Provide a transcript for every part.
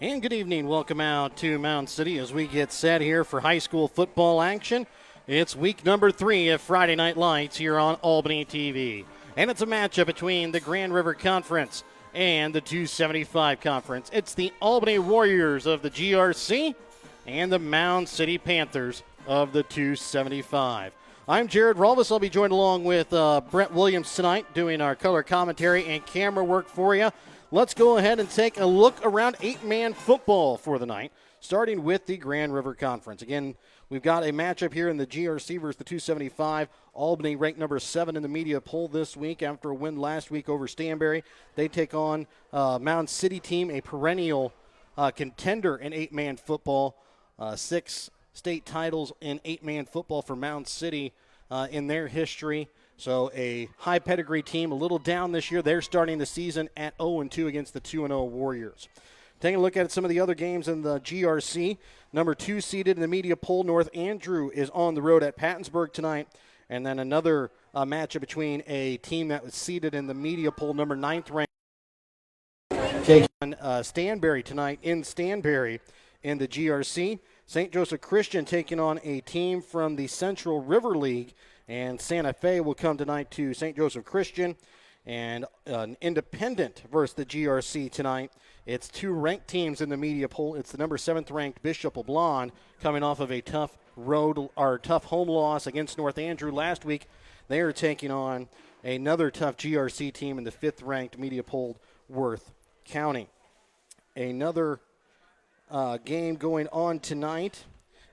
And good evening. Welcome out to Mound City as we get set here for high school football action. It's week number 3 of Friday Night Lights here on Albany TV. And it's a matchup between the Grand River Conference and the 275 Conference. It's the Albany Warriors of the GRC and the Mound City Panthers of the 275. I'm Jared Rolvis. I'll be joined along with Brett Williams tonight doing our color commentary and camera work for you. Let's go ahead and take a look around 8-man football for the night, starting with the Grand River Conference. Again, we've got a matchup here in the GRC versus the 275. Albany ranked number 7 in the media poll this week after a win last week over Stanberry. They take on Mound City team, a perennial contender in 8-man football. 6 state titles in 8-man football for Mound City in their history. So a high pedigree team, a little down this year. They're starting the season at 0-2 against the 2-0 Warriors. Taking a look at some of the other games in the GRC, number 2 seeded in the media poll, North Andrew is on the road at Pattonsburg tonight. And then another matchup between a team that was seeded in the media poll, number 9th ranked, taking on Stanberry tonight in Stanberry in the GRC. St. Joseph Christian taking on a team from the Central River League. And Santa Fe will come tonight to St. Joseph Christian. And an independent versus the GRC tonight. It's 2 ranked teams in the media poll. It's the number 7th ranked Bishop LeBlond coming off of a tough home loss against North Andrew last week. They are taking on another tough GRC team in the 5th ranked media poll Worth County. Another game going on tonight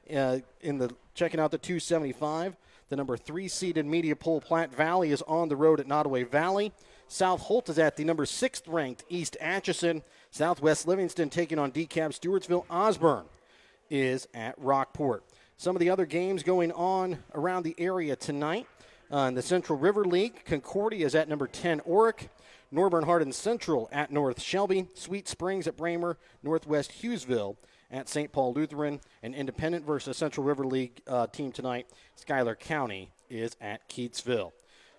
checking out the 275. The number 3 seeded media poll Platte Valley is on the road at Nottoway Valley. South Holt is at the number 6th ranked East Atchison. Southwest Livingston taking on DeKalb Stewartsville. Osborne is at Rockport. Some of the other games going on around the area tonight. In the Central River League, Concordia is at number 10 Oric. Norburn Hardin Central at North Shelby. Sweet Springs at Bramer. Northwest Hughesville at St. Paul Lutheran. An independent versus Central River League team tonight. Schuyler County is at Keatsville.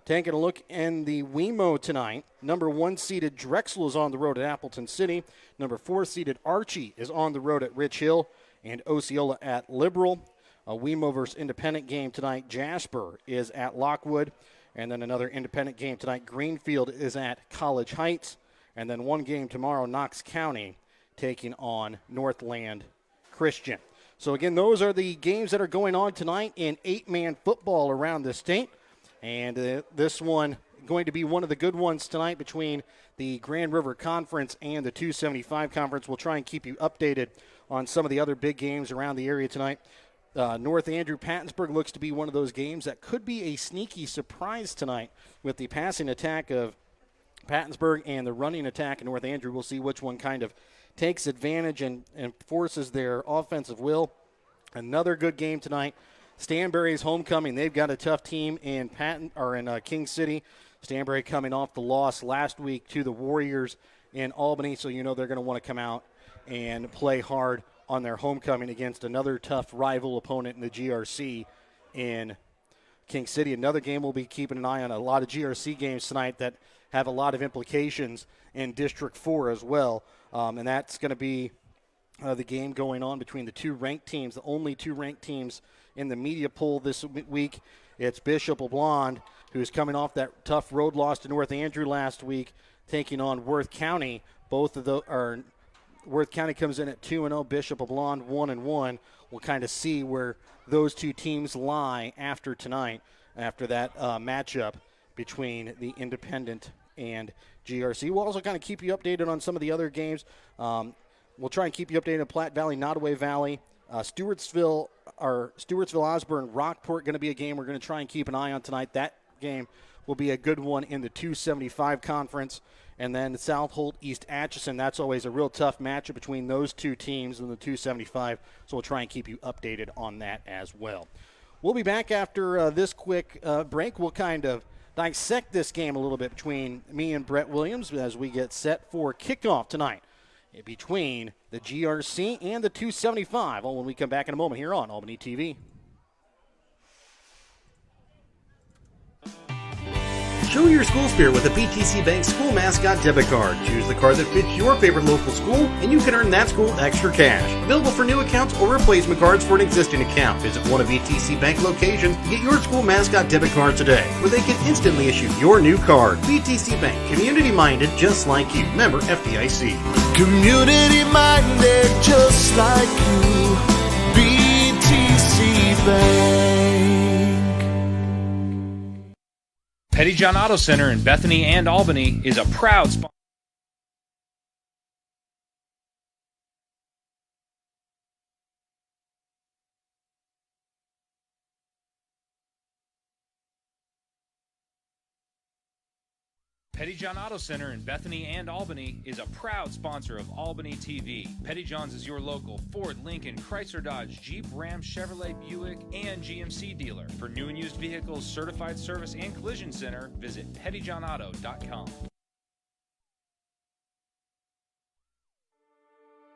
Taking a look in the WeMo tonight, number 1 seeded Drexel is on the road at Appleton City. Number 4 seeded Archie is on the road at Rich Hill. And Osceola at Liberal. A WeMo versus independent game tonight. Jasper is at Lockwood. And then another independent game tonight. Greenfield is at College Heights. And then one game tomorrow, Knox County taking on Northland Christian. So again, those are the games that are going on tonight in 8-man football around the state. And this one going to be one of the good ones tonight between the Grand River Conference and the 275 Conference. We'll try and keep you updated on some of the other big games around the area tonight. North Andrew Pattonsburg looks to be one of those games that could be a sneaky surprise tonight with the passing attack of Pattonsburg and the running attack of North Andrew. We'll see which one kind of takes advantage and forces their offensive will. Another good game tonight. Stanberry's homecoming. They've got a tough team in King City. Stanberry coming off the loss last week to the Warriors in Albany, so you know they're going to want to come out and play hard on their homecoming against another tough rival opponent in the GRC in King City. Another game we'll be keeping an eye on. A lot of GRC games tonight that have a lot of implications in District 4 as well. And that's going to be the game going on between the 2 ranked teams, the only 2 ranked teams in the media poll this week. It's Bishop LeBlond, who's coming off that tough road loss to North Andrew last week, taking on Worth County. Worth County comes in at 2-0, Bishop LeBlond 1-1. We'll kind of see where those 2 teams lie after tonight, after that matchup between the independent and GRC. We'll also kind of keep you updated on some of the other games. We'll try and keep you updated on Platte Valley, Nottoway Valley, Stewartsville Osborne, Rockport going to be a game we're going to try and keep an eye on tonight. That game will be a good one in the 275 conference. And then South Holt, East Atchison, that's always a real tough matchup between those 2 teams in the 275. So we'll try and keep you updated on that as well. We'll be back after this quick break. We'll kind of dissect this game a little bit between me and Brett Williams as we get set for kickoff tonight between the GRC and the 275. When we come back in a moment here on Albany TV. Show your school spirit with a BTC Bank school mascot debit card. Choose the card that fits your favorite local school, and you can earn that school extra cash. Available for new accounts or replacement cards for an existing account. Visit one of BTC Bank locations and get your school mascot debit card today, where they can instantly issue your new card. BTC Bank, community-minded just like you. Member FDIC. Community-minded just like you. BTC Bank. Pettyjohn Auto Center in Bethany and Albany is a proud sponsor. Pettyjohn Auto Center in Bethany and Albany is a proud sponsor of Albany TV. Pettyjohn's is your local Ford, Lincoln, Chrysler, Dodge, Jeep, Ram, Chevrolet, Buick, and GMC dealer. For new and used vehicles, certified service, and collision center, visit pettyjohnauto.com.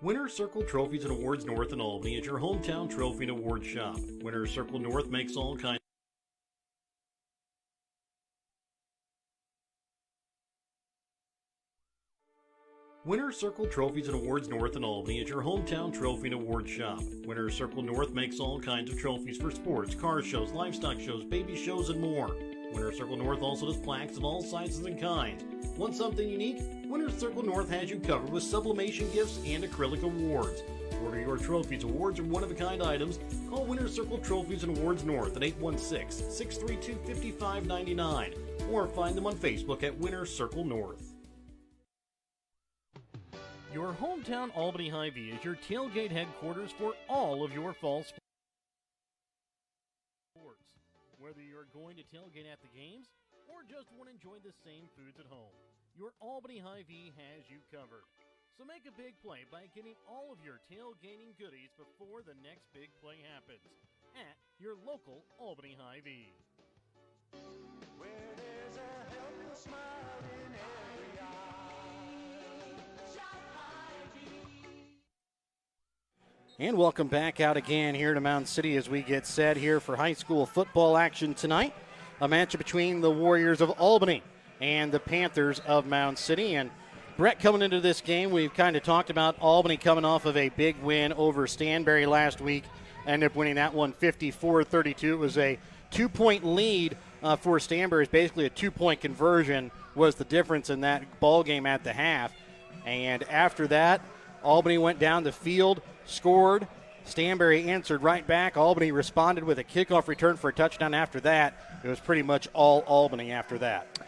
Winner's Circle Trophies and Awards North in Albany is your hometown trophy and award shop. Winner's Circle North makes all kinds. Winner's Circle Trophies and Awards North in Albany is your hometown trophy and award shop. Winner's Circle North makes all kinds of trophies for sports, car shows, livestock shows, baby shows, and more. Winner's Circle North also does plaques of all sizes and kinds. Want something unique? Winner's Circle North has you covered with sublimation gifts and acrylic awards. Order your trophies, awards, or one-of-a-kind items. Call Winner's Circle Trophies and Awards North at 816-632-5599 or find them on Facebook at Winner's Circle North. Your hometown Albany Hy-Vee is your tailgate headquarters for all of your fall sports. Whether you're going to tailgate at the games or just want to enjoy the same foods at home, your Albany Hy-Vee has you covered. So make a big play by getting all of your tailgating goodies before the next big play happens at your local Albany Hy-Vee. Where there's a helping smile in every eye. Shop Hy-Vee. And welcome back out again here to Mound City as we get set here for high school football action tonight. A matchup between the Warriors of Albany and the Panthers of Mound City. And Brett, coming into this game, we've kind of talked about Albany coming off of a big win over Stanberry last week. Ended up winning that one 54-32. It was a 2-point lead for Stanberry. It's basically a 2-point conversion was the difference in that ball game at the half. And after that, Albany went down the field, scored. Stanberry answered right back. Albany responded with a kickoff return for a touchdown after that. It was pretty much all Albany after that.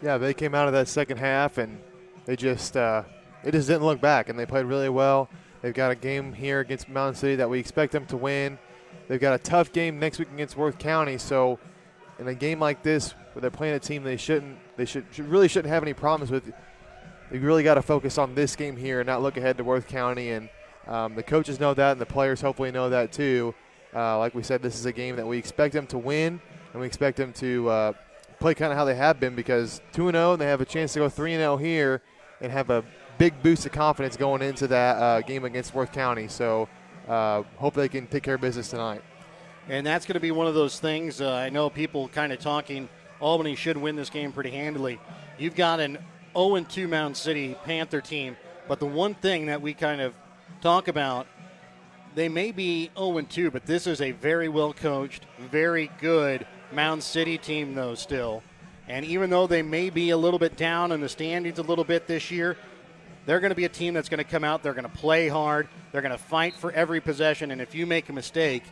Yeah, they came out of that second half and they just didn't look back, and they played really well. They've got a game here against Mountain City that we expect them to win. They've got a tough game next week against Worth County. So in a game like this where they're playing a team they really shouldn't have any problems with, they really got to focus on this game here and not look ahead to Worth County. And the coaches know that, and the players hopefully know that too. Like we said, this is a game that we expect them to win, and we expect them to play kind of how they have been, because 2-0, and they have a chance to go 3-0 here and have a big boost of confidence going into that game against Worth County. So hope they can take care of business tonight. And that's going to be one of those things. I know people kind of talking Albany should win this game pretty handily. You've got an 0-2 Mound City Panther team, but the one thing that we kind of talk about, they may be 0-2, but this is a very well-coached, very good Mound City team, though, still. And even though they may be a little bit down in the standings a little bit this year, they're going to be a team that's going to come out, they're going to play hard, they're going to fight for every possession, and if you make a mistake,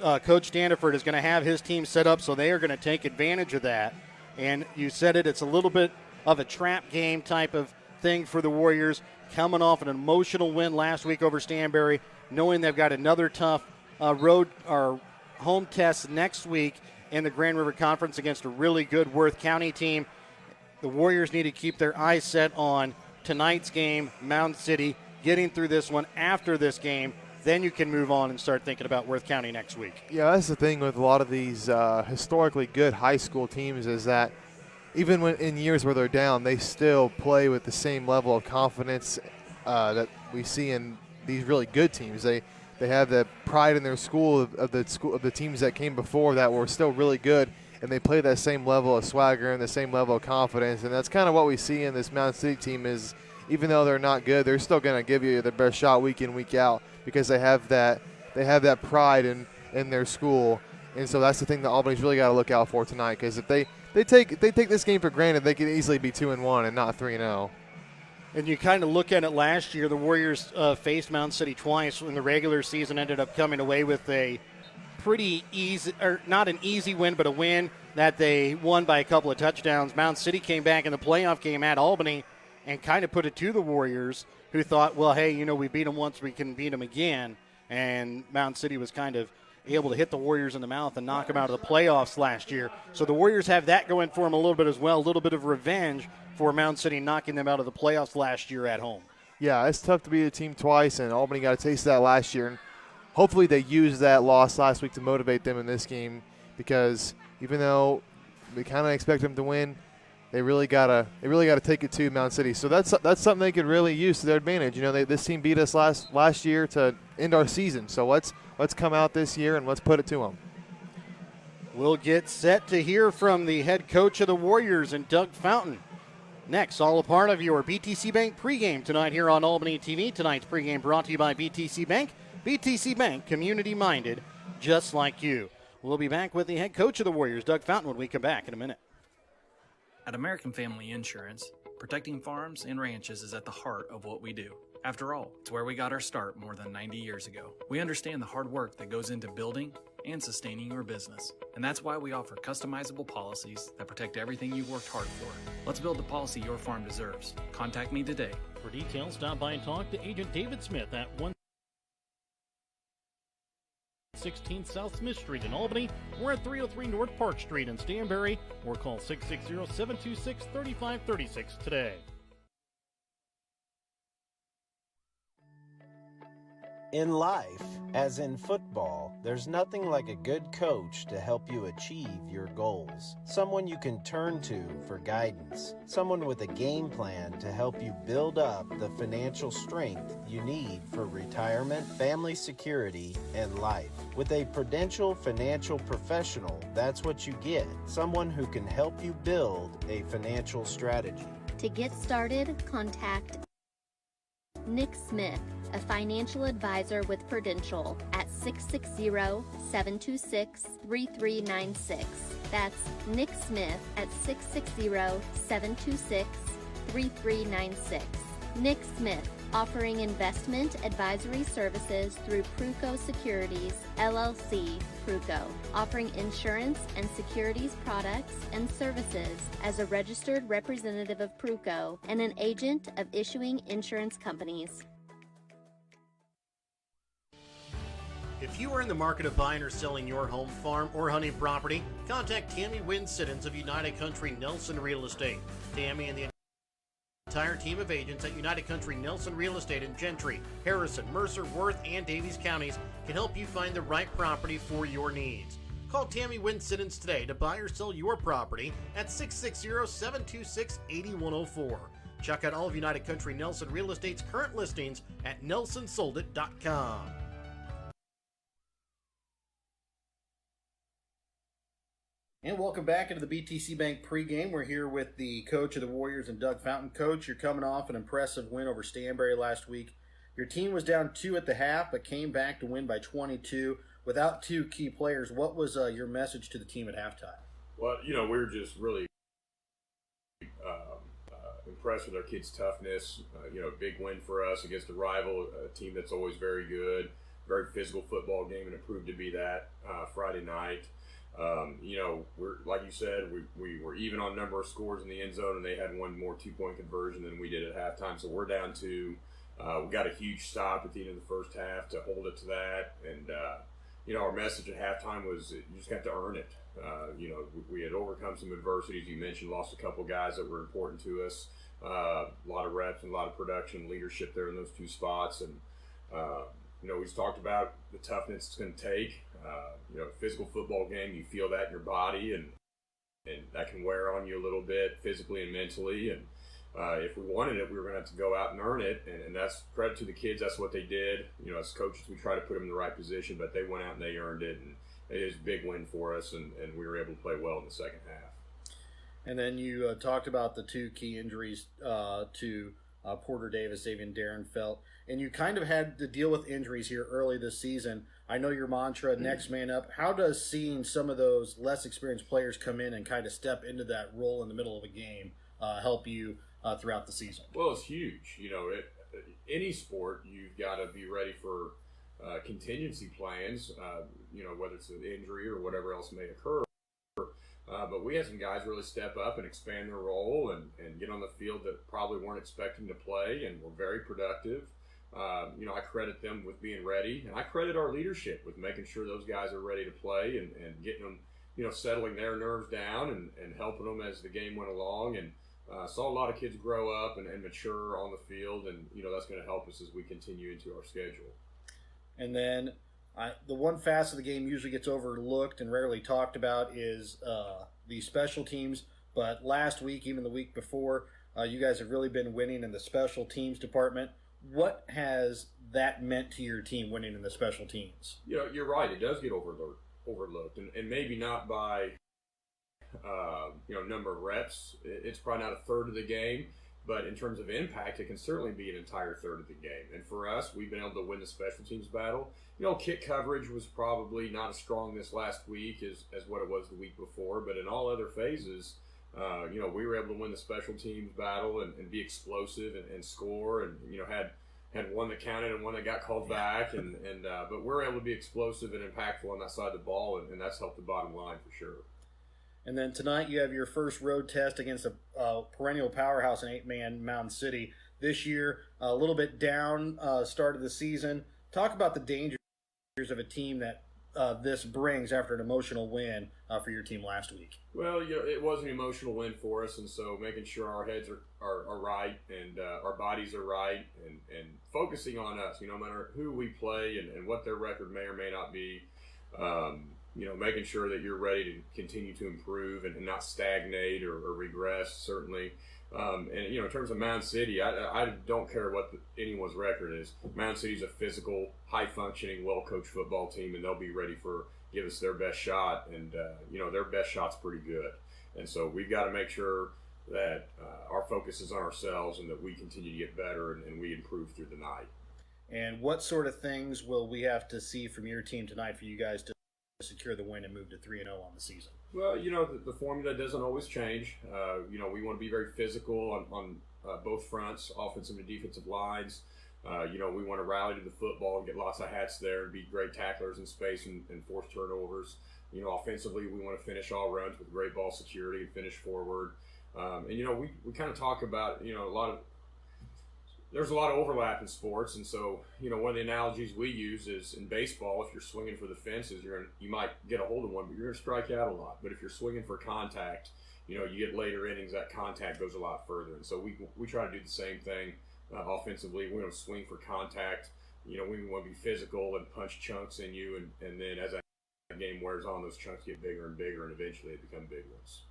Coach Standiford is going to have his team set up so they are going to take advantage of that. And you said it, it's a little bit of a trap game type of thing for the Warriors, coming off an emotional win last week over Stanberry, knowing they've got another tough road or home test next week in the Grand River Conference against a really good Worth County team. The Warriors need to keep their eyes set on tonight's game, Mound City, getting through this one. After this game, then you can move on and start thinking about Worth County next week. Yeah, that's the thing with a lot of these historically good high school teams, is that even when in years where they're down, they still play with the same level of confidence that we see in these really good teams. They have the pride in their school of the teams that came before that were still really good, and they play that same level of swagger and the same level of confidence. And that's kind of what we see in this Mound City team is even though they're not good, they're still going to give you their best shot week in, week out because they have that pride in their school. And so that's the thing that Albany's really got to look out for tonight because if they take this game for granted, they could easily be 2-1 and not 3-0. And you kind of look at it last year, the Warriors faced Mound City twice in the regular season, ended up coming away with a pretty easy, or not an easy win, but a win that they won by a couple of touchdowns. Mound City came back in the playoff game at Albany and kind of put it to the Warriors, who thought, well, hey, we beat them once, we can beat them again. And Mound City was kind of able to hit the Warriors in the mouth and knock them out of the playoffs last year. So the Warriors have that going for them a little bit as well, a little bit of revenge for Mound City knocking them out of the playoffs last year at home. Yeah, it's tough to beat a team twice, and Albany got a taste of that last year. And hopefully they use that loss last week to motivate them in this game because even though we kind of expect them to win, they really gotta take it to Mound City. So that's something they could really use to their advantage. This team beat us last year to end our season. So let's come out this year and let's put it to them. We'll get set to hear from the head coach of the Warriors and Doug Fountain. Next, all a part of your BTC Bank pregame tonight here on Albany TV. Tonight's pregame brought to you by BTC Bank. BTC Bank, community-minded, just like you. We'll be back with the head coach of the Warriors, Doug Fountain, when we come back in a minute. At American Family Insurance, protecting farms and ranches is at the heart of what we do. After all, it's where we got our start more than 90 years ago. We understand the hard work that goes into building and sustaining your business, and that's why we offer customizable policies that protect everything you've worked hard for. Let's build the policy your farm deserves. Contact me today. For details, stop by and talk to Agent David Smith at 116 South Smith Street in Albany. We're at 303 North Park Street in Stanberry, or call 660-726-3536 today. In life, as in football, there's nothing like a good coach to help you achieve your goals. Someone you can turn to for guidance. Someone with a game plan to help you build up the financial strength you need for retirement, family security, and life. With a Prudential financial professional, that's what you get. Someone who can help you build a financial strategy. To get started, contact Nick Smith, a financial advisor with Prudential, at 660-726-3396. That's Nick Smith at 660-726-3396. Nick Smith, offering investment advisory services through Pruco Securities, LLC, Pruco, offering insurance and securities products and services as a registered representative of Pruco and an agent of issuing insurance companies. If you are in the market of buying or selling your home, farm, or hunting property, contact Tammy Wynn Siddons of United Country Nelson Real Estate. Tammy and the entire team of agents at United Country Nelson Real Estate in Gentry, Harrison, Mercer, Worth, and Davies counties can help you find the right property for your needs. Call Tammy Wynn Siddons today to buy or sell your property at 660-726-8104. Check out all of United Country Nelson Real Estate's current listings at nelsonsoldit.com. And welcome back into the BTC Bank pregame. We're here with the coach of the Warriors and Doug Fountain. Coach, you're coming off an impressive win over Stanberry last week. Your team was down 2 at the half, but came back to win by 22 without 2 key players. What was your message to the team at halftime? Well, we were just really impressed with our kids' toughness. Big win for us against a rival, a team that's always very good, very physical football game, and it proved to be that Friday night. We're like you said, we were even on number of scores in the end zone, and they had one more 2-point conversion than we did at halftime. So we're down 2. We got a huge stop at the end of the first half to hold it to that, and our message at halftime was you just got to earn it. We had overcome some adversities. You mentioned lost a couple guys that were important to us. A lot of reps and a lot of production, leadership there in those 2 spots, and we just talked about the toughness it's going to take. Physical football game, you feel that in your body, and that can wear on you a little bit physically and mentally. And if we wanted it, we were going to have to go out and earn it. And that's credit to the kids. That's what they did. As coaches, we try to put them in the right position, but they went out and they earned it. it is a big win for us, and we were able to play well in the second half. And then you talked about the two key injuries to Porter Davis, Davian Darrenfelt, and you kind of had to deal with injuries here early this season. I know your mantra, next man up. How does seeing some of those less experienced players come in and kind of step into that role in the middle of a game help you throughout the season? Well, it's huge. Any sport, you've got to be ready for contingency plans, whether it's an injury or whatever else may occur. But we had some guys really step up and expand their role and get on the field that probably weren't expecting to play and were very productive. I credit them with being ready, and I credit our leadership with making sure those guys are ready to play and getting them, settling their nerves down and helping them as the game went along. And saw a lot of kids grow up and mature on the field, and that's going to help us as we continue into our schedule. And then the one facet of the game usually gets overlooked and rarely talked about is the special teams. But last week, even the week before, you guys have really been winning in the special teams department. What has that meant to your team, winning in the special teams? You're right. It does get overlooked, and maybe not by number of reps. It's probably not a third of the game, but in terms of impact, it can certainly be an entire third of the game. And for us, we've been able to win the special teams battle. Kick coverage was probably not as strong this last week as what it was the week before, but in all other phases, we were able to win the special teams battle and be explosive and score, and had one that counted and one that got called back, but we're able to be explosive and impactful on that side of the ball, and that's helped the bottom line for sure. And then tonight you have your first road test against a perennial powerhouse in 8-man Mound City. This year, a little bit down start of the season. Talk about the dangers of a team that this brings after an emotional win for your team last week. Well, it was an emotional win for us, and so making sure our heads are right and our bodies are right and focusing on us, no matter who we play and what their record may or may not be. Making sure that you're ready to continue to improve and not stagnate or regress, certainly. In terms of Mound City, I don't care what anyone's record is. Mound City's a physical, high-functioning, well-coached football team, and they'll be ready give us their best shot, and their best shot's pretty good. And so we've got to make sure that our focus is on ourselves and that we continue to get better and we improve through the night. And what sort of things will we have to see from your team tonight for you guys to secure the win and move to 3-0 on the season? Well, the formula doesn't always change. We want to be very physical on both fronts, offensive and defensive lines. We want to rally to the football and get lots of hats there and be great tacklers in space and force turnovers. Offensively, we want to finish all runs with great ball security and finish forward. We kind of talk about, there's a lot of overlap in sports, and so one of the analogies we use is in baseball. If you're swinging for the fences, you might get a hold of one, but you're going to strike out a lot. But if you're swinging for contact, you get later innings, that contact goes a lot further. And so we try to do the same thing offensively. We want to swing for contact. We want to be physical and punch chunks in you, and then as that game wears on, those chunks get bigger and bigger, and eventually they become big ones.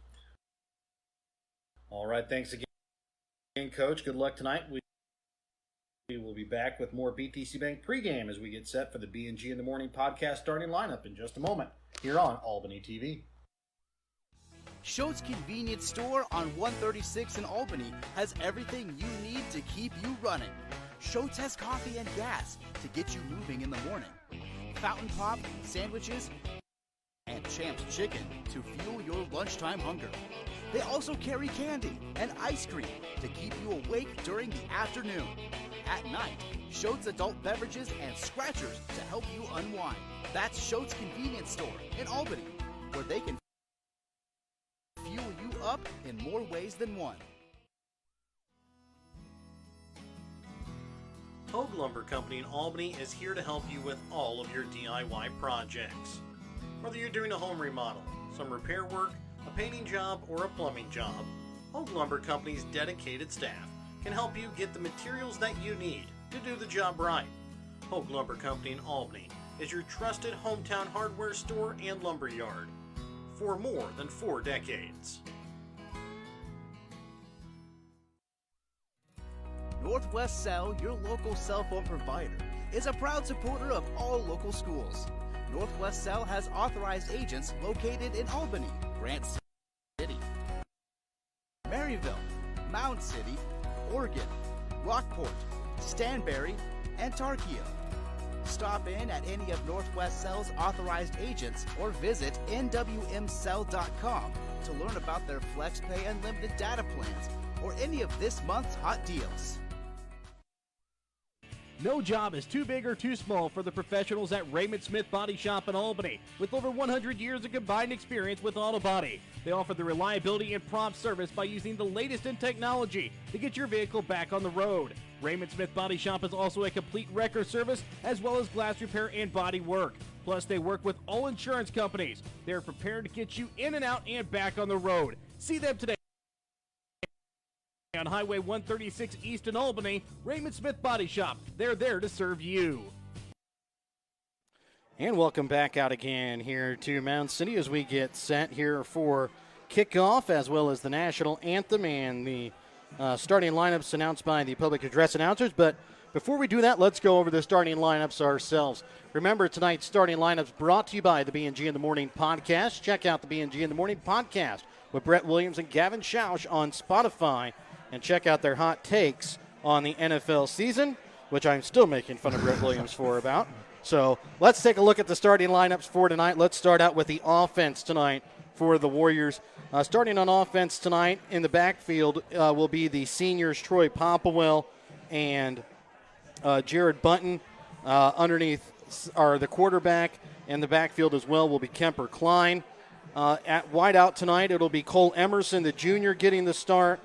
All right, thanks again, Coach. Good luck tonight. We will be back with more BTC Bank pregame as we get set for the B&G in the Morning podcast starting lineup in just a moment here on Albany TV. Schultz Convenience Store on 136 in Albany has everything you need to keep you running. Schultz has coffee and gas to get you moving in the morning. Fountain Pop, sandwiches, and Champs Chicken to fuel your lunchtime hunger. They also carry candy and ice cream to keep you awake during the afternoon. At night, Schultz adult beverages and scratchers to help you unwind. That's Schultz Convenience Store in Albany, where they can fuel you up in more ways than one. Hogue Lumber Company in Albany is here to help you with all of your DIY projects. Whether you're doing a home remodel, some repair work, a painting job, or a plumbing job, Hogue Lumber Company's dedicated staff can help you get the materials that you need to do the job right. Hogue Lumber Company in Albany is your trusted hometown hardware store and lumber yard for more than 4 decades. Northwest Cell, your local cell phone provider, is a proud supporter of all local schools. Northwest Cell has authorized agents located in Albany, Grant City, Maryville, Mound City, Oregon, Rockport, Stanberry, and Tarkio. Stop in at any of Northwest Cell's authorized agents or visit nwmcell.com to learn about their FlexPay unlimited data plans or any of this month's hot deals. No job is too big or too small for the professionals at Raymond Smith Body Shop in Albany. With over 100 years of combined experience with auto body, they offer the reliability and prompt service by using the latest in technology to get your vehicle back on the road. Raymond Smith Body Shop is also a complete wrecker service as well as glass repair and body work. Plus, they work with all insurance companies. They're prepared to get you in and out and back on the road. See them today on Highway 136 East in Albany. Raymond Smith Body Shop. They're there to serve you. And welcome back out again here to Mound City as we get set here for kickoff as well as the national anthem and the starting lineups announced by the public address announcers. But before we do that, let's go over the starting lineups ourselves. Remember, tonight's starting lineups brought to you by the B&G in the Morning podcast. Check out the B&G in the Morning podcast with Brett Williams and Gavin Schausch on Spotify. And check out their hot takes on the NFL season, which I'm still making fun of Brett Williams for about. So let's take a look at the starting lineups for tonight. Let's start out with the offense tonight for the Warriors. Starting on offense tonight in the backfield will be the seniors Troy Popplewell and Jared Bunton. Underneath are the quarterback, and the backfield as well will be Kemper Klein. At wideout tonight, it'll be Cole Emerson, the junior, getting the start.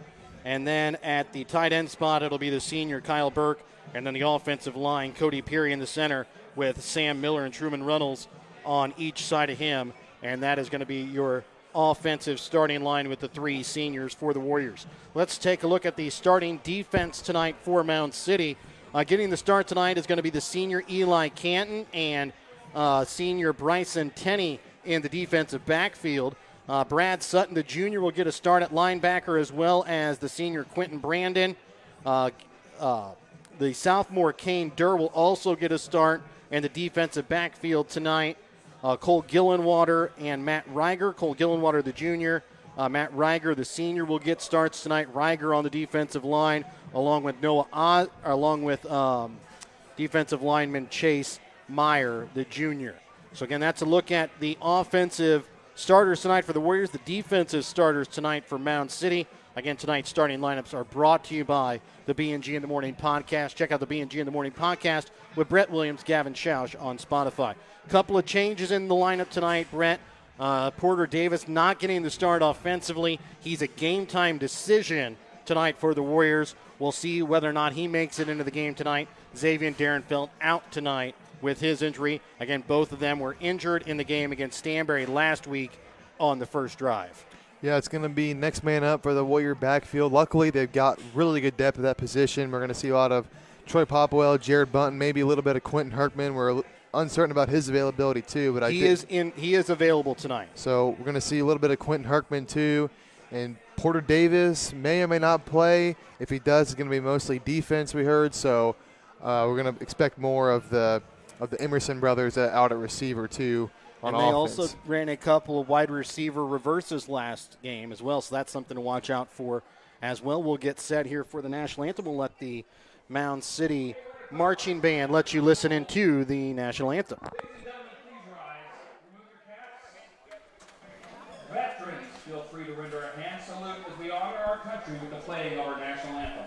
And then at the tight end spot, it'll be the senior Kyle Burke. And then the offensive line, Cody Peary in the center with Sam Miller and Truman Runnels on each side of him. And that is going to be your offensive starting line with the three seniors for the Warriors. Let's take a look at the starting defense tonight for Mound City. Getting the start tonight is going to be the senior Eli Canton and senior Bryson Tenney in the defensive backfield. Brad Sutton, the junior, will get a start at linebacker as well as the senior Quentin Brandon. The sophomore Kane Durr will also get a start in the defensive backfield tonight. Cole Gillenwater and Matt Reiger. Cole Gillenwater, the junior. Matt Reiger, the senior, will get starts tonight. Reiger on the defensive line, along with defensive lineman Chase Meyer, the junior. So again, that's a look at the offensive starters tonight for the Warriors, the defensive starters tonight for Mound City. Again, tonight's starting lineups are brought to you by the B&G in the Morning podcast. Check out the B&G in the Morning podcast with Brett Williams, Gavin Schausch on Spotify. Couple of changes in the lineup tonight, Brett. Porter Davis not getting the start offensively. He's a game-time decision tonight for the Warriors. We'll see whether or not he makes it into the game tonight. Xavier Darrenfeld out tonight with his injury. Again, both of them were injured in the game against Stanberry last week on the first drive. Yeah, it's going to be next man up for the Warrior backfield. Luckily, they've got really good depth at that position. We're going to see a lot of Troy Popplewell, Jared Bunton, maybe a little bit of Quentin Herkman. We're uncertain about his availability too, but he is available tonight. So we're going to see a little bit of Quentin Herkman too, and Porter Davis may or may not play. If he does, it's going to be mostly defense, we heard. So we're going to expect more of the Emerson brothers out at receiver too on offense. And they also ran a couple of wide receiver reverses last game as well, so that's something to watch out for as well. We'll get set here for the national anthem. We'll let the Mound City marching band let you listen into the national anthem. Veterans, feel free to render a hand salute as we honor our country with the playing of our national anthem.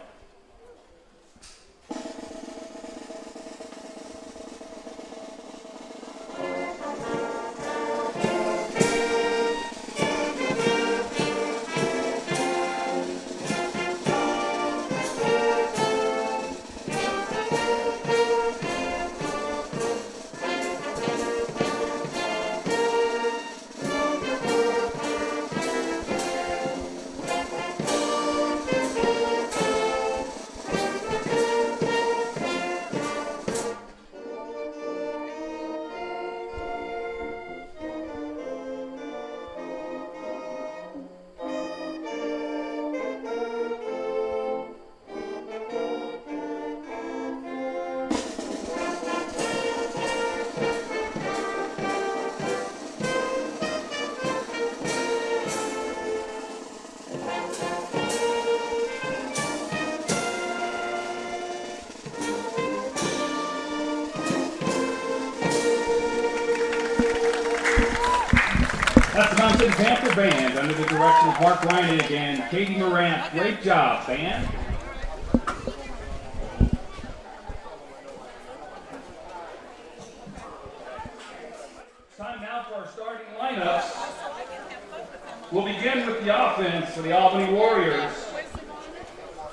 London Panther Band under the direction of Mark Ryan again. Katie Morant, great job, band. Time now for our starting lineups. We'll begin with the offense for the Albany Warriors.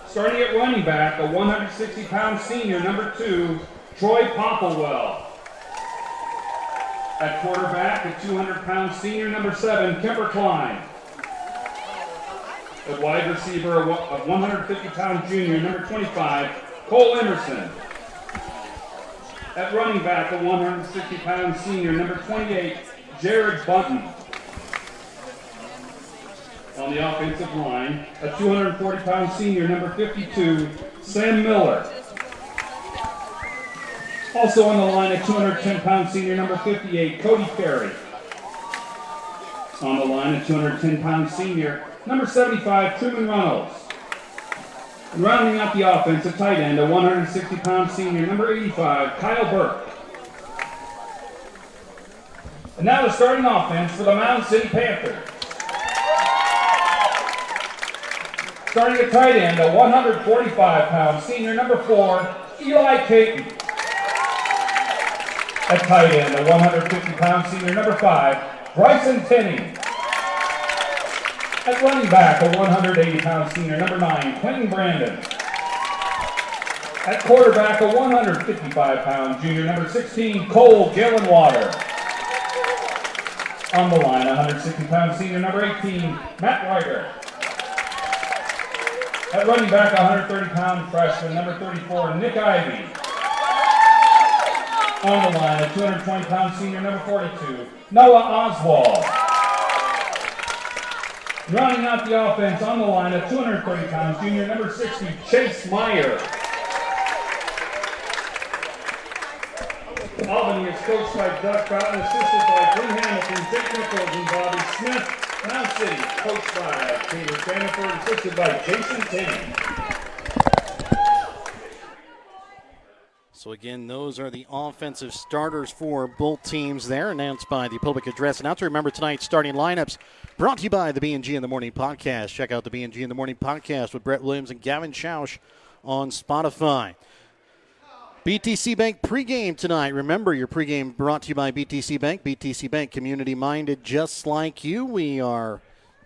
Starting at running back, a 160-pound senior, number 2, Troy Popplewell. At quarterback, a 200-pound senior, number 7, Kemper Klein. At wide receiver, a 150-pound junior, number 25, Cole Emerson. At running back, a 160-pound senior, number 28, Jared Bunton. On the offensive line, a 240-pound senior, number 52, Sam Miller. Also on the line, a 210-pound senior, number 58, Cody Perry. On the line, a 210-pound senior, number 75, Truman Reynolds. And rounding out the offense, a tight end, a 160-pound senior, number 85, Kyle Burke. And now the starting offense for the Mound City Panthers. Starting at tight end, a 145-pound senior, number 4, Eli Caton. At tight end, a 150-pound senior, number 5, Bryson Tenney. At running back, a 180-pound senior, number 9, Quentin Brandon. At quarterback, a 155-pound junior, number 16, Cole Gillenwater. On the line, a 160-pound senior, number 18, Matt Ryder. At running back, a 130-pound freshman, number 34, Nick Ivey. On the line, a 220-pound senior, number 42, Noah Oswald. Rounding out the offense on the line, a 230-pound junior, number 60, Chase Meyer. Albany is coached by Doug Cotton, assisted by Glenn Hamilton, Jake Nichols, and Bobby Smith. Mound City, coached by Peter Sanford, assisted by Jason Tenney. So again, those are the offensive starters for both teams there, announced by the public address announcer. Remember, tonight's starting lineups brought to you by the B&G in the Morning podcast. Check out the B&G in the Morning podcast with Brett Williams and Gavin Schausch on Spotify. BTC Bank pregame tonight. Remember, your pregame brought to you by BTC Bank. BTC Bank, community-minded just like you. We are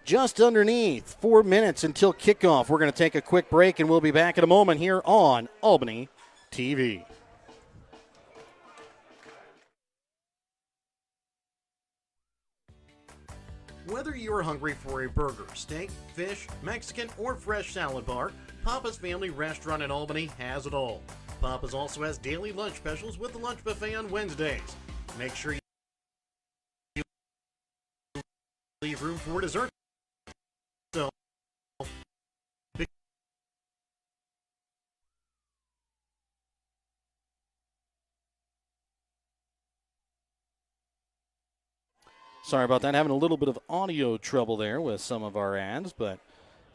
just underneath 4 minutes until kickoff. We're going to take a quick break, and we'll be back in a moment here on Albany TV. Whether you're hungry for a burger, steak, fish, Mexican, or fresh salad bar, Papa's Family Restaurant in Albany has it all. Papa's also has daily lunch specials with the lunch buffet on Wednesdays. Make sure you leave room for dessert. So, Sorry about that. Having a little bit of audio trouble there with some of our ads, but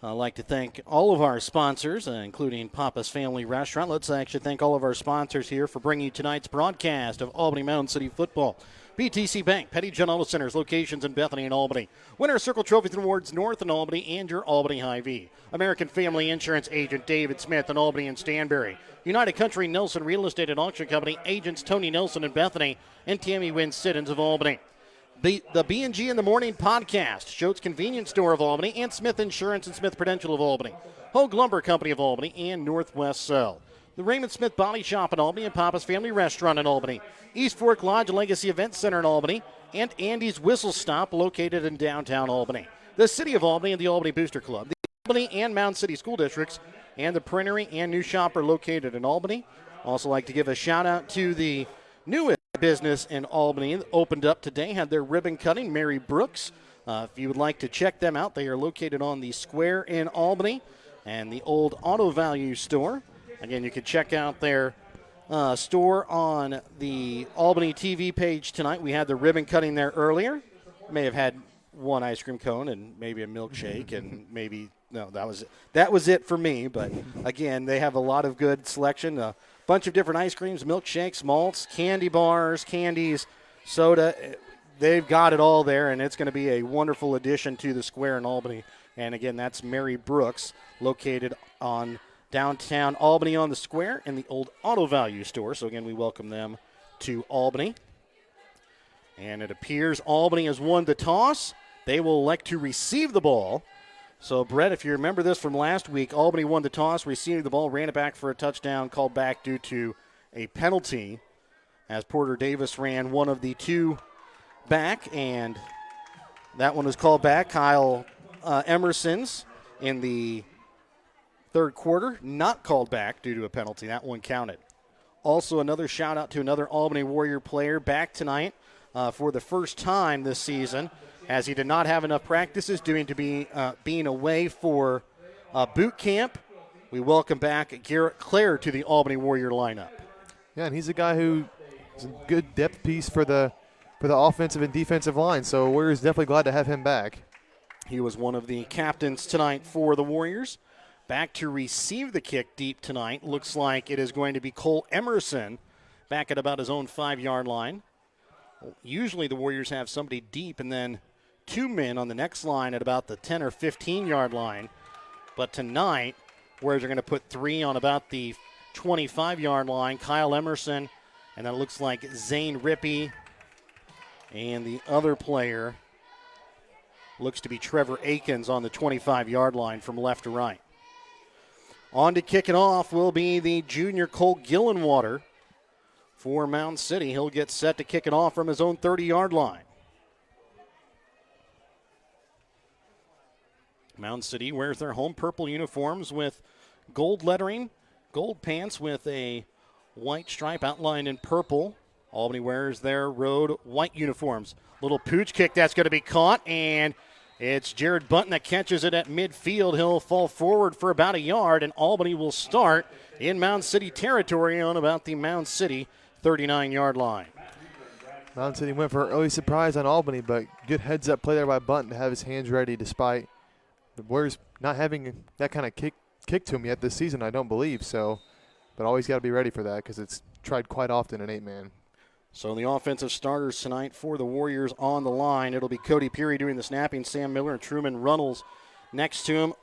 I'd like to thank all of our sponsors, including Papa's Family Restaurant. Let's actually thank all of our sponsors here for bringing you tonight's broadcast of Albany Mound City Football. BTC Bank, Petty John Auto Centers, locations in Bethany and Albany. Winner Circle Trophies and Awards North in Albany and your Albany Hy-Vee. American Family Insurance Agent David Smith in Albany and Stanberry. United Country Nelson Real Estate and Auction Company, agents Tony Nelson in Bethany and Tammy Wynn Siddons of Albany. The B&G in the Morning podcast, Schultz Convenience Store of Albany, and Smith Insurance and Smith Prudential of Albany, Hogue Lumber Company of Albany, and Northwest Cell. The Raymond Smith Body Shop in Albany and Papa's Family Restaurant in Albany, East Fork Lodge Legacy Event Center in Albany, and Andy's Whistle Stop located in downtown Albany. The City of Albany and the Albany Booster Club, the Albany and Mound City School Districts, and the Printery and New Shop are located in Albany. Also like to give a shout out to the newest business in Albany that opened up today, had their ribbon cutting, Mary Brooks. If you would like to check them out, they are located on the square in Albany and the old Auto Value store. Again, you can check out their store on the Albany TV page tonight. We had the ribbon cutting there earlier. May have had one ice cream cone and maybe a milkshake and maybe, no, that was it for me. But again, they have a lot of good selection. Bunch of different ice creams, milkshakes, malts, candy bars, candies, soda. they've got it all there, and it's going to be a wonderful addition to the square in Albany. And again, that's Mary Brooks, located on downtown Albany on the square in the old Auto Value store. So again, we welcome them to Albany. And it appears Albany has won the toss. They will elect to receive the ball. So, Brett, if you remember this from last week, Albany won the toss, received the ball, ran it back for a touchdown, called back due to a penalty, as Porter Davis ran one of the two back, and that one was called back. Kyle Emerson's in the third quarter, not called back due to a penalty. That one counted. Also, another shout-out to another Albany Warrior player back tonight for the first time this season, as he did not have enough practices due to being away for boot camp. We welcome back Garrett Clare to the Albany Warrior lineup. Yeah, and he's a guy who is a good depth piece for the offensive and defensive line, so Warriors definitely glad to have him back. He was one of the captains tonight for the Warriors. Back to receive the kick deep tonight. Looks like it is going to be Cole Emerson back at about his own 5-yard line. Usually the Warriors have somebody deep and then 2 men on the next line at about the 10 or 15-yard line. But tonight, Warriors are going to put 3 on about the 25-yard line. Kyle Emerson, and then it looks like Zane Rippey, and the other player looks to be Trevor Akins on the 25-yard line from left to right. On to kick it off will be the junior Cole Gillenwater for Mound City. He'll get set to kick it off from his own 30-yard line. Mound City wears their home purple uniforms with gold lettering, gold pants with a white stripe outlined in purple. Albany wears their road white uniforms. Little pooch kick that's going to be caught, and it's Jared Bunton that catches it at midfield. He'll fall forward for about a yard, and Albany will start in Mound City territory on about the Mound City 39-yard line. Mound City went for an early surprise on Albany, but good heads-up play there by Bunton to have his hands ready despite the Warriors not having that kind of kick to him yet this season, I don't believe. So, but always got to be ready for that because it's tried quite often in 8-man. So the offensive starters tonight for the Warriors on the line. It'll be Cody Peary doing the snapping, Sam Miller and Truman Runnels next to him.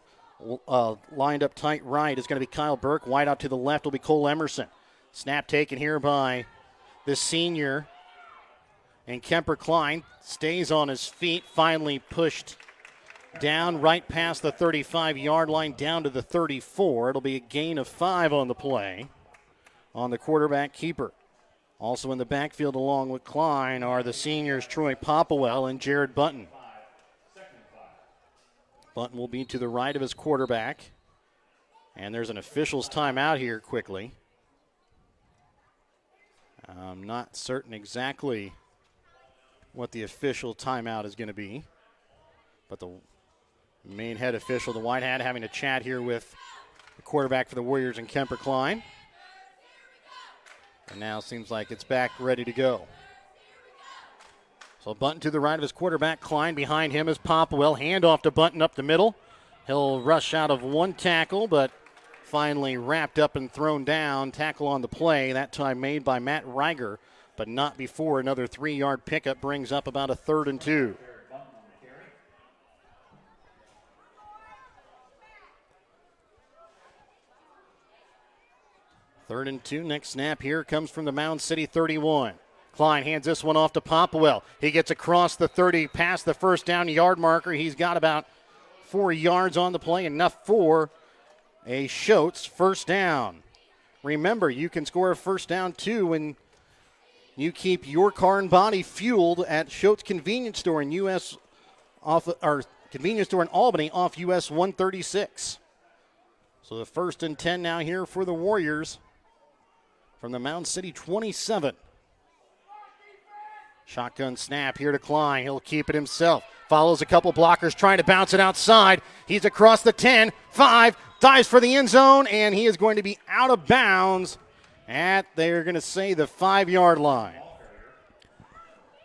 Lined up tight right is going to be Kyle Burke. Wide out to the left will be Cole Emerson. Snap taken here by the senior. And Kemper Klein stays on his feet, finally pushed down right past the 35-yard line, down to the 34. It'll be a gain of 5 on the play on the quarterback keeper. Also in the backfield along with Klein are the seniors Troy Popplewell and Jared Bunton. Bunton will be to the right of his quarterback. And there's an official's timeout here quickly. I'm not certain exactly what the official timeout is going to be. But the main head official, the white hat, having a chat here with the quarterback for the Warriors and Kemper Klein. And now seems like it's back ready to go. So Bunton to the right of his quarterback. Klein behind him is Popwell. Handoff to Bunton up the middle. He'll rush out of one tackle, but finally wrapped up and thrown down. Tackle on the play, that time made by Matt Reiger, but not before another 3-yard pickup brings up about a 3rd and 2. Third and 2. Next snap here comes from the Mound City 31. Klein hands this one off to Popwell. He gets across the 30, past the first down yard marker. He's got about 4 yards on the play, enough for a Schultz first down. Remember, you can score a first down too when you keep your car and body fueled at Schultz Convenience Store in Convenience Store in Albany off US 136. So the 1st and 10 now here for the Warriors from the Mound City 27. Shotgun snap here to Klein. He'll keep it himself. Follows a couple blockers trying to bounce it outside. He's across the 10, 5, dives for the end zone, and he is going to be out of bounds at, they're going to say, the 5-yard line.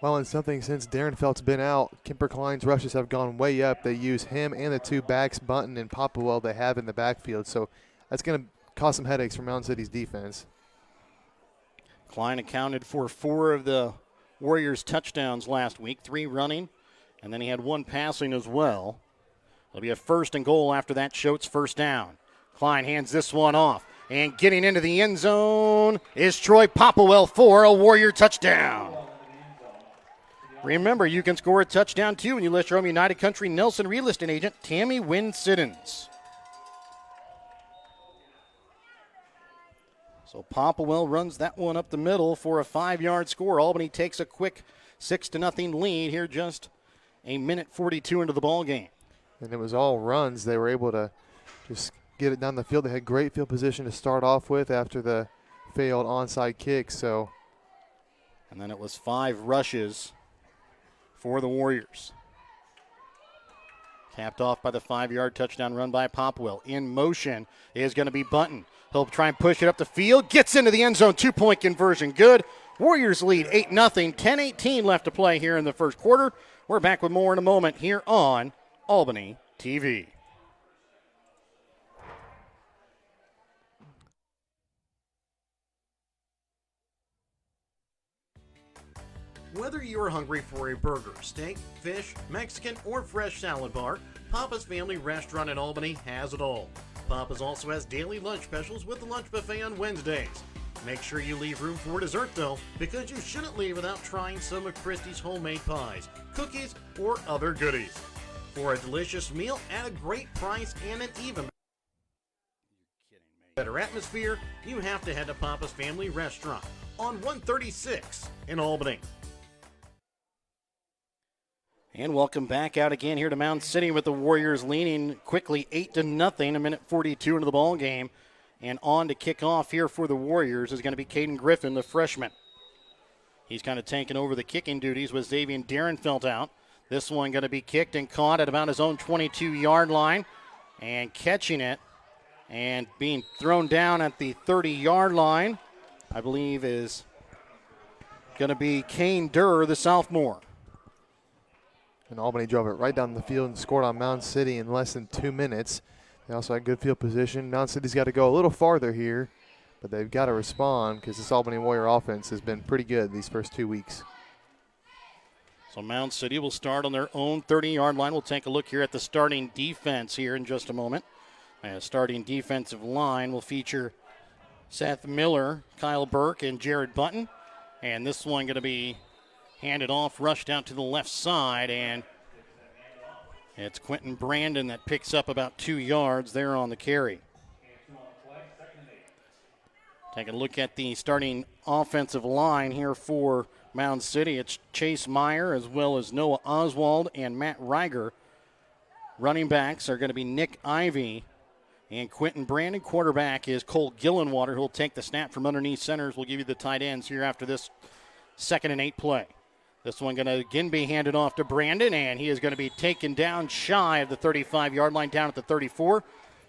Well, and something since Darren Felt's been out, Kemper Klein's rushes have gone way up. They use him and the 2 backs, Bunton and Popwell, they have in the backfield. So that's going to cause some headaches for Mound City's defense. Klein accounted for 4 of the Warriors touchdowns last week, 3 running, and then he had 1 passing as well. It'll be a 1st and goal after that. Schultz first down. Klein hands this one off. And getting into the end zone is Troy Popplewell for a Warrior touchdown. Remember, you can score a touchdown too when you list your own United Country Nelson real estate agent, Tammy Wynn Siddons. So Popplewell runs that one up the middle for a 5-yard score. Albany takes a quick 6-0 lead here, just a minute 42 into the ball game. And it was all runs. They were able to just get it down the field. They had great field position to start off with after the failed onside kick. And then it was 5 rushes for the Warriors. Capped off by the 5-yard touchdown run by Popplewell. In motion is going to be Bunton. He'll try and push it up the field. Gets into the end zone. 2-point conversion. Good. Warriors lead 8-0. 10-18 left to play here in the first quarter. We're back with more in a moment here on Albany TV. Whether you're hungry for a burger, steak, fish, Mexican, or fresh salad bar, Papa's Family Restaurant in Albany has it all. Papa's also has daily lunch specials with the lunch buffet on Wednesdays. Make sure you leave room for dessert though, because you shouldn't leave without trying some of Christie's homemade pies, cookies, or other goodies. For a delicious meal at a great price and an even better atmosphere, you have to head to Papa's Family Restaurant on 136 in Albany. And welcome back out again here to Mound City with the Warriors leaning quickly 8-0, a minute 42 into the ball game. And on to kick off here for the Warriors is going to be Caden Griffin, the freshman. He's kind of taking over the kicking duties with Xavier Darenfelt out. This one going to be kicked and caught at about his own 22-yard line. And catching it and being thrown down at the 30-yard line, I believe, is going to be Kane Durr, the sophomore. And Albany drove it right down the field and scored on Mound City in less than 2 minutes. They also had good field position. Mound City's got to go a little farther here, but they've got to respond because this Albany Warrior offense has been pretty good these first 2 weeks. So Mound City will start on their own 30-yard line. We'll take a look here at the starting defense here in just a moment. Starting defensive line will feature Seth Miller, Kyle Burke, and Jared Button. And this one going to be handed off, rushed out to the left side, and it's Quentin Brandon that picks up about 2 yards there on the carry. Take a look at the starting offensive line here for Mound City. It's Chase Meyer as well as Noah Oswald and Matt Reiger. Running backs are going to be Nick Ivey and Quentin Brandon. Quarterback is Cole Gillenwater, who will take the snap from underneath centers. We'll give you the tight ends here after this 2nd and 8 play. This one going to again be handed off to Brandon, and he is going to be taken down shy of the 35-yard line, down at the 34.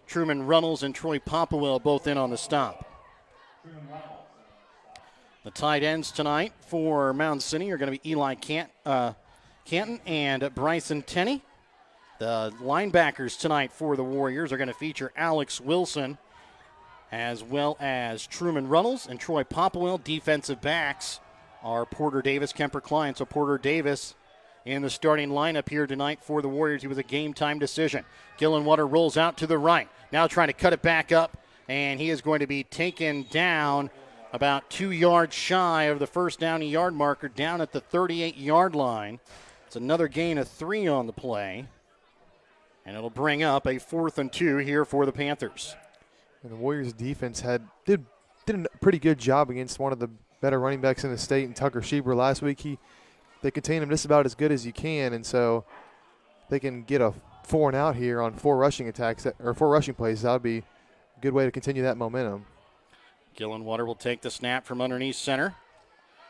Truman Runnels and Troy Popplewell both in on the stop. The tight ends tonight for Mound City are going to be Eli Canton and Bryson Tenney. The linebackers tonight for the Warriors are going to feature Alex Wilson as well as Truman Runnels and Troy Popplewell. Defensive backs are Porter Davis, Kemper Klein. So Porter Davis in the starting lineup here tonight for the Warriors. He was a game-time decision. Gillenwater rolls out to the right. Now trying to cut it back up, and he is going to be taken down about 2 yards shy of the first down yard marker, down at the 38-yard line. It's another gain of 3 on the play, and it'll bring up a 4th and 2 here for the Panthers. And the Warriors defense did a pretty good job against one of the better running backs in the state, and Tucker Schieber last week. They contain him just about as good as you can, and so they can get a 4 and out here on 4 rushing attacks or 4 rushing plays. That would be a good way to continue that momentum. Gillenwater will take the snap from underneath center.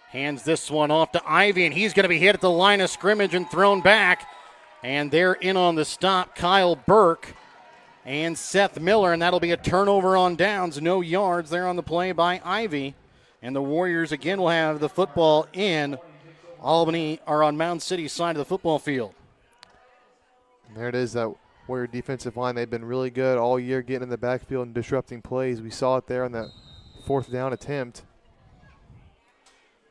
Hands this one off to Ivy, and he's going to be hit at the line of scrimmage and thrown back. And they're in on the stop, Kyle Burke and Seth Miller, and that'll be a turnover on downs. No yards there on the play by Ivy. And the Warriors again will have the football in Albany, or on Mound City's side of the football field. And there it is, that Warrior defensive line. They've been really good all year getting in the backfield and disrupting plays. We saw it there on that 4th down attempt.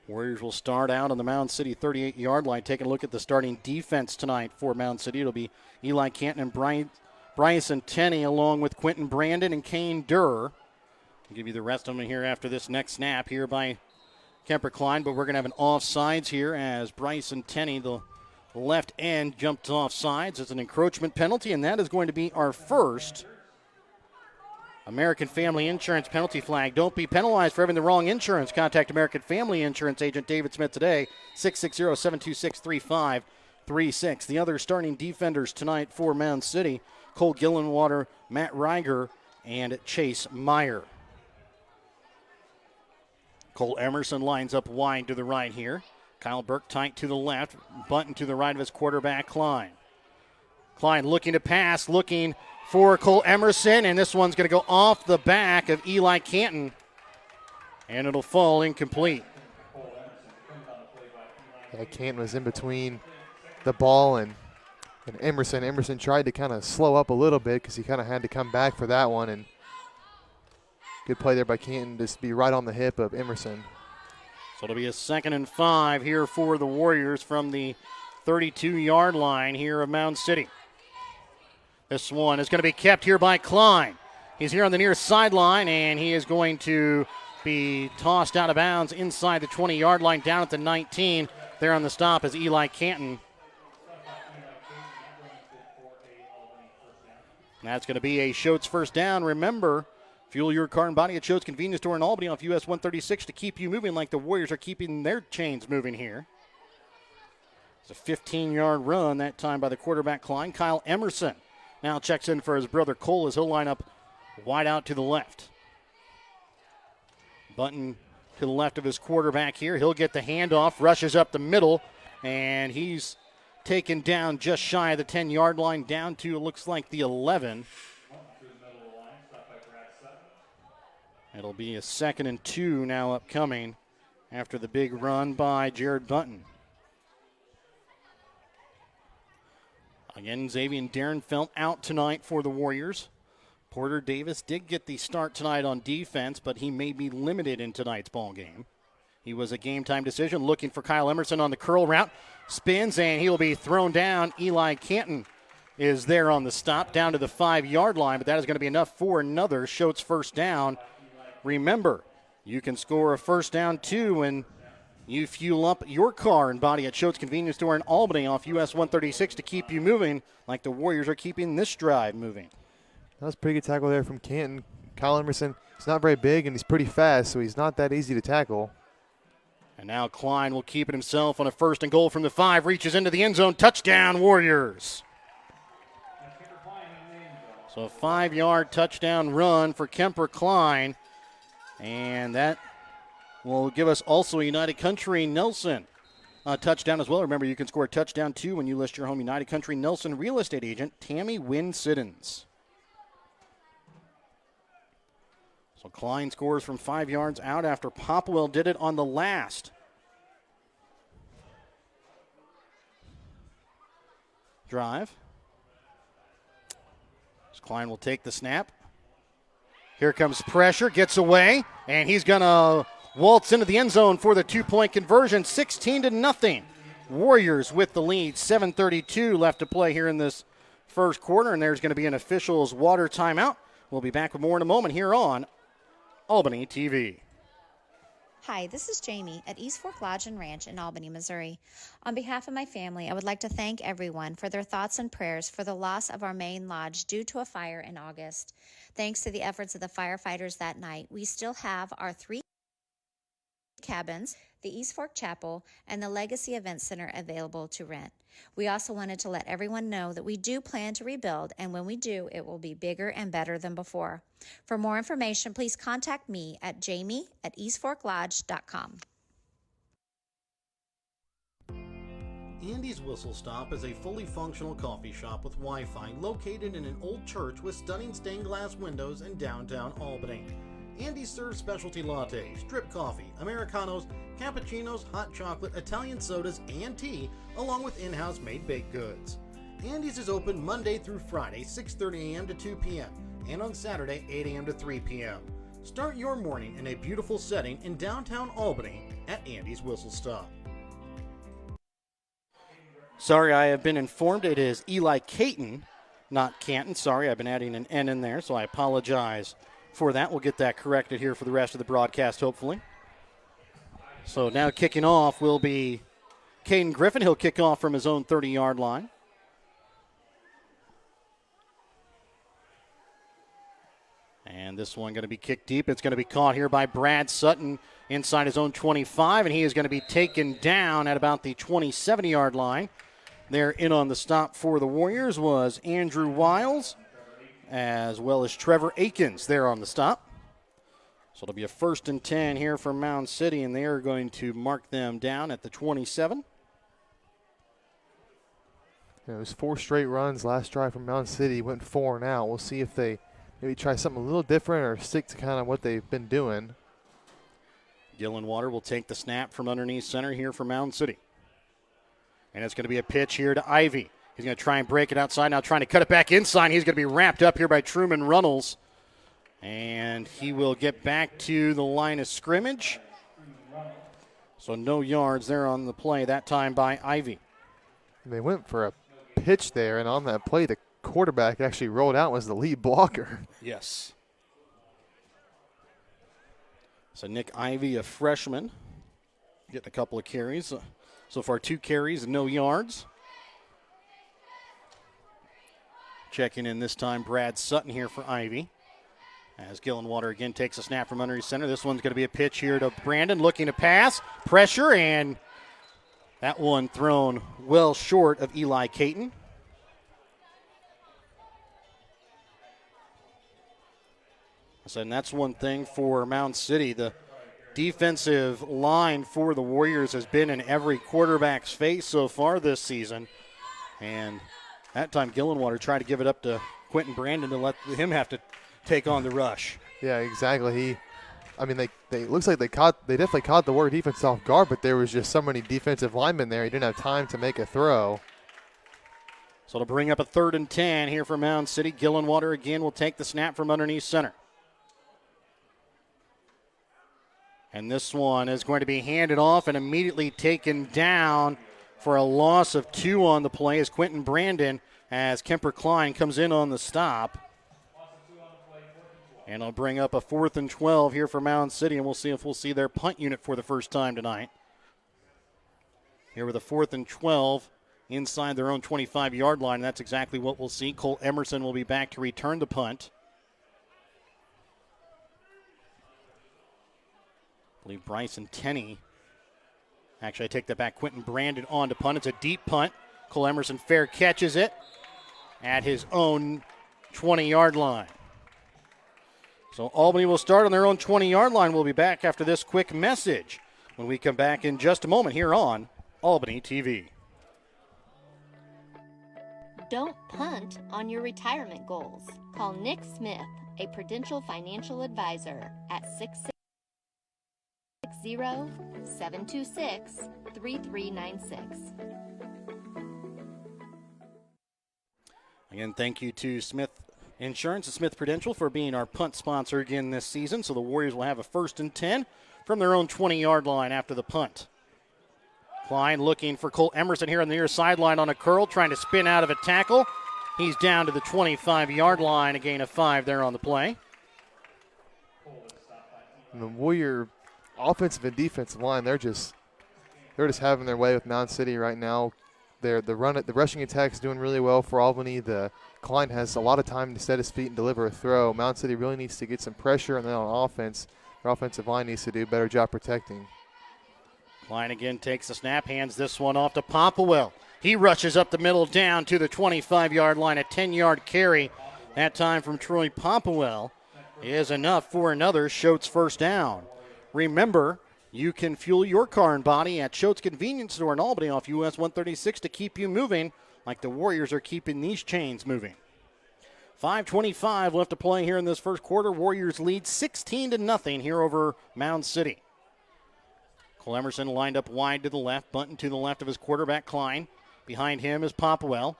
Warriors will start out on the Mound City 38-yard line. Taking a look at the starting defense tonight for Mound City. It'll be Eli Canton and Bryson Tenney along with Quentin Brandon and Kane Durr. I'll give you the rest of them here after this next snap here by Kemper Klein, but we're going to have an offsides here as Bryson Tenney, the left end, jumped offsides. It's an encroachment penalty, and that is going to be our first American Family Insurance penalty flag. Don't be penalized for having the wrong insurance. Contact American Family Insurance agent David Smith today, 660-726-3536. The other starting defenders tonight for Mound City, Cole Gillenwater, Matt Reiger, and Chase Meyer. Cole Emerson lines up wide to the right here. Kyle Burke tight to the left. Bunton to the right of his quarterback, Klein. Klein looking to pass, looking for Cole Emerson, and this one's going to go off the back of Eli Canton, and it'll fall incomplete. Yeah, Canton was in between the ball and Emerson. Emerson tried to kind of slow up a little bit because he kind of had to come back for that one, and good play there by Canton, just be right on the hip of Emerson. So it'll be a 2nd and 5 here for the Warriors from the 32-yard line here of Mound City. This one is going to be kept here by Klein. He's here on the near sideline, and he is going to be tossed out of bounds inside the 20-yard line down at the 19. There on the stop is Eli Canton. That's going to be a Schultz first down. Remember, fuel your car and body at Schultz Convenience Store in Albany off US 136 to keep you moving like the Warriors are keeping their chains moving here. It's a 15-yard run that time by the quarterback, Klein. Kyle Emerson now checks in for his brother Cole as he'll line up wide out to the left. Bunton to the left of his quarterback here. He'll get the handoff, rushes up the middle, and he's taken down just shy of the 10-yard line, down to, it looks like, the 11. It'll be a 2nd and 2 now upcoming after the big run by Jared Bunton. Again, Xavier Darrenfeld out tonight for the Warriors. Porter Davis did get the start tonight on defense, but he may be limited in tonight's ball game. He was a game-time decision, looking for Kyle Emerson on the curl route. Spins, and he'll be thrown down. Eli Canton is there on the stop, down to the 5-yard line, but that is going to be enough for another Schultz first down. Remember, you can score a first down, too, when you fuel up your car and body at Schultz Convenience Store in Albany off US 136 to keep you moving like the Warriors are keeping this drive moving. That was a pretty good tackle there from Canton. Kyle Emerson, he's not very big, and he's pretty fast, so he's not that easy to tackle. And now Klein will keep it himself on a 1st and goal from the 5, reaches into the end zone. Touchdown, Warriors. So a 5-yard touchdown run for Kemper Klein. And that will give us also United Country Nelson a touchdown as well. Remember, you can score a touchdown, too, when you list your home United Country Nelson real estate agent, Tammy Wynn Siddons. So Klein scores from 5 yards out after Popwell did it on the last drive. So Klein will take the snap. Here comes pressure, gets away, and he's going to waltz into the end zone for the 2-point conversion, 16-0. Warriors with the lead, 7:32 left to play here in this first quarter, and there's going to be an official's water timeout. We'll be back with more in a moment here on Albany TV. Hi, this is Jamie at East Fork Lodge and Ranch in Albany, Missouri. On behalf of my family, I would like to thank everyone for their thoughts and prayers for the loss of our main lodge due to a fire in August. Thanks to the efforts of the firefighters that night, we still have our 3 cabins, the East Fork Chapel, and the Legacy Event Center available to rent. We also wanted to let everyone know that we do plan to rebuild, and when we do, it will be bigger and better than before. For more information, please contact me at jamie@eastforklodge.com. Andy's Whistle Stop is a fully functional coffee shop with Wi-Fi located in an old church with stunning stained glass windows in downtown Albany. Andy serves specialty lattes, drip coffee, Americanos, cappuccinos, hot chocolate, Italian sodas, and tea, along with in-house made baked goods. Andy's is open Monday through Friday, 6:30 a.m. to 2 p.m., and on Saturday, 8 a.m. to 3 p.m. Start your morning in a beautiful setting in downtown Albany at Andy's Whistle Stop. Sorry, I have been informed it is Eli Caton, not Canton. Sorry, I've been adding an N in there, so I apologize for that. We'll get that corrected here for the rest of the broadcast, hopefully. So now kicking off will be Caden Griffin. He'll kick off from his own 30-yard line. And this one going to be kicked deep. It's going to be caught here by Brad Sutton inside his own 25, and he is going to be taken down at about the 27-yard line. There in on the stop for the Warriors was Andrew Wiles, as well as Trevor Akins there on the stop. So it'll be a 1st and 10 here for Mound City, and they are going to mark them down at the 27. It was 4 straight runs last drive from Mound City, went 4 and out. We'll see if they maybe try something a little different or stick to kind of what they've been doing. Gillenwater will take the snap from underneath center here for Mound City. And it's going to be a pitch here to Ivy. He's going to try and break it outside, now trying to cut it back inside. He's going to be wrapped up here by Truman Runnels. And he will get back to the line of scrimmage. So no yards there on the play, that time by Ivy. They went for a pitch there, and on that play, the quarterback actually rolled out, was the lead blocker. Yes. So Nick Ivy, a freshman, getting a couple of carries. So far 2 carries and no yards. Checking in this time, Brad Sutton here for Ivy. As Gillenwater again takes a snap from underneath center. This one's going to be a pitch here to Brandon, looking to pass. Pressure, and that one thrown well short of Eli Caton. So, and that's one thing for Mound City. The defensive line for the Warriors has been in every quarterback's face so far this season. And that time Gillenwater tried to give it up to Quentin Brandon to let him have to take on the rush. Yeah, exactly. They looks like they definitely caught the Warrior defense off guard, but there was just so many defensive linemen there. He didn't have time to make a throw. So it'll bring up a 3rd and 10 here for Mound City. Gillenwater again will take the snap from underneath center. And this one is going to be handed off and immediately taken down for a loss of 2 on the play as Quentin Brandon, as Kemper Klein comes in on the stop. And I'll bring up a 4th and 12 here for Mound City, and we'll see if we'll see their punt unit for the first time tonight. Here with a 4th and 12 inside their own 25-yard line. That's exactly what we'll see. Cole Emerson will be back to return the punt. I believe Bryson Tenney. Actually, I take that back. Quentin Brandon on to punt. It's a deep punt. Cole Emerson fair catches it at his own 20-yard line. So Albany will start on their own 20-yard line. We'll be back after this quick message when we come back in just a moment here on Albany TV. Don't punt on your retirement goals. Call Nick Smith, a Prudential Financial Advisor, at 660-726-3396. Again, thank you to Smith Insurance and Smith Prudential for being our punt sponsor again this season. So the Warriors will have a 1st and 10 from their own 20-yard line after the punt. Klein looking for Cole Emerson here on the near sideline on a curl, trying to spin out of a tackle. He's down to the 25-yard line, a gain of 5 there on the play. And the Warrior offensive and defensive line, they're just having their way with Mound City right now. The rushing attack's doing really well for Albany. The Klein has a lot of time to set his feet and deliver a throw. Mound City really needs to get some pressure, and then on offense, their offensive line needs to do a better job protecting. Klein again takes the snap, hands this one off to Popplewell. He rushes up the middle down to the 25-yard line, a 10-yard carry. That time from Troy Popplewell is enough for another Schultz first down. Remember, you can fuel your car and body at Schultz Convenience Store in Albany off US 136 to keep you moving like the Warriors are keeping these chains moving. 5:25 left to play here in this first quarter. Warriors lead 16-0 here over Mound City. Cole Emerson lined up wide to the left, bunting to the left of his quarterback, Klein. Behind him is Popplewell.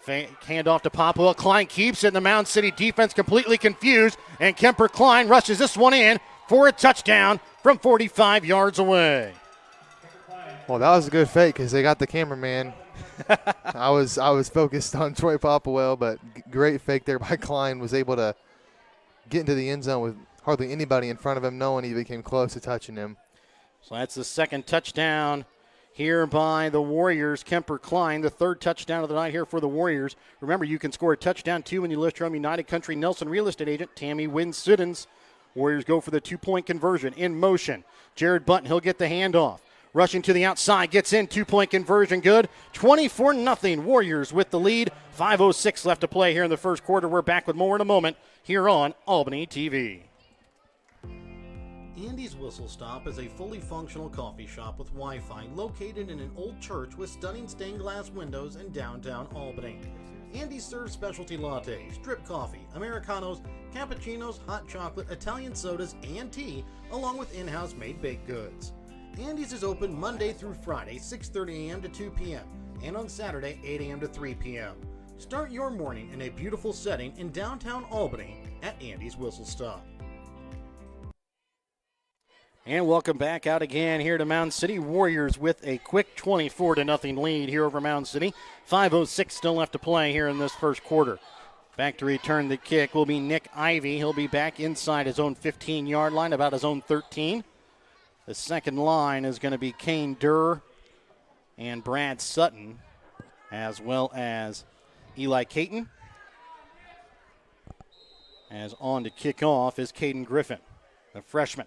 Hand off to Popwell. Klein keeps it, and the Mound City defense completely confused, and Kemper Klein rushes this one in for a touchdown from 45 yards away. Well, that was a good fake because they got the cameraman. I was focused on Troy Popwell, but great fake there by Klein. Was able to get into the end zone with hardly anybody in front of him. No one even came close to touching him. So that's the second touchdown here by the Warriors. Kemper Klein, the third touchdown of the night here for the Warriors. Remember, you can score a touchdown, too, when you list your own United Country Nelson real estate agent, Tammy Wynn-Siddons. Warriors go for the two-point conversion. In motion, Jared Button, he'll get the handoff. Rushing to the outside, gets in, two-point conversion, good. 24-0, Warriors with the lead. 5:06 left to play here in the first quarter. We're back with more in a moment here on Albany TV. Andy's Whistle Stop is a fully functional coffee shop with Wi-Fi located in an old church with stunning stained glass windows in downtown Albany. Andy serves specialty lattes, drip coffee, Americanos, cappuccinos, hot chocolate, Italian sodas, and tea, along with in-house made baked goods. Andy's is open Monday through Friday, 6:30 a.m. to 2 p.m., and on Saturday, 8 a.m. to 3 p.m. Start your morning in a beautiful setting in downtown Albany at Andy's Whistle Stop. And welcome back out again here to Mound City. Warriors with a quick 24-0 lead here over Mound City. 5:06 still left to play here in this first quarter. Back to return the kick will be Nick Ivy. He'll be back inside his own 15-yard line, about his own 13. The second line is going to be Kane Durr and Brad Sutton, as well as Eli Caton. As on to kick off is Caden Griffin, a freshman.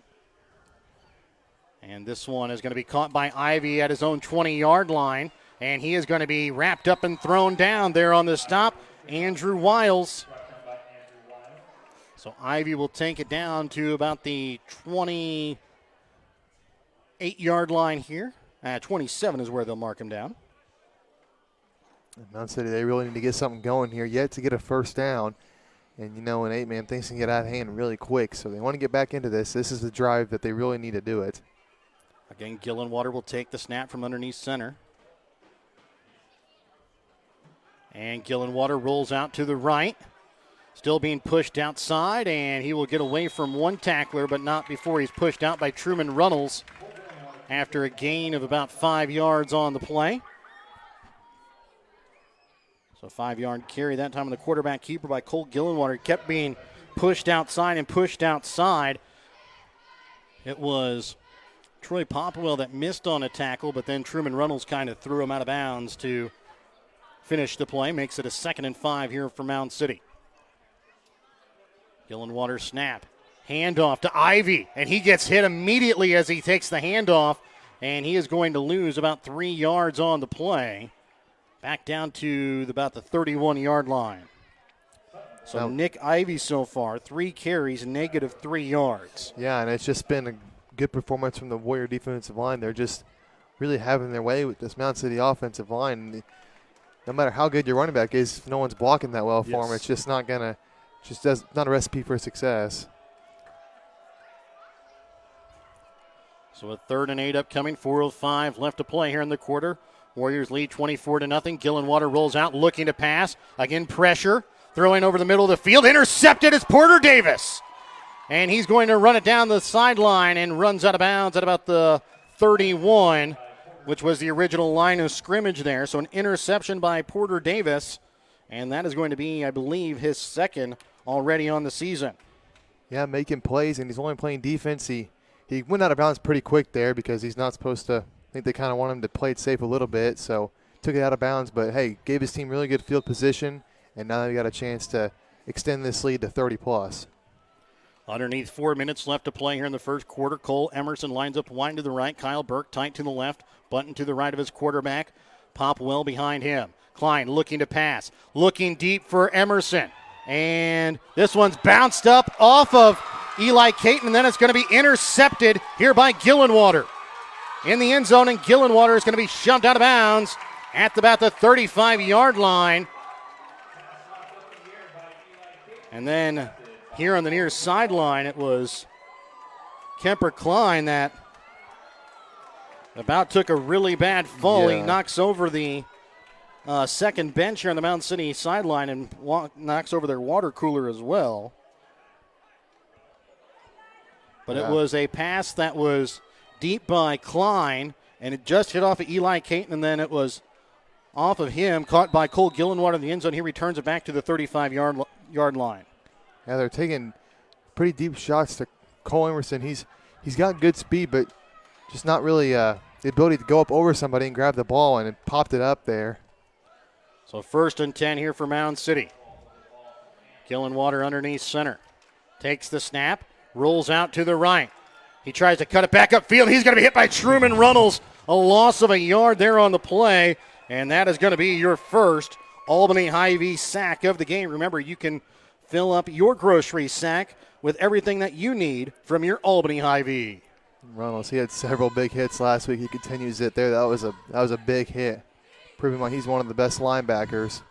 And this one is going to be caught by Ivy at his own 20-yard line. And he is going to be wrapped up and thrown down there on the stop. Andrew Wiles. So Ivy will take it down to about the 28-yard line here. 27 is where they'll mark him down. Mound City, they really need to get something going here yet to get a first down. And, you know, in 8-man, things can get out of hand really quick. So they want to get back into this. This is the drive that they really need to do it. Again, Gillenwater will take the snap from underneath center. And Gillenwater rolls out to the right. Still being pushed outside, and he will get away from one tackler, but not before he's pushed out by Truman Runnels after a gain of about 5 yards on the play. So 5-yard carry that time on the quarterback keeper by Cole Gillenwater. Kept being pushed outside and pushed outside. It was Troy Popwell that missed on a tackle, but then Truman Runnels kind of threw him out of bounds to finish the play. Makes it a 2nd and 5 here for Mound City. Gillenwater snap. Handoff to Ivy, and he gets hit immediately as he takes the handoff, and he is going to lose about 3 yards on the play. Back down to about the 31-yard line. So Nick Ivy so far, 3 carries, negative 3 yards. Yeah, and it's just been a good performance from the Warrior defensive line. They're just really having their way with this Mound City offensive line. No matter how good your running back is, if no one's blocking that well for him, it's just not not a recipe for success. So a 3rd and 8 upcoming, 4:05 left to play here in the quarter. Warriors lead 24-0. Gillenwater rolls out, looking to pass. Again, pressure. Throwing over the middle of the field. Intercepted is Porter Davis. And he's going to run it down the sideline and runs out of bounds at about the 31, which was the original line of scrimmage there. So an interception by Porter Davis. And that is going to be, I believe, his 2nd already on the season. Yeah, making plays, and he's only playing defense. He went out of bounds pretty quick there because he's not supposed to. I think they kind of want him to play it safe a little bit, so took it out of bounds. But, hey, gave his team really good field position, and now they've got a chance to extend this lead to 30+. Underneath 4 minutes left to play here in the first quarter. Cole Emerson lines up wide to the right. Kyle Burke tight to the left. Button to the right of his quarterback. Pop well behind him. Klein looking to pass. Looking deep for Emerson. And this one's bounced up off of Eli Caton, and then it's going to be intercepted here by Gillenwater. In the end zone, and Gillenwater is going to be shoved out of bounds at about the 35-yard line. And then here on the near sideline, it was Kemper Klein that about took a really bad fall. Yeah. He knocks over the second bench here on the Mound City sideline and knocks over their water cooler as well. But it was a pass that was deep by Klein, and it just hit off of Eli Caton, and then it was off of him, caught by Cole Gillenwater in the end zone. He returns it back to the 35-yard line. Yeah, they're taking pretty deep shots to Cole Emerson. He's got good speed, but just not really the ability to go up over somebody and grab the ball, and it popped it up there. So 1st and 10 here for Mound City. Gillenwater underneath center. Takes the snap, rolls out to the right. He tries to cut it back upfield. He's going to be hit by Truman Runnels. A loss of a yard there on the play, and that is going to be your first Albany Hy-Vee sack of the game. Remember, you can fill up your grocery sack with everything that you need from your Albany Hy-Vee. Runnels, he had several big hits last week. He continues it there. That was a big hit, proving why he's one of the best linebackers.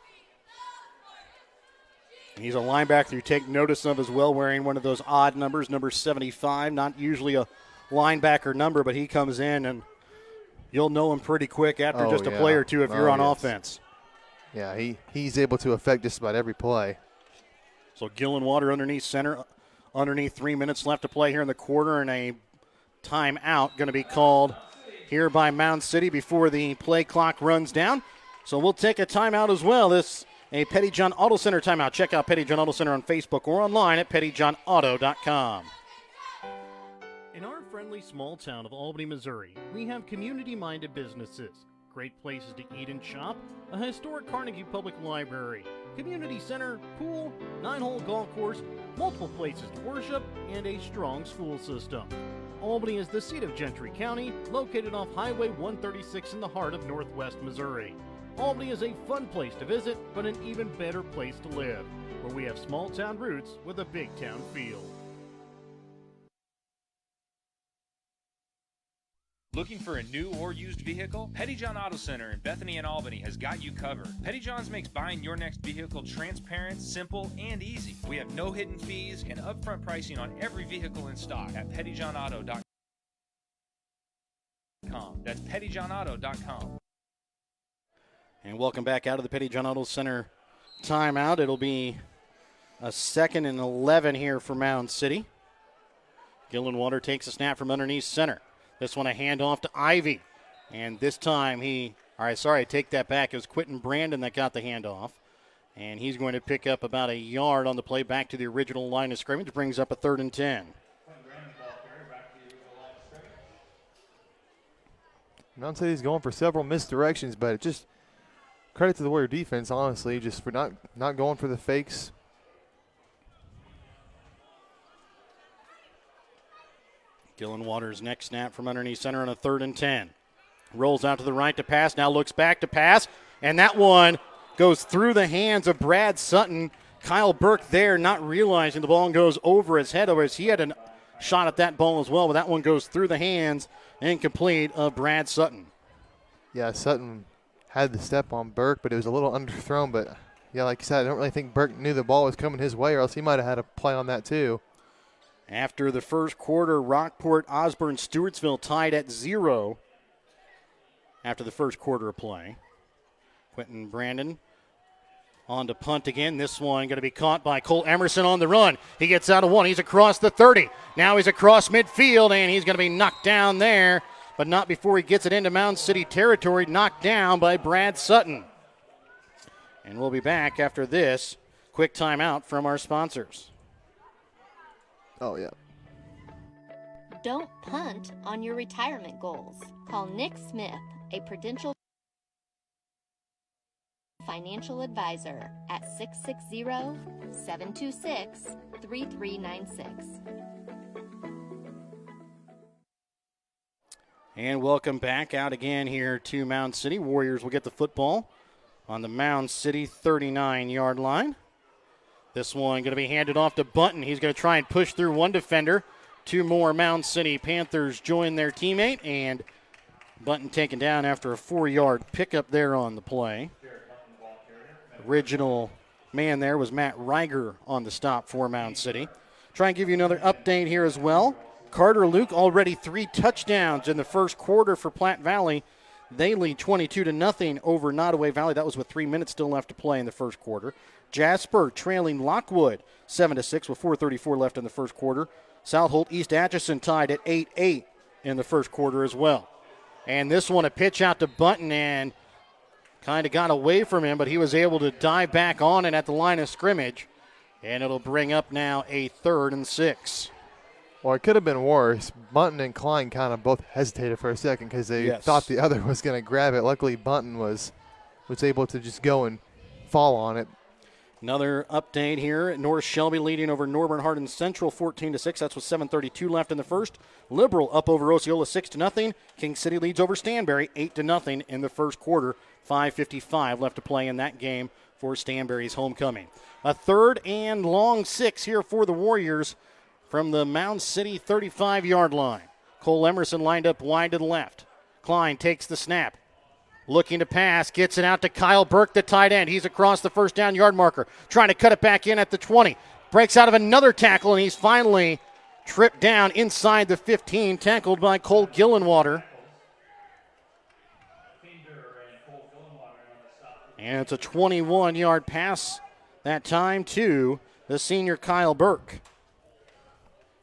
He's a linebacker you take notice of as well, wearing one of those odd numbers, number 75. Not usually a linebacker number, but he comes in and you'll know him pretty quick after just a play or two if you're on offense. Yeah, he's able to affect just about every play. So Gillenwater underneath center, underneath 3 minutes left to play here in the quarter, and a timeout going to be called here by Mound City before the play clock runs down. So we'll take a timeout as well. This a Petty John Auto Center timeout. Check out Petty John Auto Center on Facebook or online at pettyjohnauto.com. In our friendly small town of Albany, Missouri, we have community-minded businesses, great places to eat and shop, a historic Carnegie Public Library, community center, pool, 9-hole golf course, multiple places to worship, and a strong school system. Albany is the seat of Gentry County, located off Highway 136 in the heart of northwest Missouri. Albany is a fun place to visit, but an even better place to live, where we have small-town roots with a big-town feel. Looking for a new or used vehicle? Petty John Auto Center in Bethany and Albany has got you covered. Petty John's makes buying your next vehicle transparent, simple, and easy. We have no hidden fees and upfront pricing on every vehicle in stock at pettyjohnauto.com. That's pettyjohnauto.com. And welcome back out of the Petty John Auto Center timeout. It'll be a 2nd and 11 here for Mound City. Gillenwater takes a snap from underneath center. This one a handoff to Ivy. And this time I take that back. It was Quentin Brandon that got the handoff. And he's going to pick up about a yard on the play back to the original line of scrimmage. Brings up a 3rd and 10. Mound City's going for several misdirections, but it just credit to the Warrior defense, honestly, just for not going for the fakes. Gillenwater's next snap from underneath center on a 3rd and 10. Rolls out to the right to pass, now looks back to pass, and that one goes through the hands of Brad Sutton. Kyle Burke there not realizing the ball goes over his head. Otherwise, he had a shot at that ball as well, but that one goes through the hands, incomplete, of Brad Sutton. Yeah, Sutton had the step on Burke, but it was a little underthrown. But, yeah, like you said, I don't really think Burke knew the ball was coming his way, or else he might have had a play on that too. After the first quarter, Rockport, Osborne, Stewartsville tied at 0 after the first quarter of play. Quentin Brandon on to punt again. This one going to be caught by Cole Emerson on the run. He gets out of one. He's across the 30. Now he's across midfield, and he's going to be knocked down there, but not before he gets it into Mound City territory, knocked down by Brad Sutton. And we'll be back after this quick timeout from our sponsors. Oh, yeah. Don't punt on your retirement goals. Call Nick Smith, a Prudential Financial Advisor at 660-726-3396. And welcome back out again here to Mound City. Warriors will get the football on the Mound City 39-yard line. This one going to be handed off to Bunton. He's going to try and push through one defender. Two more Mound City Panthers join their teammate, and Bunton taken down after a 4-yard pickup there on the play. Original man there was Matt Reiger on the stop for Mound City. Try and give you another update here as well. Carter Luke already 3 touchdowns in the first quarter for Platte Valley. They lead 22-0 over Nottoway Valley. That was with 3 minutes still left to play in the first quarter. Jasper trailing Lockwood 7-6 with 4:34 left in the first quarter. Southold East Atchison tied at 8-8 in the first quarter as well. And this one, a pitch out to Button, and kind of got away from him, but he was able to dive back on it at the line of scrimmage. And it'll bring up now a 3rd and 6. Well, it could have been worse. Bunton and Klein kind of both hesitated for a second because they thought the other was going to grab it. Luckily, Bunton was able to just go and fall on it. Another update here. North Shelby leading over Northern Hardin Central 14-6. That's with 7:32 left in the first. Liberal up over Osceola 6-0. King City leads over Stanberry 8-0 in the first quarter. 5:55 left to play in that game for Stanberry's homecoming. A 3rd and long 6 here for the Warriors from the Mound City 35-yard line. Cole Emerson lined up wide to the left. Klein takes the snap. Looking to pass, gets it out to Kyle Burke, the tight end. He's across the first down yard marker, trying to cut it back in at the 20. Breaks out of another tackle, and he's finally tripped down inside the 15, tackled by Cole Gillenwater. And it's a 21-yard pass that time to the senior Kyle Burke,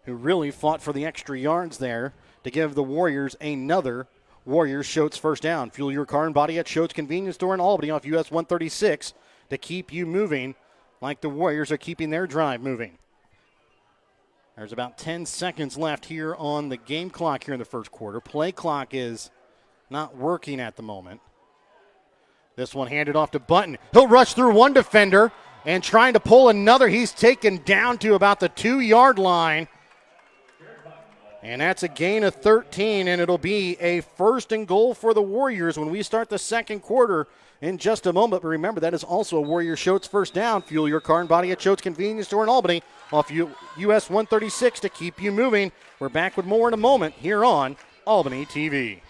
who really fought for the extra yards there to give the Warriors another Warriors-Schultz first down. Fuel your car and body at Schultz Convenience Store in Albany off US 136 to keep you moving like the Warriors are keeping their drive moving. There's about 10 seconds left here on the game clock here in the first quarter. Play clock is not working at the moment. This one handed off to Button. He'll rush through one defender and trying to pull another. He's taken down to about the 2-yard line. And that's a gain of 13, and it'll be a 1st and goal for the Warriors when we start the second quarter in just a moment. But remember, that is also a Warriors-Schultz first down. Fuel your car and body at Schultz Convenience Store in Albany off US 136 to keep you moving. We're back with more in a moment here on Albany TV.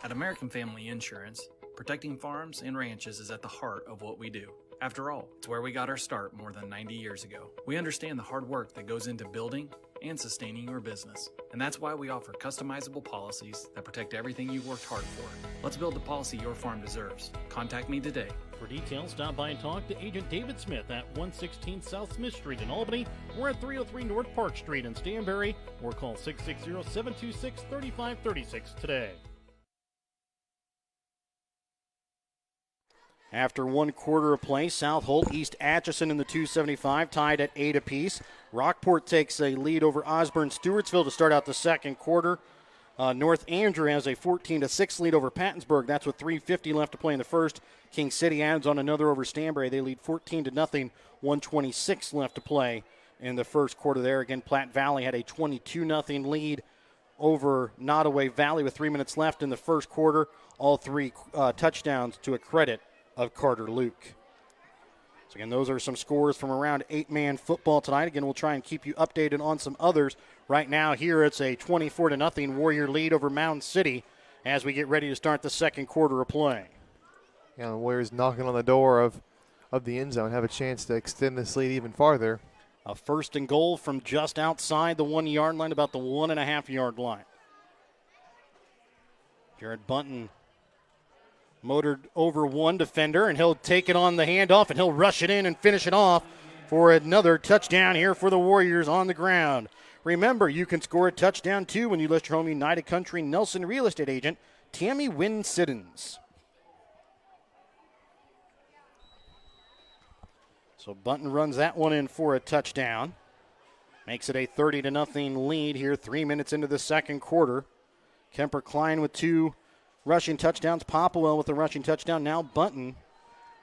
At American Family Insurance, protecting farms and ranches is at the heart of what we do. After all, it's where we got our start more than 90 years ago. We understand the hard work that goes into building and sustaining your business, and that's why we offer customizable policies that protect everything you've worked hard for. Let's build the policy your farm deserves. Contact me today. For details, stop by and talk to Agent David Smith at 116 South Smith Street in Albany. We're at 303 North Park Street in Stanberry, or call 660-726-3536 today. After 1 quarter of play, Southold East Atchison in the 275 tied at 8 apiece. Rockport takes a lead over Osborne Stewartsville to start out the second quarter. North Andrew has a 14-6 lead over Pattonsburg. That's with 3:50 left to play in the first. King City adds on another over Stanberry. They lead 14-0, 1:26 left to play in the first quarter there. Again, Platte Valley had a 22-0 lead over Nottoway Valley with 3 minutes left in the first quarter. All 3 touchdowns to a credit of Carter Luke. So again, those are some scores from around 8-man football tonight. Again, we'll try and keep you updated on some others. Right now here it's a 24-0 Warrior lead over Mound City as we get ready to start the second quarter of play. Yeah, the Warriors knocking on the door of the end zone, have a chance to extend this lead even farther. A 1st and goal from just outside the 1-yard line, about the 1.5-yard line. Jared Bunton motored over one defender, and he'll take it on the handoff, and he'll rush it in and finish it off for another touchdown here for the Warriors on the ground. Remember, you can score a touchdown, too, when you list your home United Country Nelson real estate agent, Tammy Wynn Siddons. So Bunton runs that one in for a touchdown. Makes it a 30-0 lead here, 3 minutes into the second quarter. Kemper Klein with 2 rushing touchdowns. Popwell with a rushing touchdown. Now Bunton.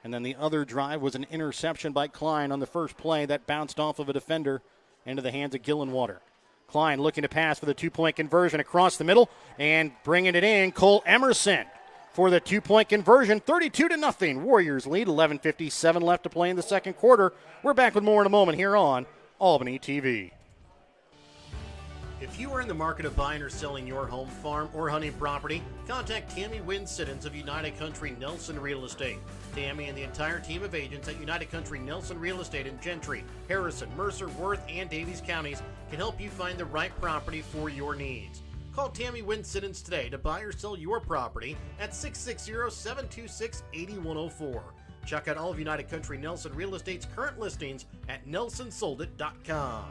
And then the other drive was an interception by Klein on the first play that bounced off of a defender into the hands of Gillenwater. Klein looking to pass for the 2-point conversion across the middle and bringing it in. Cole Emerson for the 2-point conversion. 32-0. Warriors lead. 11:57 left to play in the second quarter. We're back with more in a moment here on Albany TV. If you are in the market of buying or selling your home, farm, or hunting property, contact Tammy Wynn Siddons of United Country Nelson Real Estate. Tammy and the entire team of agents at United Country Nelson Real Estate in Gentry, Harrison, Mercer, Worth, and Davies counties can help you find the right property for your needs. Call Tammy Wynn-Siddons today to buy or sell your property at 660-726-8104. Check out all of United Country Nelson Real Estate's current listings at nelsonsoldit.com.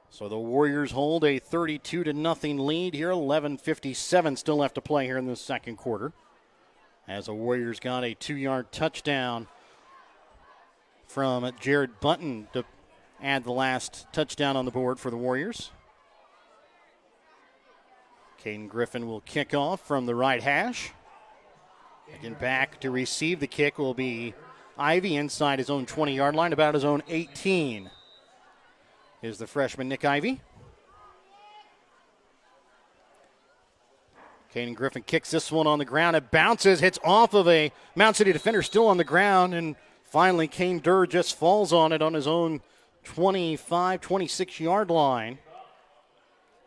So the Warriors hold a 32-0 lead here. 11:57 still left to play here in the second quarter. As the Warriors got a 2-yard touchdown from Jared Button to add the last touchdown on the board for the Warriors. Caden Griffin will kick off from the right hash. Again, back to receive the kick will be Ivy inside his own 20-yard line, about his own 18. Is the freshman Nick Ivy. Caden Griffin kicks this one on the ground. It bounces, hits off of a Mound City defender still on the ground, and finally Kane Durr just falls on it on his own 25, 26-yard line.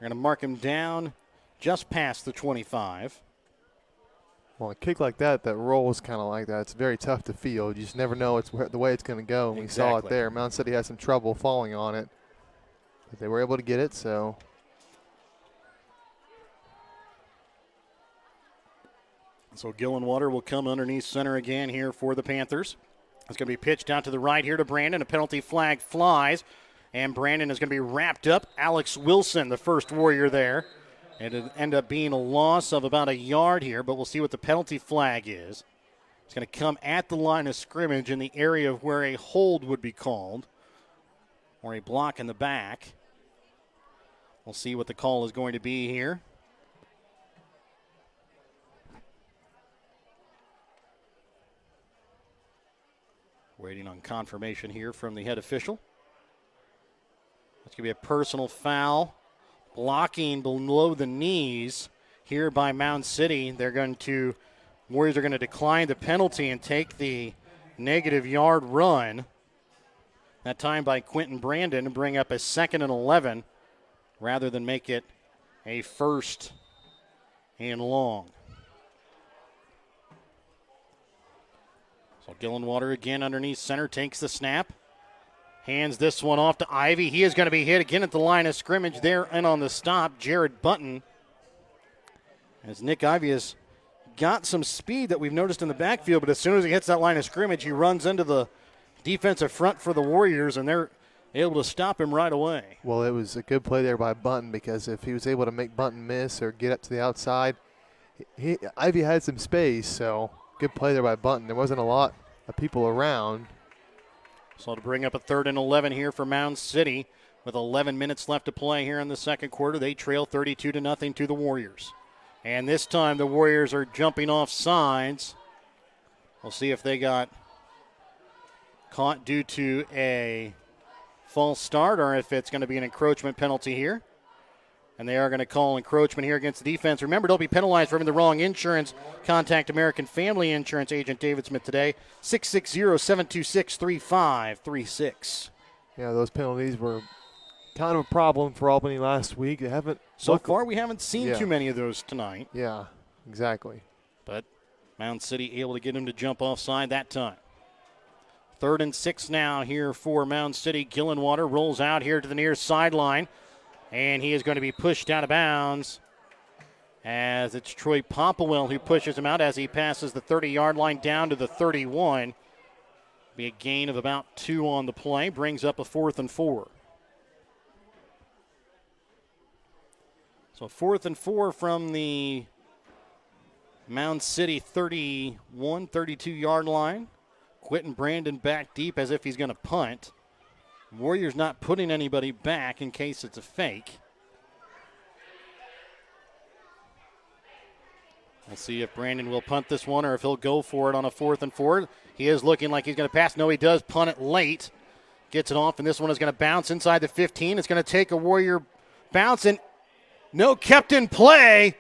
They're going to mark him down just past the 25. Well, a kick like that roll is kind of like that. It's very tough to field. You just never know the way it's going to go, and we saw it there. Mound City had some trouble falling on it, but they were able to get it, so. So Gillenwater will come underneath center again here for the Panthers. It's going to be pitched out to the right here to Brandon. A penalty flag flies, and Brandon is going to be wrapped up. Alex Wilson, the first Warrior there. And it end up being a loss of about a yard here, but we'll see what the penalty flag is. It's going to come at the line of scrimmage in the area of where a hold would be called, or a block in the back. We'll see what the call is going to be here. Waiting on confirmation here from the head official. It's going to be a personal foul. Blocking below the knees here by Mound City. Warriors are going to decline the penalty and take the negative yard run. That time by Quentin Brandon to bring up a 2nd and 11 rather than make it a 1st and long. So Gillenwater again underneath center, takes the snap. Hands this one off to Ivy. He is going to be hit again at the line of scrimmage there and on the stop. Jared Button. As Nick Ivy has got some speed that we've noticed in the backfield, but as soon as he hits that line of scrimmage, he runs into the defensive front for the Warriors, and they're able to stop him right away. Well, it was a good play there by Button, because if he was able to make Button miss or get up to the outside, Ivy had some space, so good play there by Button. There wasn't a lot of people around. So to bring up a 3rd and 11 here for Mound City with 11 minutes left to play here in the second quarter. They trail 32-0 to the Warriors. And this time the Warriors are jumping off sides. We'll see if they got caught due to a false start or if it's going to be an encroachment penalty here. And they are going to call encroachment here against the defense. Remember, don't be penalized for having the wrong insurance. Contact American Family Insurance agent David Smith today, 660-726-3536. Yeah, those penalties were kind of a problem for Albany last week. They haven't. So far, we haven't seen too many of those tonight. Yeah, exactly. But Mound City able to get him to jump offside that time. 3rd and 6 now here for Mound City. Gillenwater rolls out here to the near sideline. And he is going to be pushed out of bounds as it's Troy Popplewell who pushes him out as he passes the 30-yard line down to the 31. Be a gain of about 2 on the play. Brings up a 4th and 4. So 4th and 4 from the Mound City 31, 32-yard line. Quentin Brandon back deep as if he's going to punt. Warriors not putting anybody back in case it's a fake. We'll see if Brandon will punt this one or if he'll go for it on a 4th and 4. He is looking like he's going to pass. No, he does punt it late. Gets it off, and this one is going to bounce inside the 15. It's going to take a Warrior bounce, and no, kept in play.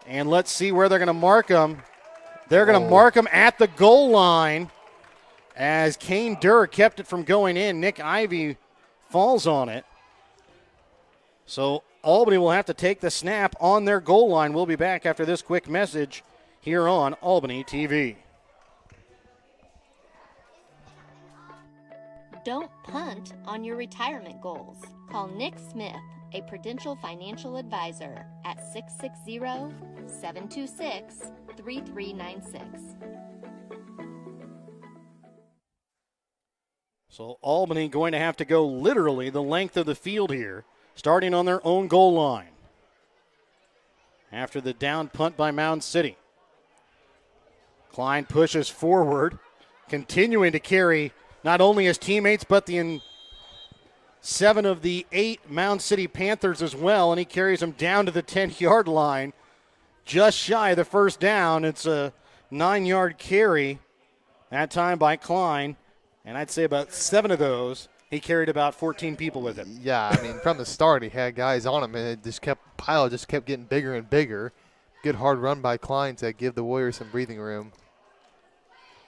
And let's see where they're going to mark him. They're going to mark him at the goal line. As Kane Durr kept it from going in, Nick Ivy falls on it. So Albany will have to take the snap on their goal line. We'll be back after this quick message here on Albany TV. Don't punt on your retirement goals. Call Nick Smith, a Prudential Financial Advisor, at 660-726-3396. So Albany going to have to go literally the length of the field here, starting on their own goal line. After the down punt by Mound City. Klein pushes forward, continuing to carry not only his teammates, but the 7 of the 8 Mound City Panthers as well, and he carries them down to the 10-yard line, just shy of the first down. It's a 9-yard carry, that time by Klein, and I'd say about 7 of those, he carried about 14 people with him. Yeah, I mean, from the start, he had guys on him, and it just kept getting bigger and bigger. Good hard run by Klein to give the Warriors some breathing room.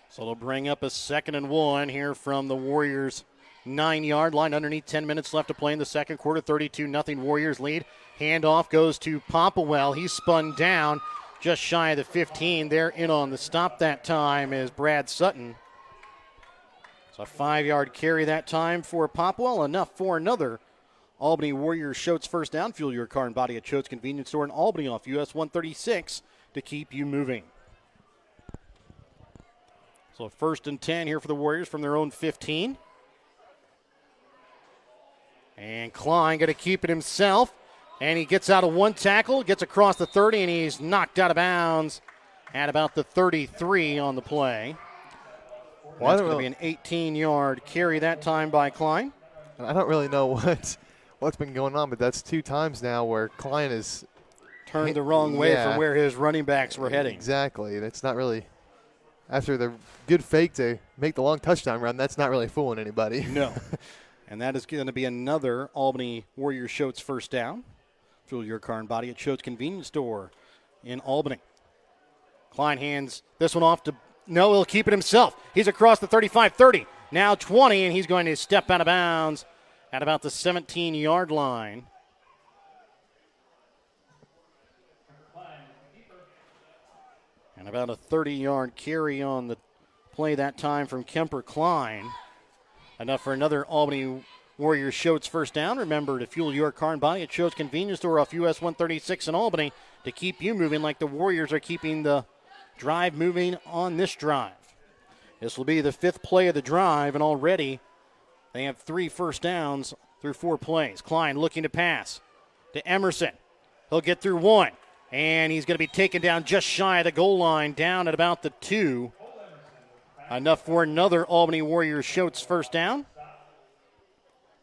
So they'll bring up a 2nd and 1 here from the Warriors' 9-yard line. Underneath 10 minutes left to play in the second quarter. 32-0 Warriors lead. Handoff goes to Popplewell. He's spun down just shy of the 15. They're in on the stop that time is Brad Sutton. So a 5-yard carry that time for Popplewell. Enough for another Albany Warriors Schultz first down. Fuel your car and body at Schultz Convenience Store in Albany off US 136 to keep you moving. So 1st and 10 here for the Warriors from their own 15. And Klein going to keep it himself. And he gets out of one tackle, gets across the 30, and he's knocked out of bounds at about the 33 on the play. Well, that's going to be an 18-yard carry that time by Klein. I don't really know what's been going on, but that's 2 times now where Klein has turned the wrong way from where his running backs were heading. Exactly, and it's not really – after the good fake to make the long touchdown run, that's not really fooling anybody. No. And that is going to be another Albany Warriors Schultz first down. Fuel your car and body at Schultz Convenience Store in Albany. Klein hands this one off to – no, he'll keep it himself. He's across the 35-30, now 20, and he's going to step out of bounds at about the 17-yard line. And about a 30-yard carry on the play that time from Kemper Klein. Enough for another Albany Warriors Schultz first down. Remember to fuel your car and body at Schultz Convenience Store off US 136 in Albany to keep you moving like the Warriors are keeping the drive moving on this drive. This will be the 5th play of the drive, and already they have 3 first downs through 4 plays. Klein looking to pass to Emerson. He'll get through 1. And he's going to be taken down just shy of the goal line, down at about the 2. Enough for another Albany Warriors Schultz first down.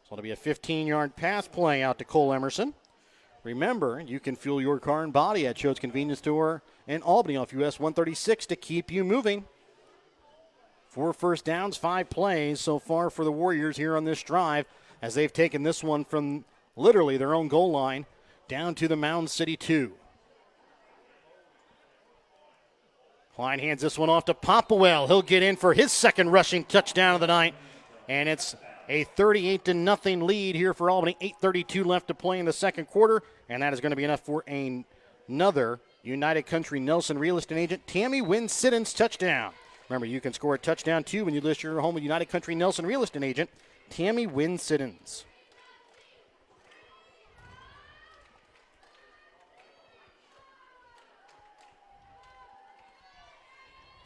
So it'll be a 15-yard pass play out to Cole Emerson. Remember, you can fuel your car and body at Schultz Convenience Store in Albany off US 136 to keep you moving. 4 first downs, 5 plays so far for the Warriors here on this drive as they've taken this one from literally their own goal line down to the Mound City 2. Klein hands this one off to Popplewell. He'll get in for his 2nd rushing touchdown of the night. And it's a 38-0 lead here for Albany. 8:32 left to play in the second quarter. And that is going to be enough for another United Country Nelson real estate agent, Tammy Wynn-Siddons touchdown. Remember, you can score a touchdown too when you list your home with United Country Nelson real estate agent, Tammy Wynn-Siddons.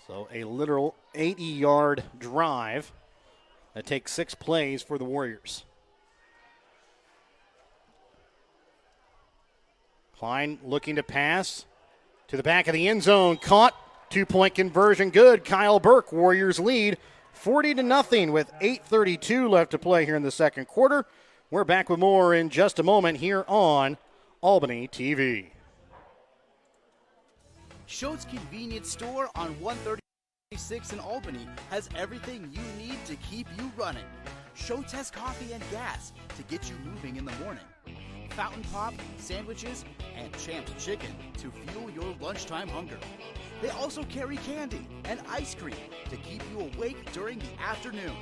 So a literal 80-yard drive that takes 6 plays for the Warriors. Klein looking to pass to the back of the end zone. Caught. 2-point conversion good. Kyle Burke, Warriors lead 40-0 with 8:32 left to play here in the second quarter. We're back with more in just a moment here on Albany TV. Schultz Convenience Store on 136 in Albany has everything you need to keep you running. Schultz has coffee and gas to get you moving in the morning. Fountain pop, sandwiches, and Champs Chicken to fuel your lunchtime hunger. They also carry candy and ice cream to keep you awake during the afternoon.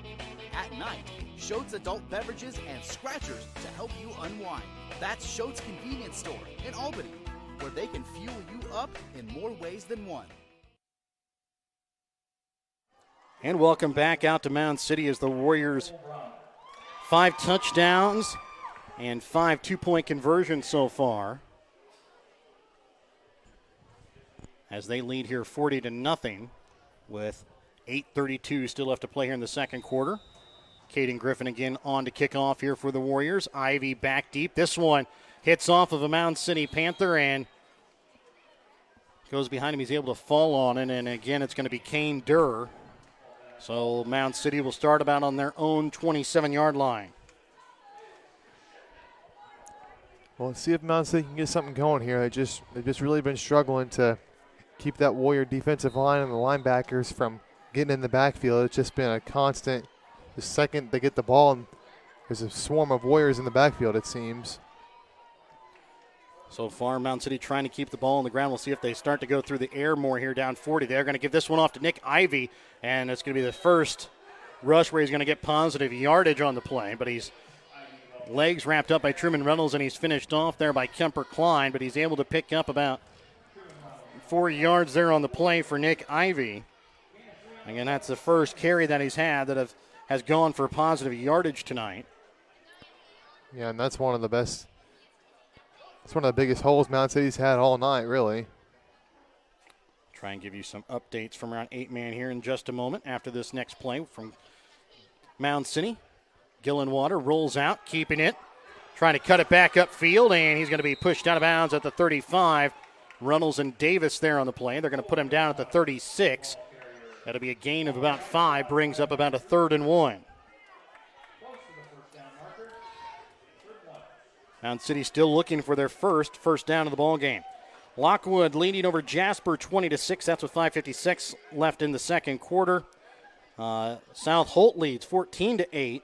At night, Schultz adult beverages and scratchers to help you unwind. That's Schultz Convenience Store in Albany, where they can fuel you up in more ways than one. And welcome back out to Mound City as the Warriors 5 touchdowns and 5 two-point conversions so far, as they lead here 40-0 with 8:32 still left to play here in the second quarter. Caden Griffin again on to kick off here for the Warriors. Ivy back deep. This one hits off of a Mound City Panther and goes behind him. He's able to fall on it, and again it's going to be Kane Durr. So Mound City will start about on their own 27-yard line. Well, let's see if Mound City can get something going here. They've just really been struggling to keep that Warrior defensive line and the linebackers from getting in the backfield. It's just been a constant. The second they get the ball, and there's a swarm of Warriors in the backfield, it seems. So far, Mound City trying to keep the ball on the ground. We'll see if they start to go through the air more here down 40. They're going to give this one off to Nick Ivy, and it's going to be the first rush where he's going to get positive yardage on the play, but he's legs wrapped up by Truman Reynolds, and he's finished off there by Kemper Klein, but he's able to pick up about 4 yards there on the play for Nick Ivy. Again, that's the first carry that he's had that has gone for positive yardage tonight. Yeah, and that's one of the best. It's one of the biggest holes Mound City's had all night, really. Try and give you some updates from around 8-man here in just a moment after this next play from Mound City. Gillenwater rolls out, keeping it, trying to cut it back upfield, and he's going to be pushed out of bounds at the 35. Reynolds and Davis there on the play. They're going to put him down at the 36. That'll be a gain of about 5, brings up about a 3rd and 1. Mound City still looking for their first down of the ball game. Lockwood leading over Jasper 20-6. That's with 5:56 left in the second quarter. South Holt leads 14-8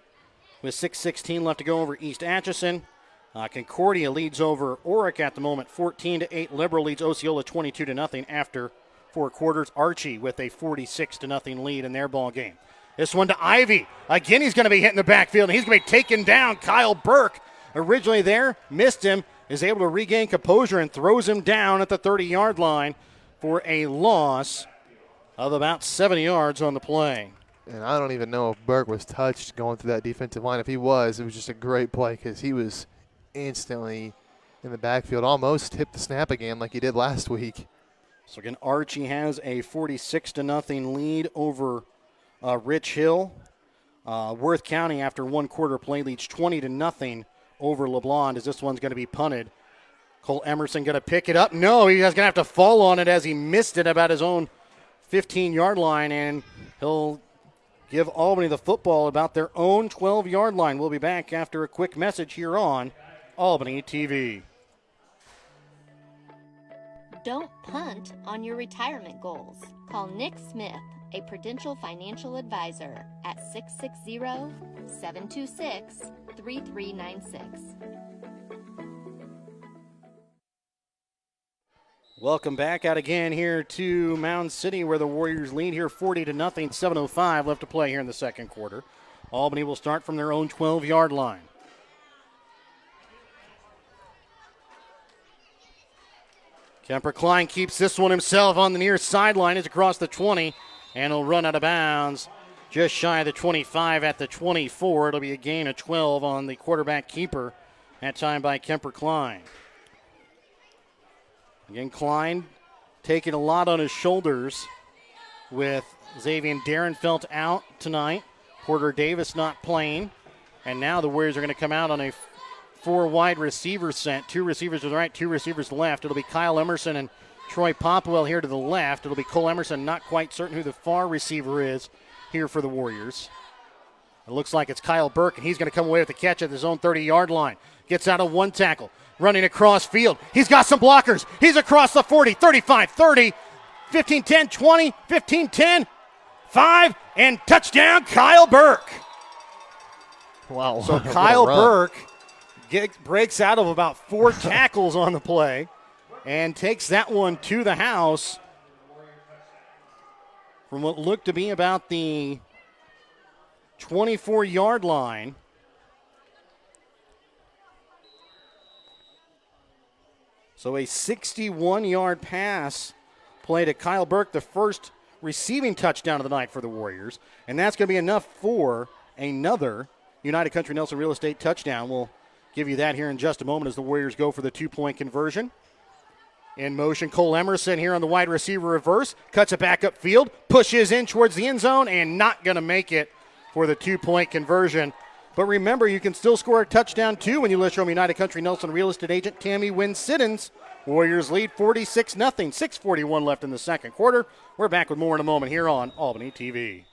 with 6:16 left to go over East Atchison. Concordia leads over Oric at the moment 14-8. Liberal leads Osceola 22-0 after 4 quarters. Archie with a 46-0 lead in their ball game. This one to Ivy. Again, he's going to be hitting the backfield, and he's going to be taken down. Kyle Burke, originally there, missed him, is able to regain composure and throws him down at the 30-yard line for a loss of about 70 yards on the play. And I don't even know if Burke was touched going through that defensive line. If he was, it was just a great play because he was instantly in the backfield, almost hit the snap again like he did last week. So again, Archie has a 46-0 lead over Rich Hill. Worth County, after 1 quarter play, leads 20-0 over LeBlanc, as this one's going to be punted. Cole Emerson going to pick it up. No, he's going to have to fall on it as he missed it about his own 15-yard line, and he'll give Albany the football about their own 12-yard line. We'll be back after a quick message here on Albany TV. Don't punt on your retirement goals. Call Nick Smith, a Prudential Financial Advisor, at 660-726-3396. Welcome back out again here to Mound City, where the Warriors lead here 40-0, 7:05 left to play here in the second quarter. Albany will start from their own 12-yard line. Kemper Klein keeps this one himself on the near sideline. It's across the 20, and he'll run out of bounds just shy of the 25 at the 24. It'll be a gain of 12 on the quarterback keeper, that time by Kemper Klein. Again, Klein taking a lot on his shoulders with Xavier Darrenfelt out tonight. Porter Davis not playing. And now the Warriors are going to come out on a 4-wide receiver set. 2 receivers to the right, 2 receivers left. It'll be Kyle Emerson and Troy Popwell here to the left. It'll be Cole Emerson, not quite certain who the far receiver is here for the Warriors. It looks like it's Kyle Burke, and he's going to come away with the catch at his own 30-yard line. Gets out of 1 tackle. Running across field. He's got some blockers. He's across the 40, 35, 30, 15, 10, 20, 15, 10, 5, and touchdown, Kyle Burke. Wow. So Kyle Burke breaks out of about 4 tackles on the play and takes that one to the house from what looked to be about the 24-yard line. So a 61-yard pass play to Kyle Burke, the first receiving touchdown of the night for the Warriors, and that's going to be enough for another United Country Nelson Real Estate touchdown. We'll give you that here in just a moment as the Warriors go for the 2-point conversion. In motion, Cole Emerson here on the wide receiver reverse, cuts it back upfield, pushes in towards the end zone, and not going to make it for the 2-point conversion. But remember, you can still score a touchdown, too, when you list from United Country Nelson Real Estate agent Tammy Wynn-Siddons. Warriors lead 46-0, 6:41 left in the second quarter. We're back with more in a moment here on Albany TV.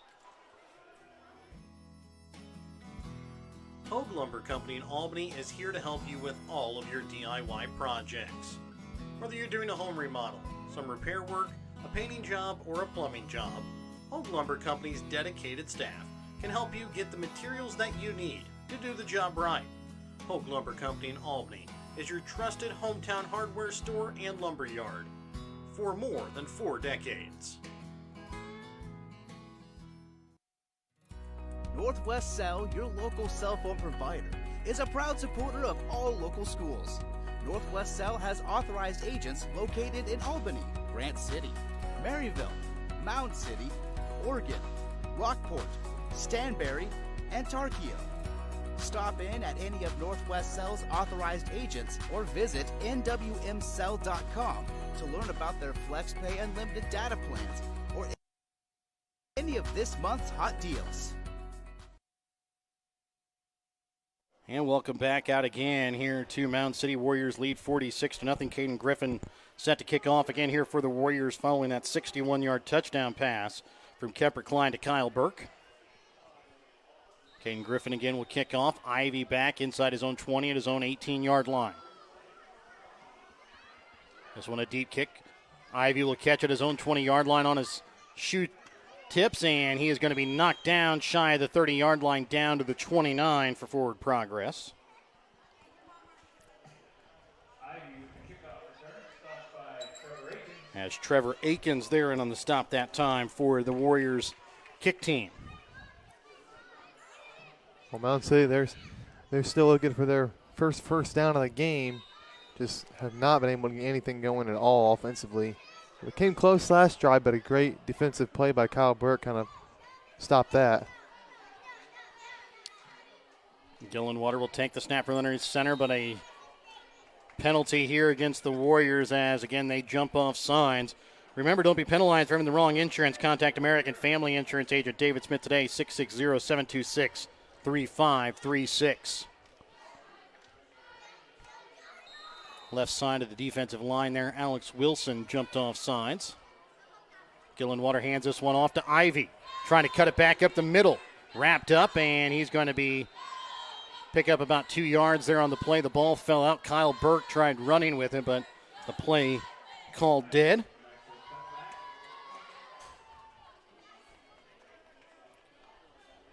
Hogue Lumber Company in Albany is here to help you with all of your DIY projects. Whether you're doing a home remodel, some repair work, a painting job, or a plumbing job, Hogue Lumber Company's dedicated staff can help you get the materials that you need to do the job right. Hogue Lumber Company in Albany is your trusted hometown hardware store and lumber yard for more than 4 decades. Northwest Cell, your local cell phone provider, is a proud supporter of all local schools. Northwest Cell has authorized agents located in Albany, Grant City, Maryville, Mound City, Oregon, Rockport, Stanberry, and Tarkio. Stop in at any of Northwest Cell's authorized agents or visit nwmcell.com to learn about their FlexPay unlimited data plans or any of this month's hot deals. And welcome back out again here to Mound City. Warriors lead 46-0. Caden Griffin set to kick off again here for the Warriors following that 61-yard touchdown pass from Kepper Klein to Kyle Burke. Caden Griffin again will kick off. Ivy back inside his own 20 at his own 18-yard line. This one a deep kick. Ivy will catch at his own 20-yard line on his shoe tips, and he is going to be knocked down shy of the 30-yard line down to the 29 for forward progress. As Trevor Akins there and on the stop that time for the Warriors kick team. Well, Mound City, they're still looking for their first down of the game. Just have not been able to get anything going at all offensively. It came close last drive, but a great defensive play by Kyle Burke kind of stopped that. Gillenwater will take the snap from underneath center, but a penalty here against the Warriors as, again, they jump off signs. Remember, don't be penalized for having the wrong insurance. Contact American Family Insurance agent David Smith today, 660-726-3536. Left side of the defensive line there, Alex Wilson jumped off sides. Gillenwater hands this one off to Ivy, trying to cut it back up the middle. Wrapped up, and he's going to pick up about 2 yards there on the play. The ball fell out. Kyle Burke tried running with it, but the play called dead.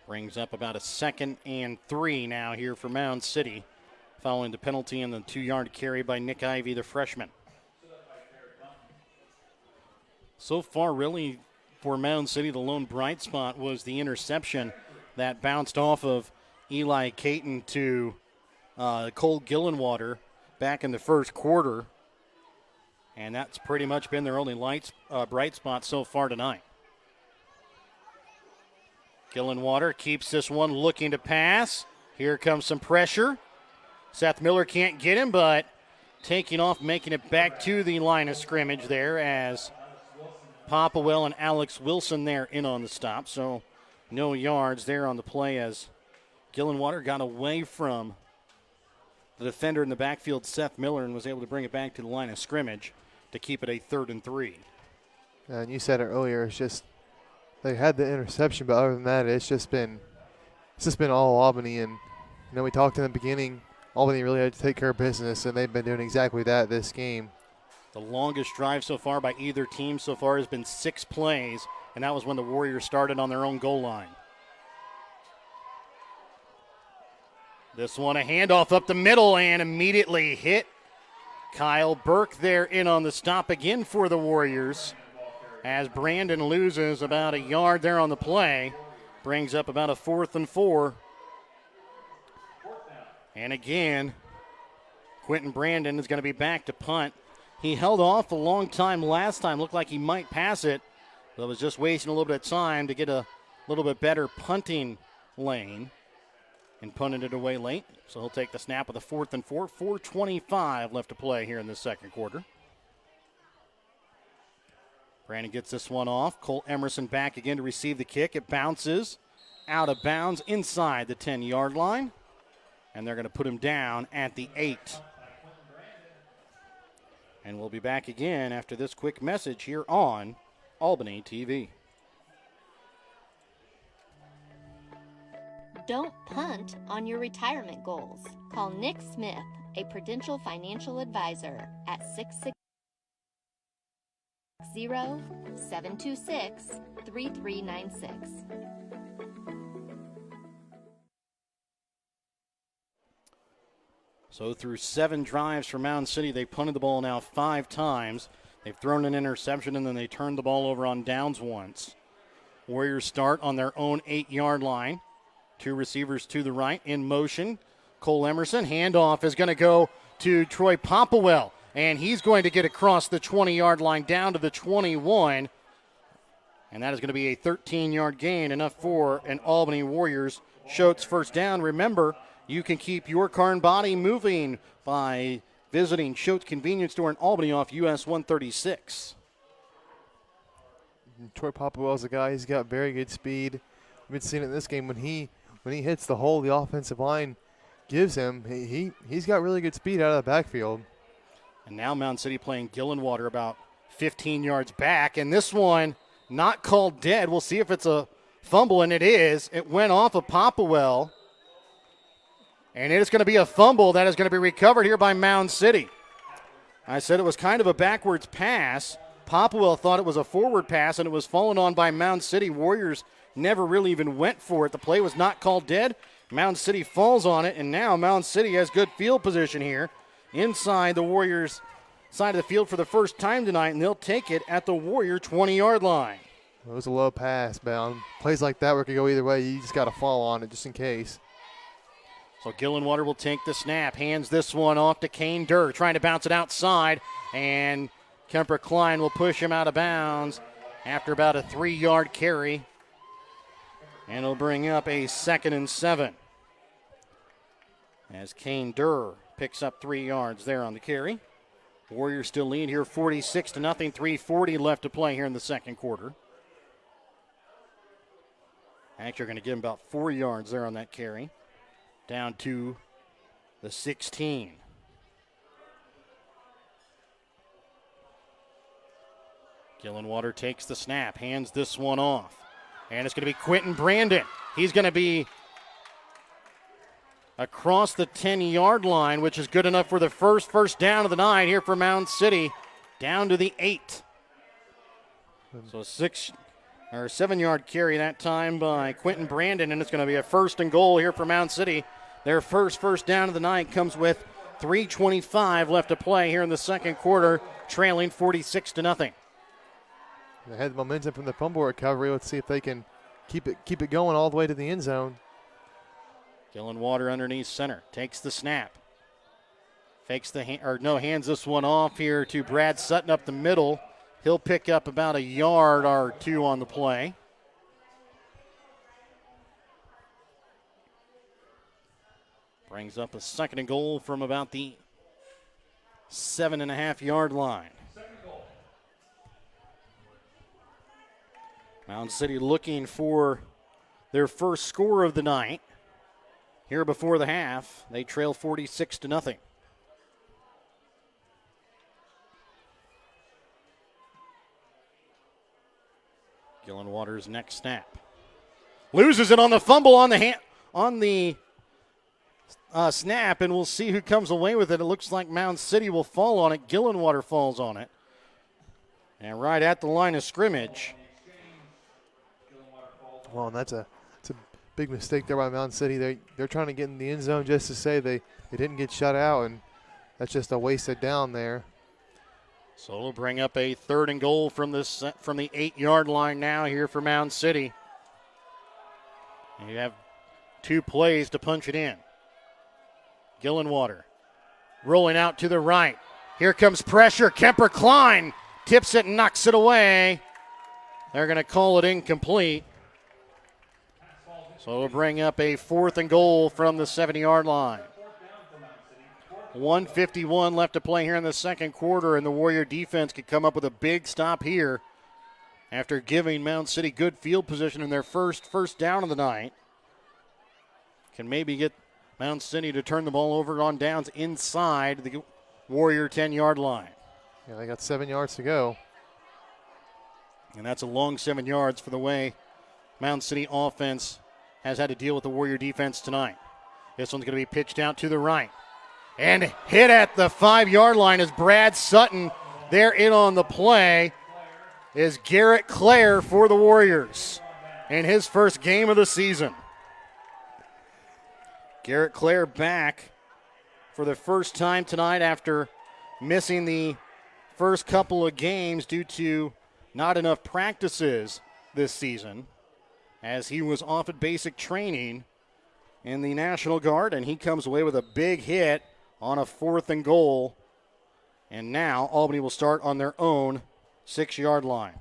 Brings up about a 2nd and 3 now here for Mound City, following the penalty and the 2-yard carry by Nick Ivy, the freshman. So far, really, for Mound City, the lone bright spot was the interception that bounced off of Eli Caton to Cole Gillenwater back in the first quarter. And that's pretty much been their only bright spot so far tonight. Gillenwater keeps this one looking to pass. Here comes some pressure. Seth Miller can't get him, but taking off, making it back to the line of scrimmage there as Popplewell and Alex Wilson there in on the stop. So no yards there on the play as Gillenwater got away from the defender in the backfield, Seth Miller, and was able to bring it back to the line of scrimmage to keep it a 3rd and 3. And you said it earlier, it's just they had the interception, but other than that, it's just been all Albany. And we talked in the beginning, Albany really had to take care of business, and they've been doing exactly that this game. The longest drive so far by either team so far has been 6 plays, and that was when the Warriors started on their own goal line. This one a handoff up the middle and immediately hit Kyle Burke there in on the stop again for the Warriors as Brandon loses about a yard there on the play. Brings up about a 4th and 4. And again, Quentin Brandon is going to be back to punt. He held off a long time last time. Looked like he might pass it. So it was just wasting a little bit of time to get a little bit better punting lane and punted it away late. So he'll take the snap with a 4th and 4. 4:25 left to play here in the second quarter. Brandon gets this one off. Cole Emerson back again to receive the kick. It bounces out of bounds inside the 10-yard line. And they're going to put him down at the 8. And we'll be back again after this quick message here on Albany TV. Don't punt on your retirement goals. Call Nick Smith, a Prudential Financial Advisor, at 660-726-3396. So through 7 drives for Mound City, they punted the ball now 5 times. They've thrown an interception, and then they turned the ball over on downs once. Warriors start on their own 8-yard line. 2 receivers to the right in motion. Cole Emerson, handoff is going to go to Troy Popplewell, and he's going to get across the 20-yard line down to the 21. And that is going to be a 13-yard gain, enough for an Albany Warriors Schultz first down. Remember, you can keep your car and body moving by visiting Schultz Convenience Store in Albany off US 136. Troy Popplewell's a guy. He's got very good speed. We've been seeing it in this game when he hits the hole the offensive line gives him. He's got really good speed out of the backfield. And now Mound City playing Gillenwater about 15 yards back, and this one not called dead. We'll see if it's a fumble, and it is. It went off of Popplewell. And it is going to be a fumble that is going to be recovered here by Mound City. I said it was kind of a backwards pass. Popplewell thought it was a forward pass, and it was fallen on by Mound City. Warriors never really even went for it. The play was not called dead. Mound City falls on it, and now Mound City has good field position here inside the Warriors' side of the field for the first time tonight, and they'll take it at the Warrior 20-yard line. It was a low pass, Bound. Plays like that where it could go either way. You just got to fall on it just in case. So Gillenwater will take the snap, hands this one off to Kane Durr, trying to bounce it outside, and Kemper Klein will push him out of bounds after about a 3-yard carry. And it'll bring up a 2nd and 7. As Kane Durr picks up 3 yards there on the carry. Warriors still lead here 46-0, 3:40 left to play here in the second quarter. Actually, going to give him about 4 yards there on that carry. Down to the 16. Gillenwater takes the snap, hands this one off. And it's going to be Quentin Brandon. He's going to be across the 10-yard line, which is good enough for the first down of the night here for Mound City, down to the 8. So 7-yard carry that time by Quentin Brandon, and it's going to be a 1st and goal here for Mound City. Their first down of the night comes with 3:25 left to play here in the second quarter, trailing 46-0. They had the momentum from the fumble recovery. Let's see if they can keep it going all the way to the end zone. Gillenwater underneath center, takes the snap. Fakes hands this one off here to Brad Sutton up the middle. He'll pick up about a yard or 2 on the play. Brings up a 2nd and goal from about the 7.5-yard line. Mound City looking for their first score of the night. Here before the half, they trail 46-0. Gillenwater's next snap. Loses it on the fumble on the snap, and we'll see who comes away with it. It looks like Mound City will fall on it. Gillenwater falls on it. And right at the line of scrimmage. Well, and that's a big mistake there by Mound City. They're trying to get in the end zone just to say they didn't get shut out, and that's just a wasted down there. So it'll bring up a 3rd and goal from the 8-yard line now here for Mound City. And you have 2 plays to punch it in. Gillenwater rolling out to the right. Here comes pressure. Kemper Klein tips it and knocks it away. They're going to call it incomplete. So it'll bring up a 4th and goal from the 70-yard line. 1:51 left to play here in the second quarter, and the Warrior defense could come up with a big stop here after giving Mound City good field position in their first down of the night. Can maybe get Mound City to turn the ball over on downs inside the Warrior 10-yard line. Yeah, they got 7 yards to go. And that's a long 7 yards for the way Mound City offense has had to deal with the Warrior defense tonight. This one's going to be pitched out to the right. And hit at the 5-yard line is Brad Sutton. There in on the play is Garrett Clare for the Warriors in his first game of the season. Garrett Clare back for the first time tonight after missing the first couple of games due to not enough practices this season, as he was off at basic training in the National Guard, and he comes away with a big hit on a 4th and goal. And now Albany will start on their own 6-yard line.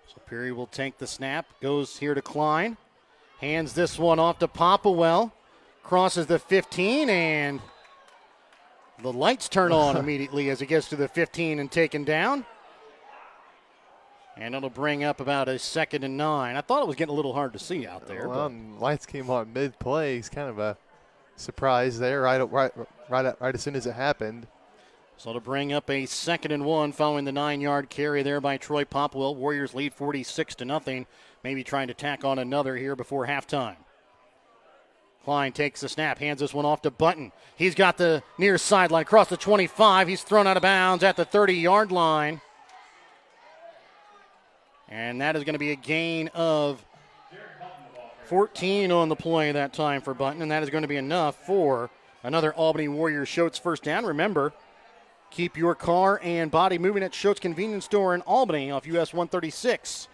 So Perry will take the snap, goes here to Klein, hands this one off to Popplewell, crosses the 15, and the lights turn on immediately as he gets to the 15 and taken down. And it'll bring up about a 2nd and 9. I thought it was getting a little hard to see out there. Well, lights came on mid-play. It's kind of a surprise there right as soon as it happened. So to bring up a 2nd and 1 following the 9-yard carry there by Troy Popwell. Warriors lead 46-0. Maybe trying to tack on another here before halftime. Klein takes the snap, hands this one off to Button. He's got the near sideline across the 25. He's thrown out of bounds at the 30-yard line. And that is going to be a gain of 14 on the play that time for Button, and that is going to be enough for another Albany Warriors Schultz first down. Remember, keep your car and body moving at Schultz Convenience Store in Albany off US 136.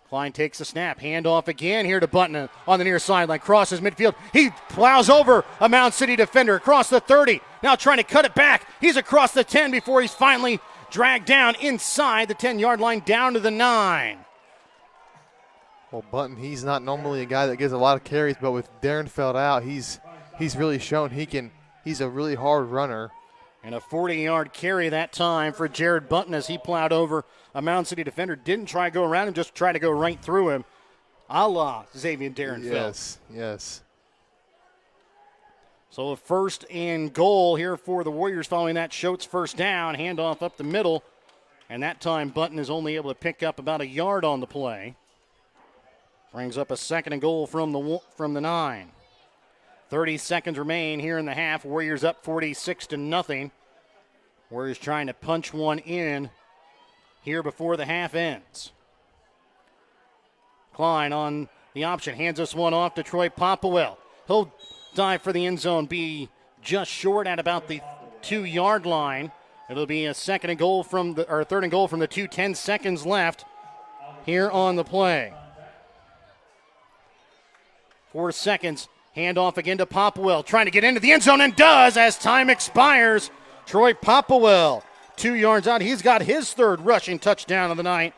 Klein takes the snap, handoff again here to Button on the near sideline, crosses midfield. He plows over a Mound City defender across the 30. Now trying to cut it back. He's across the 10 before he's finally dragged down inside the 10-yard line down to the 9. Well, Button, he's not normally a guy that gives a lot of carries, but with Darrenfeld out, he's really shown he's a really hard runner. And a 40-yard carry that time for Jared Button as he plowed over a Mound City defender. Didn't try to go around him, just tried to go right through him, a la Xavier Darrenfeld. Yes. So a 1st and goal here for the Warriors following that Schultz first down. Handoff up the middle. And that time Button is only able to pick up about a yard on the play. Brings up a 2nd and goal from the 9. 30 seconds remain here in the half. Warriors up 46-0. Warriors trying to punch one in here before the half ends. Klein on the option. Hands this one off to Troy Popplewell. He'll dive for the end zone, be just short at about the 2-yard line. It'll be a 3rd and goal from the 2, 10 seconds left here on the play. 4 seconds, handoff again to Popplewell, trying to get into the end zone and does as time expires. Troy Popplewell, 2 yards out. He's got his 3rd rushing touchdown of the night.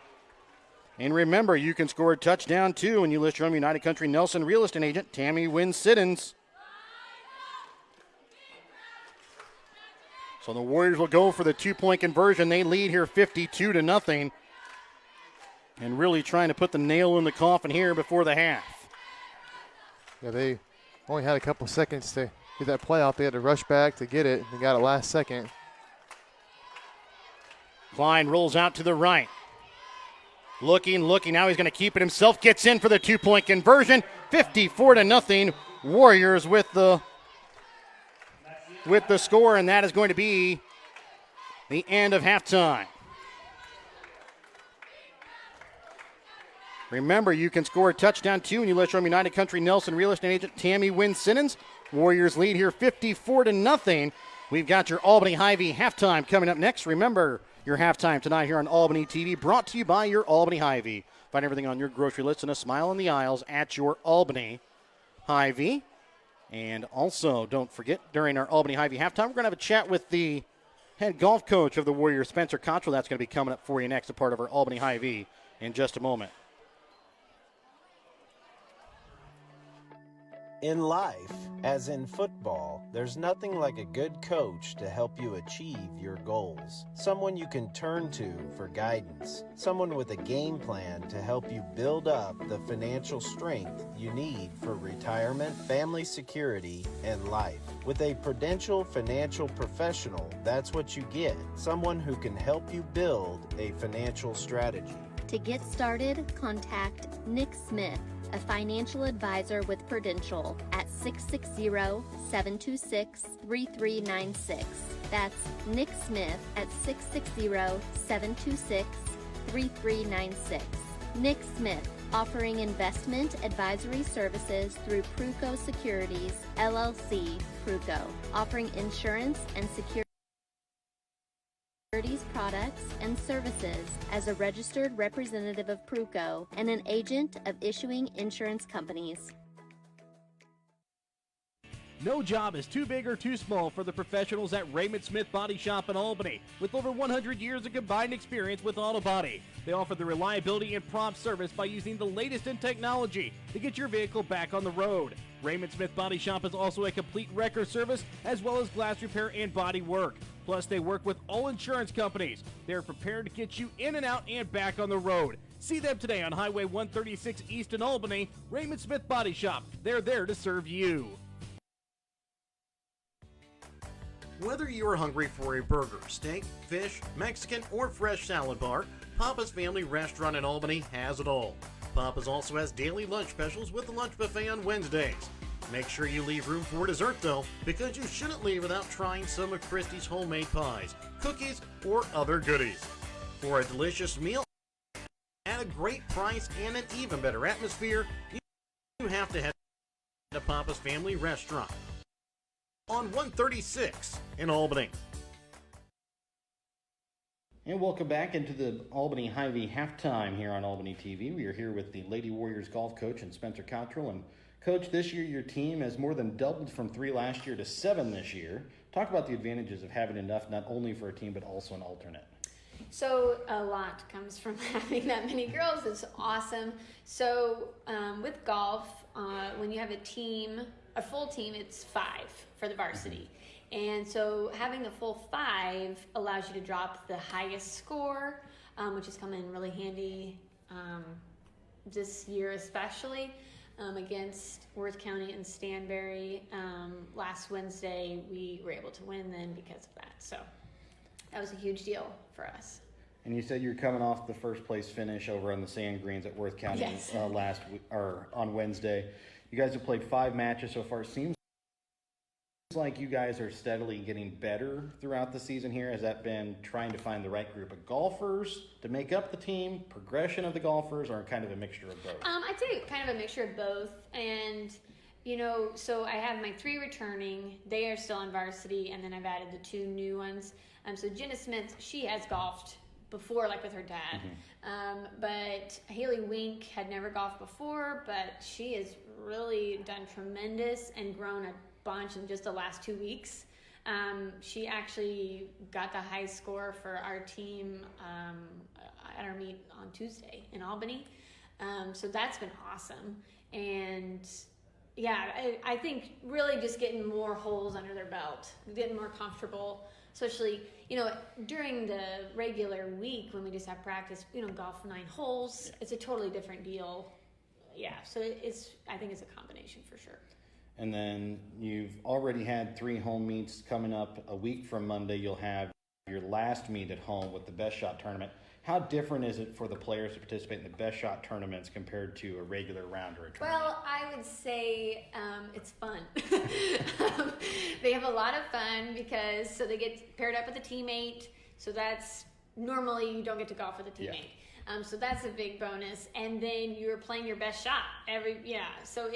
And remember, you can score a touchdown too when you list your own United Country Nelson real estate agent, Tammy Wynn-Siddons. So the Warriors will go for the 2-point conversion. They lead here 52-0. And really trying to put the nail in the coffin here before the half. Yeah, they only had a couple seconds to get that play out. They had to rush back to get it. They got it last second. Klein rolls out to the right. Looking. Now he's going to keep it himself. Gets in for the 2-point conversion. 54-0. Warriors with the score, and that is going to be the end of halftime. Remember, you can score a touchdown too when you list your own United Country Nelson real estate agent Tammy Wynn-Siddons. Warriors lead here 54-0. We've got your Albany Hy-Vee halftime coming up next. Remember, your halftime tonight here on Albany TV, brought to you by your Albany Hy-Vee. Find everything on your grocery list and a smile in the aisles at your Albany Hy-Vee. And also, don't forget, during our Albany Hy-Vee halftime, we're going to have a chat with the head golf coach of the Warriors, Spencer Cottrell. That's going to be coming up for you next, a part of our Albany Hy-Vee in just a moment. In life, as in football, there's nothing like a good coach to help you achieve your goals. Someone you can turn to for guidance. Someone with a game plan to help you build up the financial strength you need for retirement, family security, and life. With a Prudential financial professional, that's what you get. Someone who can help you build a financial strategy. To get started, contact Nick Smith, a financial advisor with Prudential, at 660-726-3396. That's Nick Smith at 660-726-3396. Nick Smith, offering investment advisory services through Pruco Securities, LLC, Pruco, offering insurance and securities products and services as a registered representative of Pruco and an agent of issuing insurance companies. No job is too big or too small for the professionals at Raymond Smith Body Shop in Albany. With over 100 years of combined experience with auto body, they offer the reliability and prompt service by using the latest in technology to get your vehicle back on the road. Raymond Smith Body Shop is also a complete wrecker service as well as glass repair and body work. Plus, they work with all insurance companies. They're prepared to get you in and out and back on the road. See them today on Highway 136 East in Albany. Raymond Smith Body Shop. They're there to serve you. Whether you are hungry for a burger, steak, fish, Mexican, or fresh salad bar, Papa's Family Restaurant in Albany has it all. Papa's also has daily lunch specials with the lunch buffet on Wednesdays. Make sure you leave room for dessert though, because you shouldn't leave without trying some of Christy's homemade pies, cookies, or other goodies. For a delicious meal at a great price and an even better atmosphere, you have to head to Papa's Family Restaurant on 136 in Albany. And welcome back into the Albany Hy-Vee halftime here on Albany TV. We are here with the Lady Warriors golf coach and Spencer Cottrell. And Coach, this year your team has more than doubled from 3 last year to 7 this year. Talk about the advantages of having enough not only for a team but also an alternate. So a lot comes from having that many girls. It's awesome. So with golf, when you have a team, a full team, it's 5 for the varsity. And so having the full 5 allows you to drop the highest score, which has come in really handy this year especially. Against Worth County and Stanberry last Wednesday, we were able to win then because of that. So that was a huge deal for us. And you said you're coming off the first place finish over on the sand greens at Worth County Yes. On Wednesday. You guys have played 5 matches so far. It seems like you guys are steadily getting better throughout the season here. Has that been trying to find the right group of golfers to make up the team, progression of the golfers, or kind of a mixture of both? I'd say kind of a mixture of both. And, you know, so I have my 3 returning. They are still on varsity, and then I've added the 2 new ones. So Jenna Smith, she has golfed before, like with her dad. But Haley Wink had never golfed before, but she has really done tremendous and grown a bunch in just the last 2 weeks. She actually got the high score for our team at our meet on Tuesday in Albany. So that's been awesome. And yeah, I think really just getting more holes under their belt, getting more comfortable, especially, you know, during the regular week when we just have practice, you know, golf 9 holes, it's a totally different deal. Yeah, so I think it's a combination for sure. And then you've already had 3 home meets coming up. A week from Monday, you'll have your last meet at home with the Best Shot Tournament. How different is it for the players to participate in the Best Shot Tournaments compared to a regular round or a tournament? Well, I would say it's fun. They have a lot of fun because so they get paired up with a teammate. So that's normally you don't get to golf with a teammate. Yeah. So that's a big bonus. And then you're playing your best shot So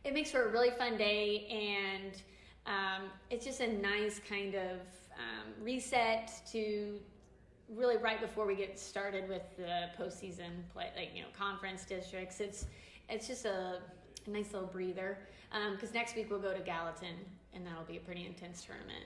it makes for a really fun day, and it's just a nice kind of reset to really right before we get started with the postseason play, like, you know, conference districts. It's just a nice little breather. Because next week we'll go to Gallatin, and that'll be a pretty intense tournament.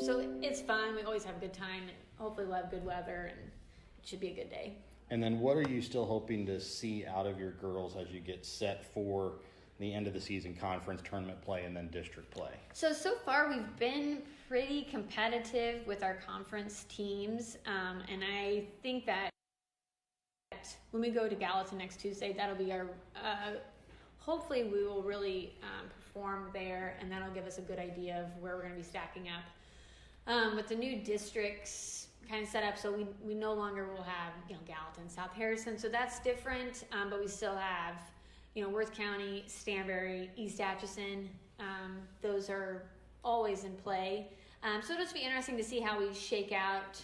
So it's fun. We always have a good time. And hopefully we'll have good weather, and it should be a good day. And then what are you still hoping to see out of your girls as you get set for the end of the season conference tournament play and then district play? So far we've been pretty competitive with our conference teams, and I think that when we go to Gallatin next Tuesday, that'll be our hopefully we will really perform there, and that'll give us a good idea of where we're going to be stacking up. With the new districts kind of set up, so we no longer will have Gallatin, South Harrison, so that's different, but we still have Worth County, Stanberry, East Atchison. Those are always in play. So it'll just be interesting to see how we shake out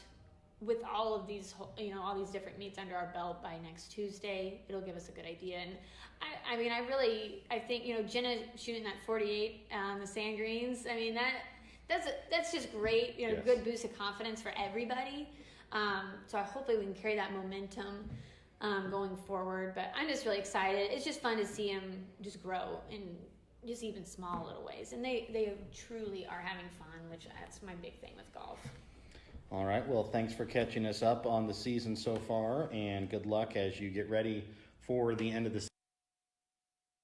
with all of these, all these different meets under our belt by next Tuesday. It'll give us a good idea. And I think, Jenna shooting that 48 on the sand greens, that's just great, Yes. Good boost of confidence for everybody. So hopefully we can carry that momentum going forward. But I'm just really excited. It's just fun to see them just grow in just even small little ways. And they truly are having fun, which that's my big thing with golf. All right. Well, thanks for catching us up on the season so far, and good luck as you get ready for the end of the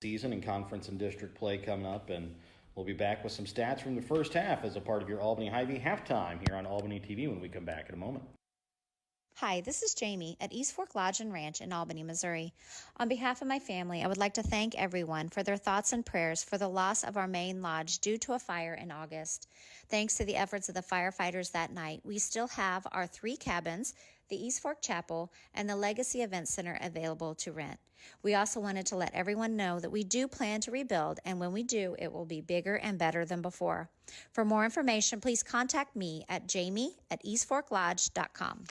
season and conference and district play coming up. And we'll be back with some stats from the first half as a part of your Albany Hy-Vee halftime here on Albany TV when we come back in a moment. Hi, this is Jamie at East Fork Lodge and Ranch in Albany, Missouri. On behalf of my family, I would like to thank everyone for their thoughts and prayers for the loss of our main lodge due to a fire in August. Thanks to the efforts of the firefighters that night, we still have our 3 cabins, the East Fork Chapel, and the Legacy Event Center available to rent. We also wanted to let everyone know that we do plan to rebuild, and when we do, it will be bigger and better than before. For more information, please contact me at jamie@eastforklodge.com.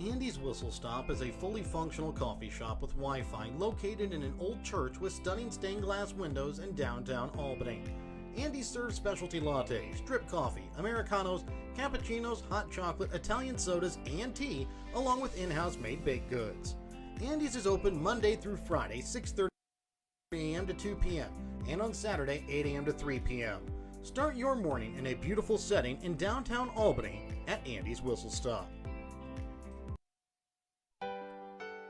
Andy's Whistle Stop is a fully functional coffee shop with Wi-Fi located in an old church with stunning stained glass windows in downtown Albany. Andy serves specialty lattes, drip coffee, Americanos, cappuccinos, hot chocolate, Italian sodas, and tea, along with in-house made baked goods. Andy's is open Monday through Friday, 6:30 a.m. to 2 p.m., and on Saturday, 8 a.m. to 3 p.m. Start your morning in a beautiful setting in downtown Albany at Andy's Whistle Stop.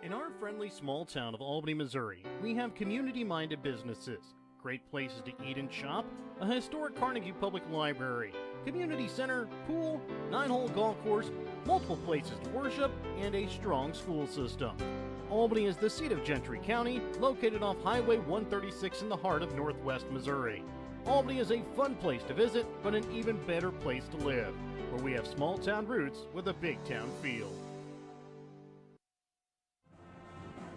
In our friendly small town of Albany, Missouri, we have community-minded businesses, great places to eat and shop, a historic Carnegie Public Library, community center, pool, 9-hole golf course, multiple places to worship, and a strong school system. Albany is the seat of Gentry County, located off Highway 136 in the heart of northwest Missouri. Albany is a fun place to visit, but an even better place to live, where we have small town roots with a big town feel.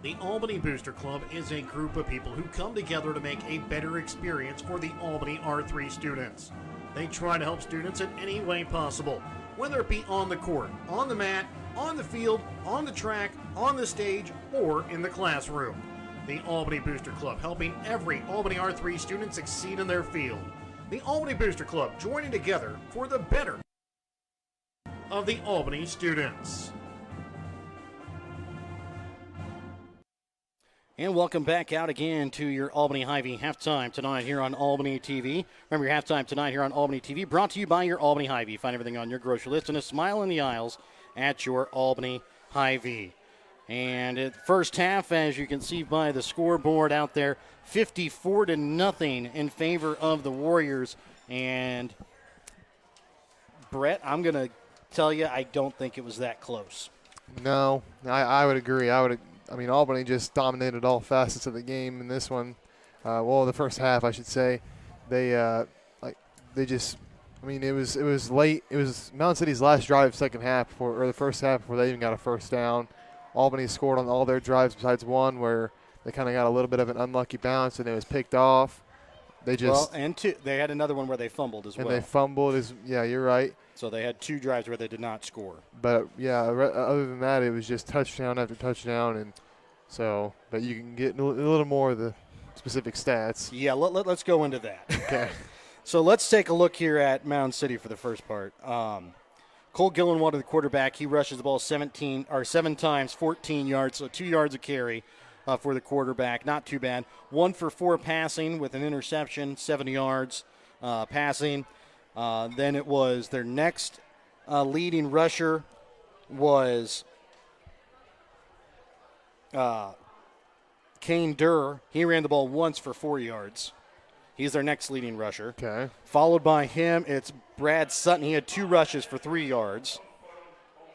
The Albany Booster Club is a group of people who come together to make a better experience for the Albany R3 students. They try to help students in any way possible, whether it be on the court, on the mat, on the field, on the track, on the stage, or in the classroom. The Albany Booster Club helping every Albany R3 student succeed in their field. The Albany Booster Club joining together for the better of the Albany students. And welcome back out again to your Albany Hy-Vee halftime tonight here on Albany TV. Remember, your halftime tonight here on Albany TV brought to you by your Albany Hy-Vee. Find everything on your grocery list and a smile in the aisles at your Albany Hy-Vee. And at first half, as you can see by the scoreboard out there, 54-0 in favor of the Warriors. And Brett, I'm going to tell you, I don't think it was that close. No, I would agree. Albany just dominated all facets of the game in this one. The first half, I should say. It was late. It was Mound City's last drive, second half, or the first half before they even got a first down. Albany scored on all their drives besides one where they kind of got a little bit of an unlucky bounce and it was picked off. They had another one where they fumbled as well. And they fumbled. You're right. So they had 2 drives where they did not score. But, other than that, it was just touchdown after touchdown. But you can get a little more of the specific stats. Yeah, let's go into that. Okay. So let's take a look here at Mound City for the first part. Cole Gillenwater, the quarterback, he rushes the ball 7 times, 14 yards, so 2 yards a carry for the quarterback. Not too bad. 1 for 4 passing with an interception, 7 yards passing. Then it was their next leading rusher was Kane Durr. He ran the ball once for 4 yards. He's their next leading rusher. Okay. Followed by him, it's Brad Sutton. He had 2 rushes for 3 yards.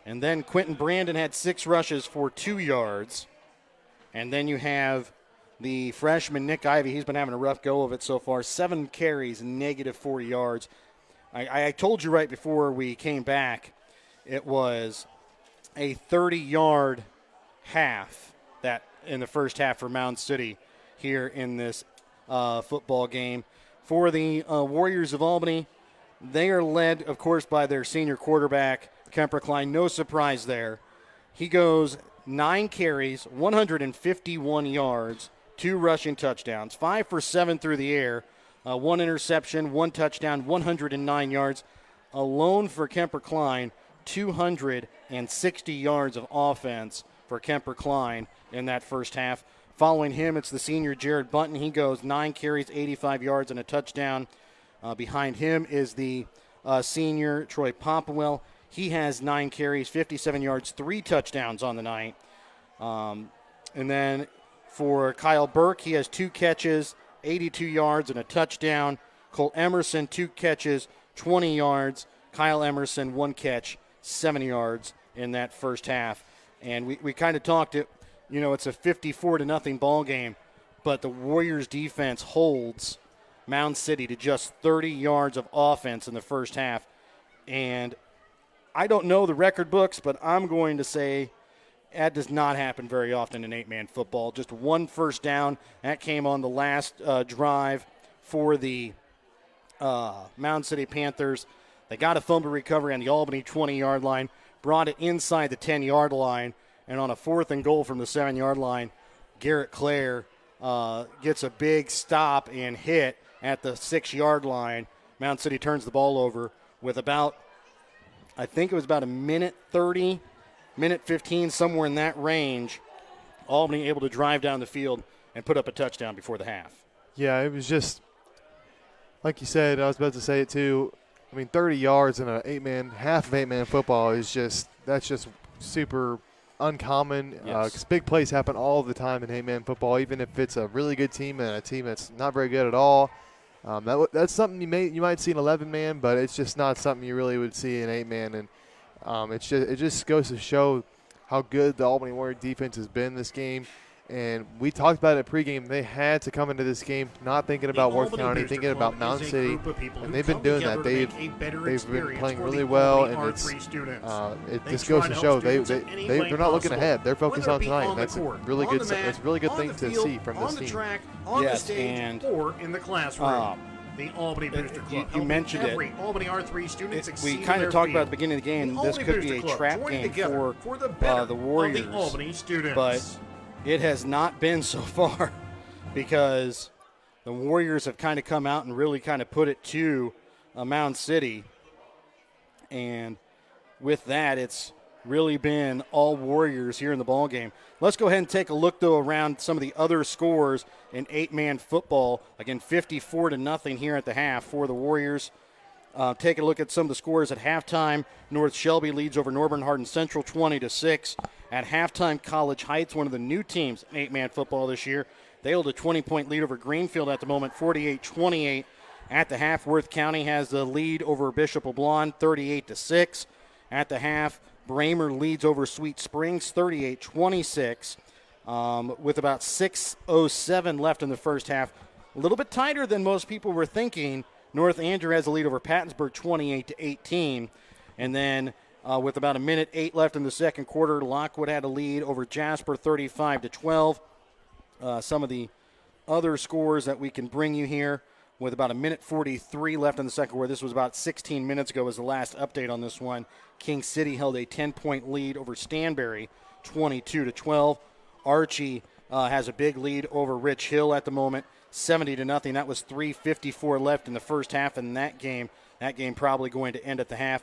And then Quentin Brandon had 6 rushes for 2 yards. And then you have the freshman Nick Ivey. He's been having a rough go of it so far. 7 carries, negative 4 yards. I told you right before we came back, it was a 30-yard half that in the first half for Mound City here in this football game. For the Warriors of Albany, they are led, of course, by their senior quarterback, Kemper Klein. No surprise there. He goes 9 carries, 151 yards, 2 rushing touchdowns, 5 for 7 through the air, 1 interception, 1 touchdown, 109 yards. Alone for Kemper Klein, 260 yards of offense for Kemper Klein in that first half. Following him, it's the senior Jared Bunton. He goes 9 carries, 85 yards, and a touchdown. Behind him is the senior Troy Popwell. He has 9 carries, 57 yards, 3 touchdowns on the night. And then for Kyle Burke, he has 2 catches, 82 yards, and a touchdown. Cole Emerson, 2 catches, 20 yards. Kyle Emerson, 1 catch, 70 yards in that first half. And we kind of talked it. You know, it's a 54-0 ball game, but the Warriors defense holds Mound City to just 30 yards of offense in the first half. And I don't know the record books, but I'm going to say that does not happen very often in 8-man football. Just 1 first down. That came on the last drive for the Mound City Panthers. They got a fumble recovery on the Albany 20-yard line, brought it inside the 10-yard line, and on a 4th and goal from the 7-yard line, Garrett Clare gets a big stop and hit at the 6-yard line. Mound City turns the ball over with about, I think it was about a minute 30, minute 15, somewhere in that range. Albany able to drive down the field and put up a touchdown before the half. Yeah, it was just, like you said, I was about to say it too. I mean, 30 yards in a half of 8-man football is that's just super uncommon. Yes. 'Cause big plays happen all the time in 8-man football, even if it's a really good team and a team that's not very good at all. That's something you might see in 11-man, but it's just not something you really would see in 8-man. And it just goes to show how good the Albany Warrior defense has been this game. And we talked about it pregame. They had to come into this game not thinking about Worth County, thinking about Mound City, and they've been doing that. They've been playing really well, and it just goes to show they're not looking ahead. They're focused on tonight. And that's a really good. That's a really good thing to see from this team. Yes, and or in the classroom. The Albany Booster Club. You mentioned every Albany R3 student we kind of talked about at the beginning of the game. This could be a trap game for the Warriors, the Albany students. But it has not been so far because the Warriors have kind of come out and really kind of put it to Mound City. And with that, it's really been all Warriors here in the ball game. Let's go ahead and take a look, though, around some of the other scores in 8-man football. Again, 54-0 here at the half for the Warriors. Take a look at some of the scores at halftime. North Shelby leads over Northern Hardin Central 20-6. At halftime, College Heights, one of the new teams in 8-man football this year, they hold a 20-point lead over Greenfield at the moment, 48-28. At the half, Worth County has the lead over Bishop LeBlanc, 38-6. At the half, Bramer leads over Sweet Springs, 38-26. With about 6:07 left in the first half. A little bit tighter than most people were thinking. North Andrew has a lead over Pattonsburg, 28-18. And then with about 1:08 left in the second quarter, Lockwood had a lead over Jasper, 35-12. Some of the other scores that we can bring you here with about 1:43 left in the second quarter. This was about 16 minutes ago was the last update on this one. King City held a 10-point lead over Stanberry, 22-12. Archie has a big lead over Rich Hill at the moment, 70-0. That was 3:54 left in the first half in that game. That game probably going to end at the half.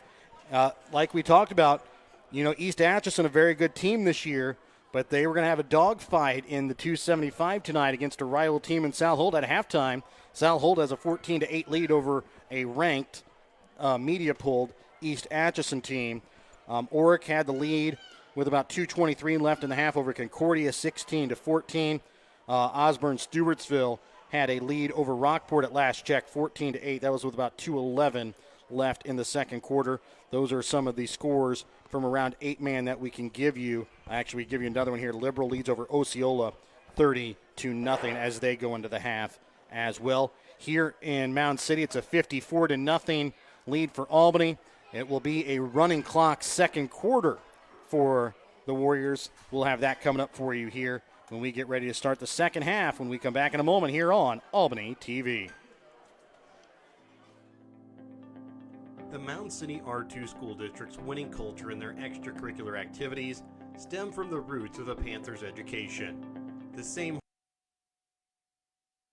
Like we talked about, East Atchison, a very good team this year, but they were going to have a dogfight in the 275 tonight against a rival team in South Holt at halftime. South Holt has a 14-8 lead over a ranked, media-pulled East Atchison team. Oric had the lead with about 2:23 left in the half over Concordia, 16-14. Osborne Stewartsville had a lead over Rockport at last check, 14-8. That was with about 2:11 left in the second quarter. Those are some of the scores from around 8-man that we can give you. Actually, we give you another one here. Liberal leads over Osceola 30-0 as they go into the half as well. Here in Mound City, it's a 54-0 lead for Albany. It will be a running clock second quarter for the Warriors. We'll have that coming up for you here when we get ready to start the second half when we come back in a moment here on Albany TV. The Mound City R2 School District's winning culture and their extracurricular activities stem from the roots of a Panthers education. The same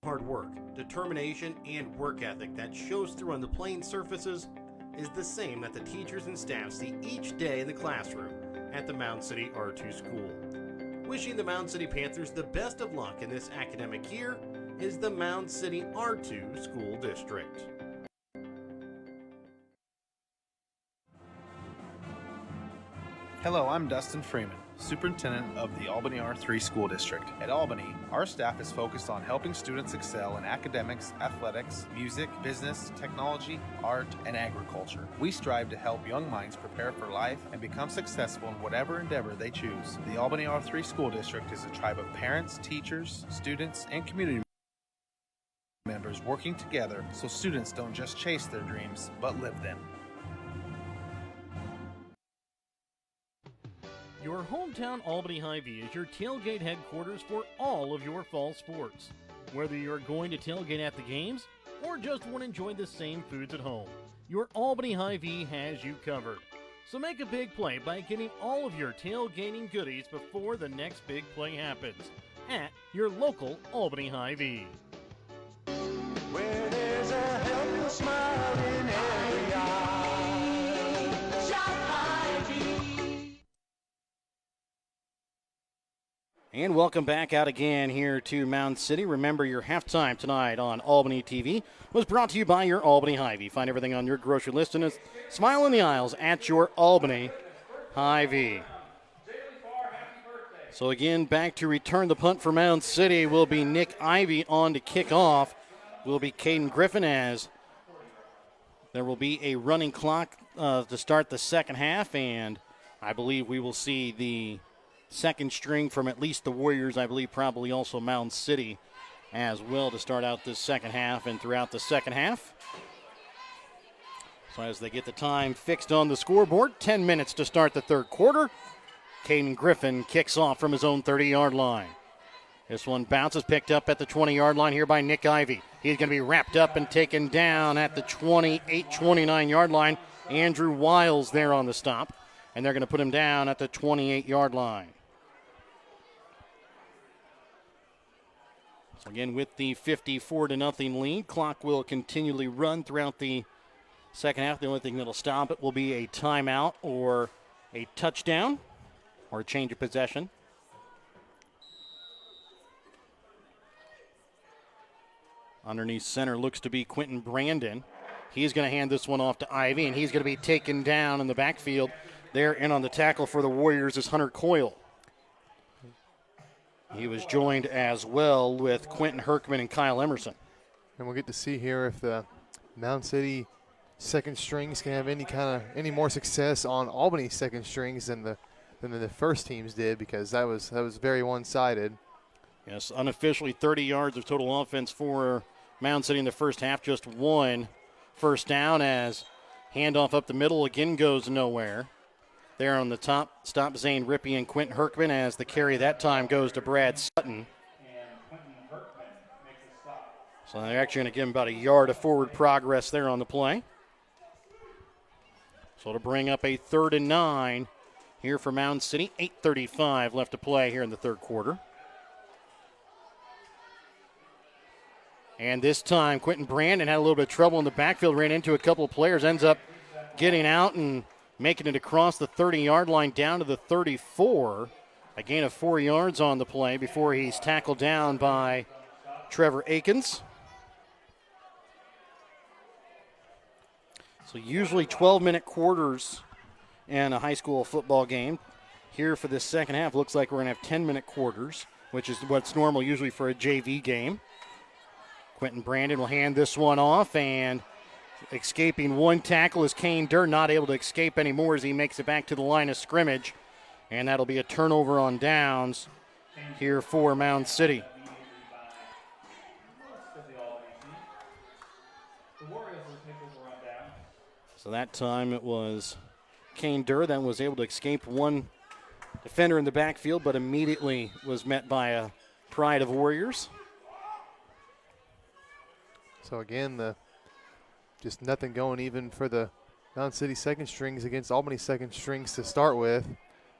hard work, determination, and work ethic that shows through on the playing surfaces is the same that the teachers and staff see each day in the classroom at the Mound City R2 School. Wishing the Mound City Panthers the best of luck in this academic year is the Mound City R2 School District. Hello, I'm Dustin Freeman, Superintendent of the Albany R3 School District. At Albany, our staff is focused on helping students excel in academics, athletics, music, business, technology, art, and agriculture. We strive to help young minds prepare for life and become successful in whatever endeavor they choose. The Albany R3 School District is a tribe of parents, teachers, students, and community members working together so students don't just chase their dreams, but live them. Your hometown Albany Hy-Vee is your tailgate headquarters for all of your fall sports. Whether you're going to tailgate at the games or just want to enjoy the same foods at home, your Albany Hy-Vee has you covered. So make a big play by getting all of your tailgating goodies before the next big play happens at your local Albany Hy-Vee. Where there's a helpful smile in every eye. Shop Hy-Vee. And welcome back out again here to Mound City. Remember, your halftime tonight on Albany TV was brought to you by your Albany Hy-Vee. Find everything on your grocery list and a smile in the aisles at your Albany Hy-Vee. So again, back to return the punt for Mound City will be Nick Ivey. On to kick off will be Caden Griffin, as there will be a running clock to start the second half, and I believe we will see the second string from at least the Warriors, I believe probably also Mound City as well, to start out this second half and throughout the second half. So as they get the time fixed on the scoreboard, 10 minutes to start the third quarter. Caden Griffin kicks off from his own 30-yard line. This one bounces, picked up at the 20-yard line here by Nick Ivey. He's going to be wrapped up and taken down at the 29-yard line. Andrew Wiles there on the stop, and they're going to put him down at the 28-yard line. So again, with the 54-0 lead, clock will continually run throughout the second half. The only thing that'll stop it will be a timeout or a touchdown or a change of possession. Underneath center looks to be Quentin Brandon. He's going to hand this one off to Ivy, and he's going to be taken down in the backfield. There and on the tackle for the Warriors is Hunter Coyle. He was joined as well with Quentin Herkman and Kyle Emerson. And we'll get to see here if the Mound City second strings can have any more success on Albany's second strings than the first teams did, because that was very one-sided. Yes, unofficially 30 yards of total offense for Mound City in the first half. Just one first down, as handoff up the middle again goes nowhere. There on the top, stop Zane Rippey and Quentin Herkman, as the carry that time goes to Brad Sutton. So they're actually going to give him about a yard of forward progress there on the play. So to bring up a 3rd and 9 here for Mound City. 8:35 left to play here in the third quarter. And this time, Quentin Brandon had a little bit of trouble in the backfield, ran into a couple of players, ends up getting out and making it across the 30-yard line down to the 34. A gain of 4 yards on the play before he's tackled down by Trevor Akins. So usually 12-minute quarters in a high school football game. Here for this second half, looks like we're going to have 10-minute quarters, which is what's normal usually for a JV game. Quentin Brandon will hand this one off, and escaping one tackle is Kane Durr, not able to escape anymore as he makes it back to the line of scrimmage. And that'll be a turnover on downs here for Mound City. So that time it was Kane Durr that was able to escape one defender in the backfield, but immediately was met by a pride of Warriors. So again, just nothing going even for the Mound City second strings against Albany second strings to start with.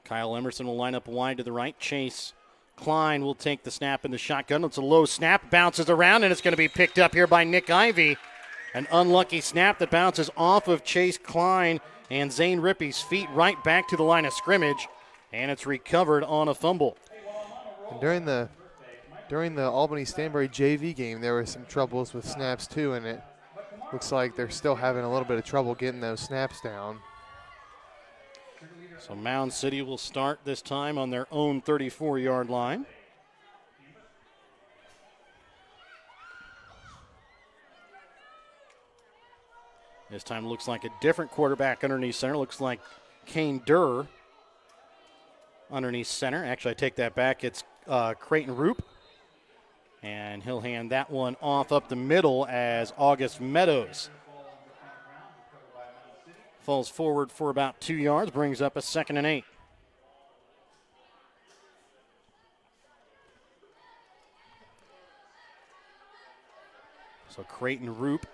Kyle Emerson will line up wide to the right. Chase Klein will take the snap in the shotgun. It's a low snap, bounces around, and it's going to be picked up here by Nick Ivey. An unlucky snap that bounces off of Chase Klein and Zane Rippey's feet right back to the line of scrimmage, and it's recovered on a fumble. And during the Albany Stanbury JV game, there were some troubles with snaps too, and it looks like they're still having a little bit of trouble getting those snaps down. So Mound City will start this time on their own 34-yard line. This time looks like a different quarterback underneath center. Looks like Kane Durr underneath center. Actually, I take that back. It's Creighton Roop. And he'll hand that one off up the middle as August Meadows falls forward for about 2 yards, brings up a 2nd and 8. So Creighton Roop,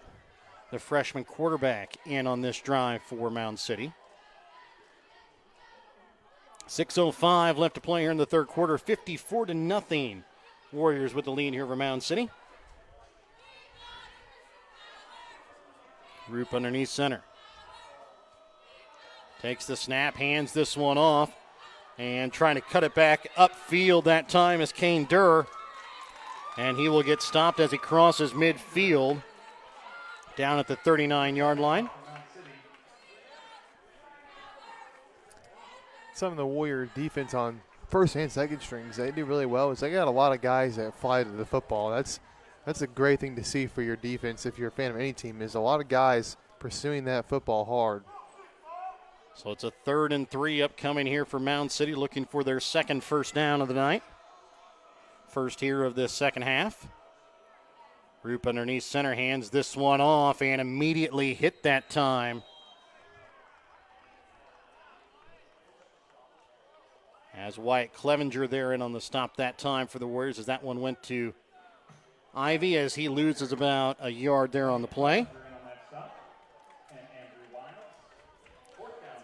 the freshman quarterback, in on this drive for Mound City. 6:05 left to play here in the third quarter. 54-0. Warriors with the lead here for Mound City. Roop underneath center. Takes the snap, hands this one off, and trying to cut it back upfield that time is Kane Durr. And he will get stopped as he crosses midfield down at the 39-yard line. Some of the Warrior defense on first and second strings, they do really well. They got a lot of guys that fly to the football. That's a great thing to see for your defense if you're a fan of any team, is a lot of guys pursuing that football hard. So it's a 3rd and 3 upcoming here for Mound City, looking for their second first down of the night. First here of this second half. Roop underneath center, hands this one off and immediately hit that time. As Wyatt Clevenger there in on the stop that time for the Warriors, as that one went to Ivy as he loses about a yard there on the play.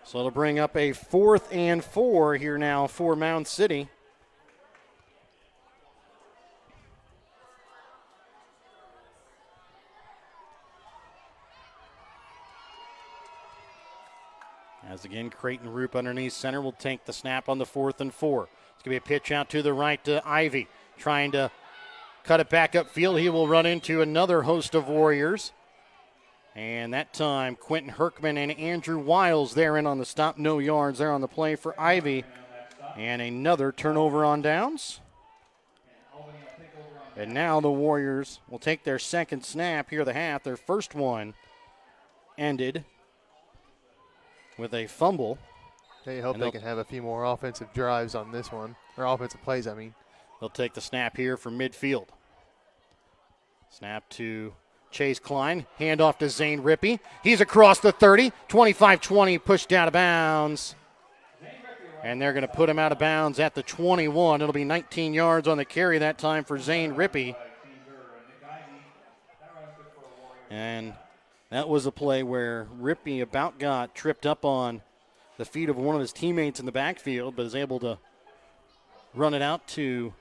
So it'll bring up a 4th and 4 here now for Mound City. As again, Creighton Roop underneath center will take the snap on the 4th and 4. It's going to be a pitch out to the right to Ivy, trying to cut it back upfield. He will run into another host of Warriors. And that time, Quentin Herkman and Andrew Wiles there in on the stop. No yards there on the play for Ivy. And another turnover on downs. And now the Warriors will take their second snap here of the half. Their first one ended with a fumble. They hope they can have a few more offensive drives on this one, or offensive plays, I mean. They'll take the snap here from midfield. Snap to Chase Klein. Handoff to Zane Rippey. He's across the 30. 25-20, pushed out of bounds. And they're going to put him out of bounds at the 21. It'll be 19 yards on the carry that time for Zane Rippey. And that was a play where Rippey about got tripped up on the feet of one of his teammates in the backfield, but is able to run it out to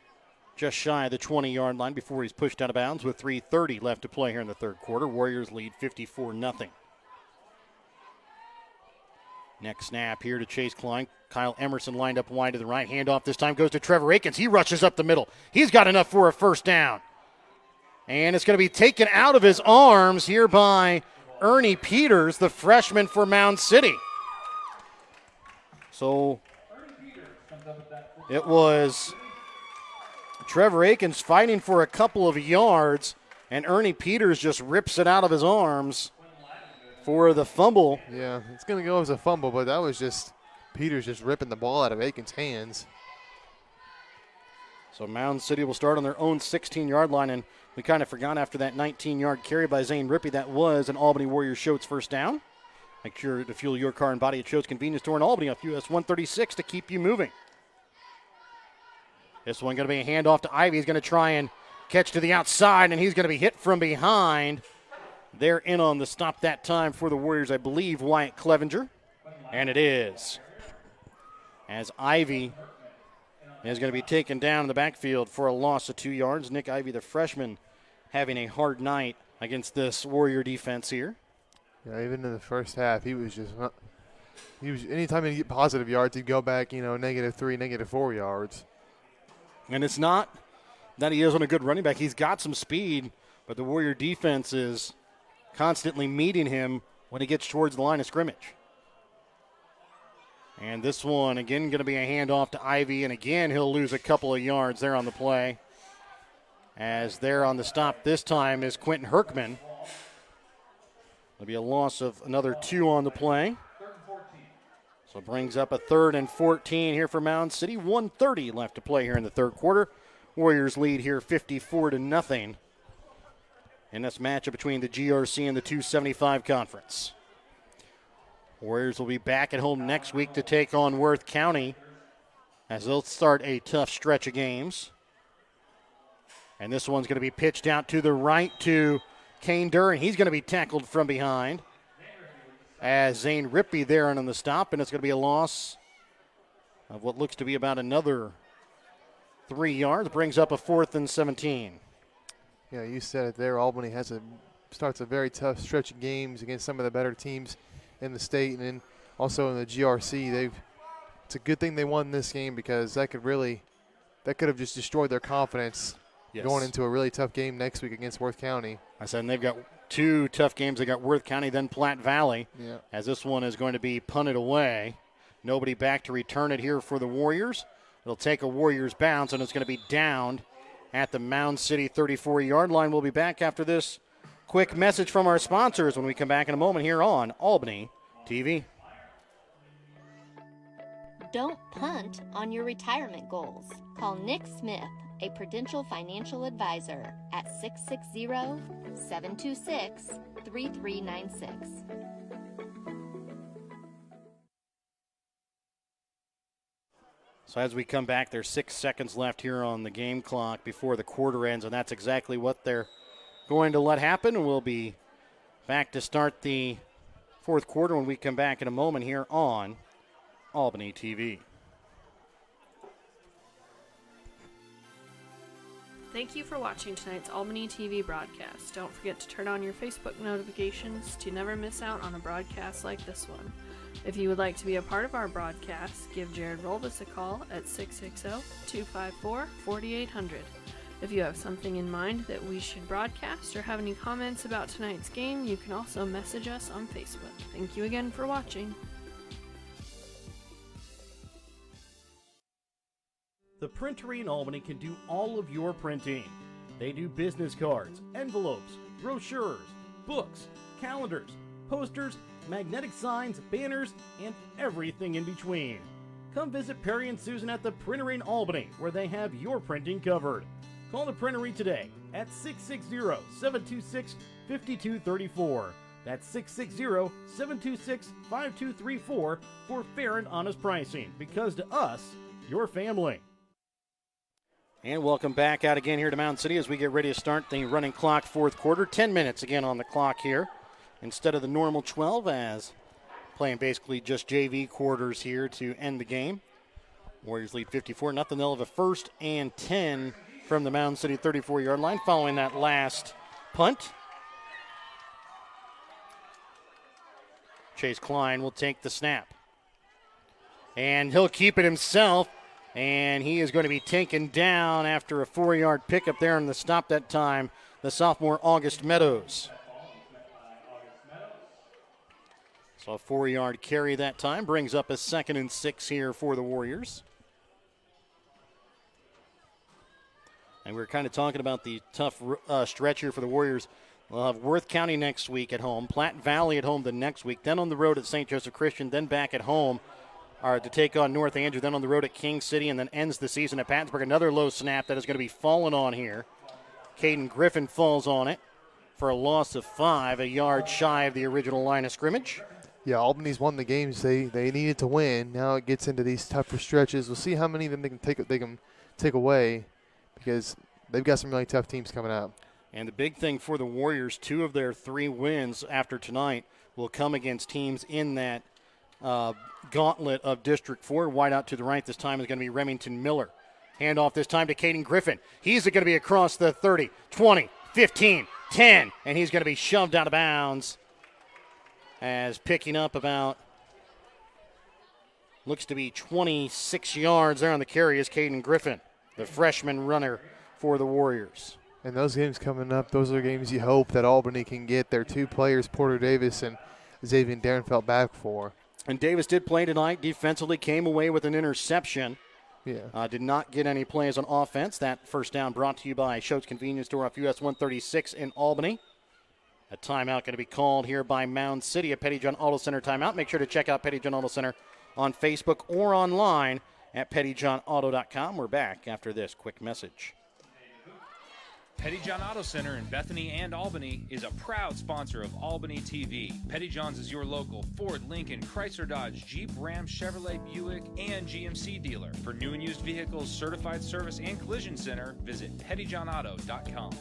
just shy of the 20-yard line before he's pushed out of bounds with 3:30 left to play here in the third quarter. Warriors lead 54-0. Next snap here to Chase Klein. Kyle Emerson lined up wide to the right. Handoff this time goes to Trevor Akins. He rushes up the middle. He's got enough for a first down. And it's going to be taken out of his arms here by Ernie Peters, the freshman for Mound City. So it was Trevor Akins fighting for a couple of yards, and Ernie Peters just rips it out of his arms for the fumble. Yeah, it's going to go as a fumble, but that was just Peters just ripping the ball out of Akins' hands. So Mound City will start on their own 16-yard line, and we kind of forgot after that 19-yard carry by Zane Rippey that was an Albany Warriors Schultz first down. Make sure to fuel your car and body at Schultz Convenience Store in Albany off US 136 to keep you moving. This one going to be a handoff to Ivy. He's going to try and catch to the outside, and he's going to be hit from behind. They're in on the stop that time for the Warriors, I believe, Wyatt Clevenger. And it is. As Ivy is going to be taken down in the backfield for a loss of 2 yards. Nick Ivy, the freshman, having a hard night against this Warrior defense here. Yeah, even in the first half, he was anytime he'd get positive yards, he'd go back, -3, -4 yards. And it's not that he isn't a good running back. He's got some speed, but the Warrior defense is constantly meeting him when he gets towards the line of scrimmage. And this one, again, going to be a handoff to Ivy, and again, he'll lose a couple of yards there on the play. As there on the stop this time is Quentin Herkman. There'll be a loss of another 2 on the play. So it brings up a 3rd and 14 here for Mound City. 1:30 left to play here in the third quarter. Warriors lead here 54-0 in this matchup between the GRC and the 275 conference. Warriors will be back at home next week to take on Worth County as they'll start a tough stretch of games. And this one's going to be pitched out to the right to Kane Duran. He's going to be tackled from behind as Zane Rippey there on the stop, and it's going to be a loss of what looks to be about another 3 yards. Brings up a 4th and 17. Yeah, you said it there. Albany starts a very tough stretch of games against some of the better teams in the state, and then also in the GRC. It's a good thing they won this game because that could have just destroyed their confidence going into a really tough game next week against Worth County. I said, and they've got 2 tough games. They got Worth County, then Platte Valley. Yeah. As this one is going to be punted away. Nobody back to return it here for the Warriors. It'll take a Warriors bounce, and it's going to be downed at the Mound City 34-yard line. We'll be back after this quick message from our sponsors when we come back in a moment here on Albany TV. Don't punt on your retirement goals. Call Nick Smith, a Prudential Financial Advisor, at 660-726-3396. So as we come back, there's 6 seconds left here on the game clock before the quarter ends, and that's exactly what they're going to let happen. We'll be back to start the fourth quarter when we come back in a moment here on Albany TV. Thank you for watching tonight's Albany TV broadcast. Don't forget to turn on your Facebook notifications to never miss out on a broadcast like this one. If you would like to be a part of our broadcast, give Jared Rolvis a call at 660-254-4800. If you have something in mind that we should broadcast or have any comments about tonight's game, you can also message us on Facebook. Thank you again for watching. The Printery in Albany can do all of your printing. They do business cards, envelopes, brochures, books, calendars, posters, magnetic signs, banners, and everything in between. Come visit Perry and Susan at the Printery in Albany, where they have your printing covered. Call the Printery today at 660-726-5234. That's 660-726-5234 for fair and honest pricing, because to us, your family. And welcome back out again here to Mound City as we get ready to start the running clock fourth quarter. 10 minutes again on the clock here instead of the normal 12, as playing basically just JV quarters here to end the game. Warriors lead 54-0. They'll have a 1st and 10 from the Mound City 34-yard line following that last punt. Chase Klein will take the snap. And he'll keep it himself. And he is going to be taken down after a 4-yard pickup there on the stop that time, the sophomore August Meadows. So a 4-yard carry that time brings up a 2nd and 6 here for the Warriors. And we're kind of talking about the tough stretch here for the Warriors. We'll have Worth County next week at home, Platte Valley at home the next week, then on the road at St. Joseph Christian, then back at home to take on North Andrew, then on the road at King City, and then ends the season at Pattonsburg. Another low snap that is going to be fallen on here. Caden Griffin falls on it for a loss of 5, a yard shy of the original line of scrimmage. Yeah, Albany's won the games they needed to win. Now it gets into these tougher stretches. We'll see how many of them they can take away, because they've got some really tough teams coming out. And the big thing for the Warriors, 2 of their 3 wins after tonight will come against teams in that gauntlet of District 4. Wide out to the right this time is going to be Remington Miller. Handoff this time to Caden Griffin. He's going to be across the 30, 20, 15, 10, and he's going to be shoved out of bounds as picking up about, looks to be 26 yards there on the carry is Caden Griffin, the freshman runner for the Warriors. And those games coming up, those are games you hope that Albany can get their 2 players, Porter Davis and Xavier Darenfeld, back for. And Davis did play tonight. Defensively came away with an interception. Yeah. Did not get any plays on offense. That first down brought to you by Schultz Convenience Store off US 136 in Albany. A timeout going to be called here by Mound City, a Petty John Auto Center timeout. Make sure to check out Petty John Auto Center on Facebook or online at pettyjohnauto.com. We're back after this quick message. Petty John Auto Center in Bethany and Albany is a proud sponsor of Albany TV. Petty John's is your local Ford, Lincoln, Chrysler, Dodge, Jeep, Ram, Chevrolet, Buick, and GMC dealer. For new and used vehicles, certified service, and collision center, visit pettyjohnauto.com.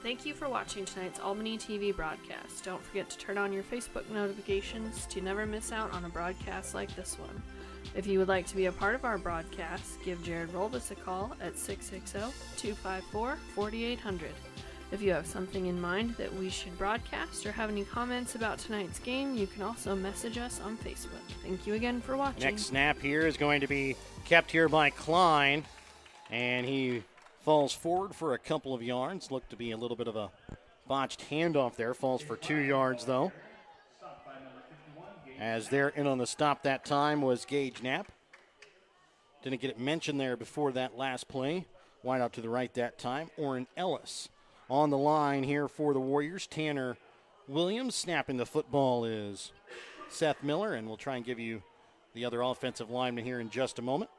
Thank you for watching tonight's Albany TV broadcast. Don't forget to turn on your Facebook notifications to never miss out on a broadcast like this one. If you would like to be a part of our broadcast, give Jared Rolbus a call at 660-254-4800. If you have something in mind that we should broadcast or have any comments about tonight's game, you can also message us on Facebook. Thank you again for watching. Next snap here is going to be kept here by Klein, and he falls forward for a couple of yards. Looked to be a little bit of a botched handoff there. Falls for 2 yards, though. As they're in on the stop that time was Gage Knapp. Didn't get it mentioned there before that last play. Wide out to the right that time. Orrin Ellis on the line here for the Warriors. Tanner Williams. Snapping the football is Seth Miller, and we'll try and give you the other offensive lineman here in just a moment.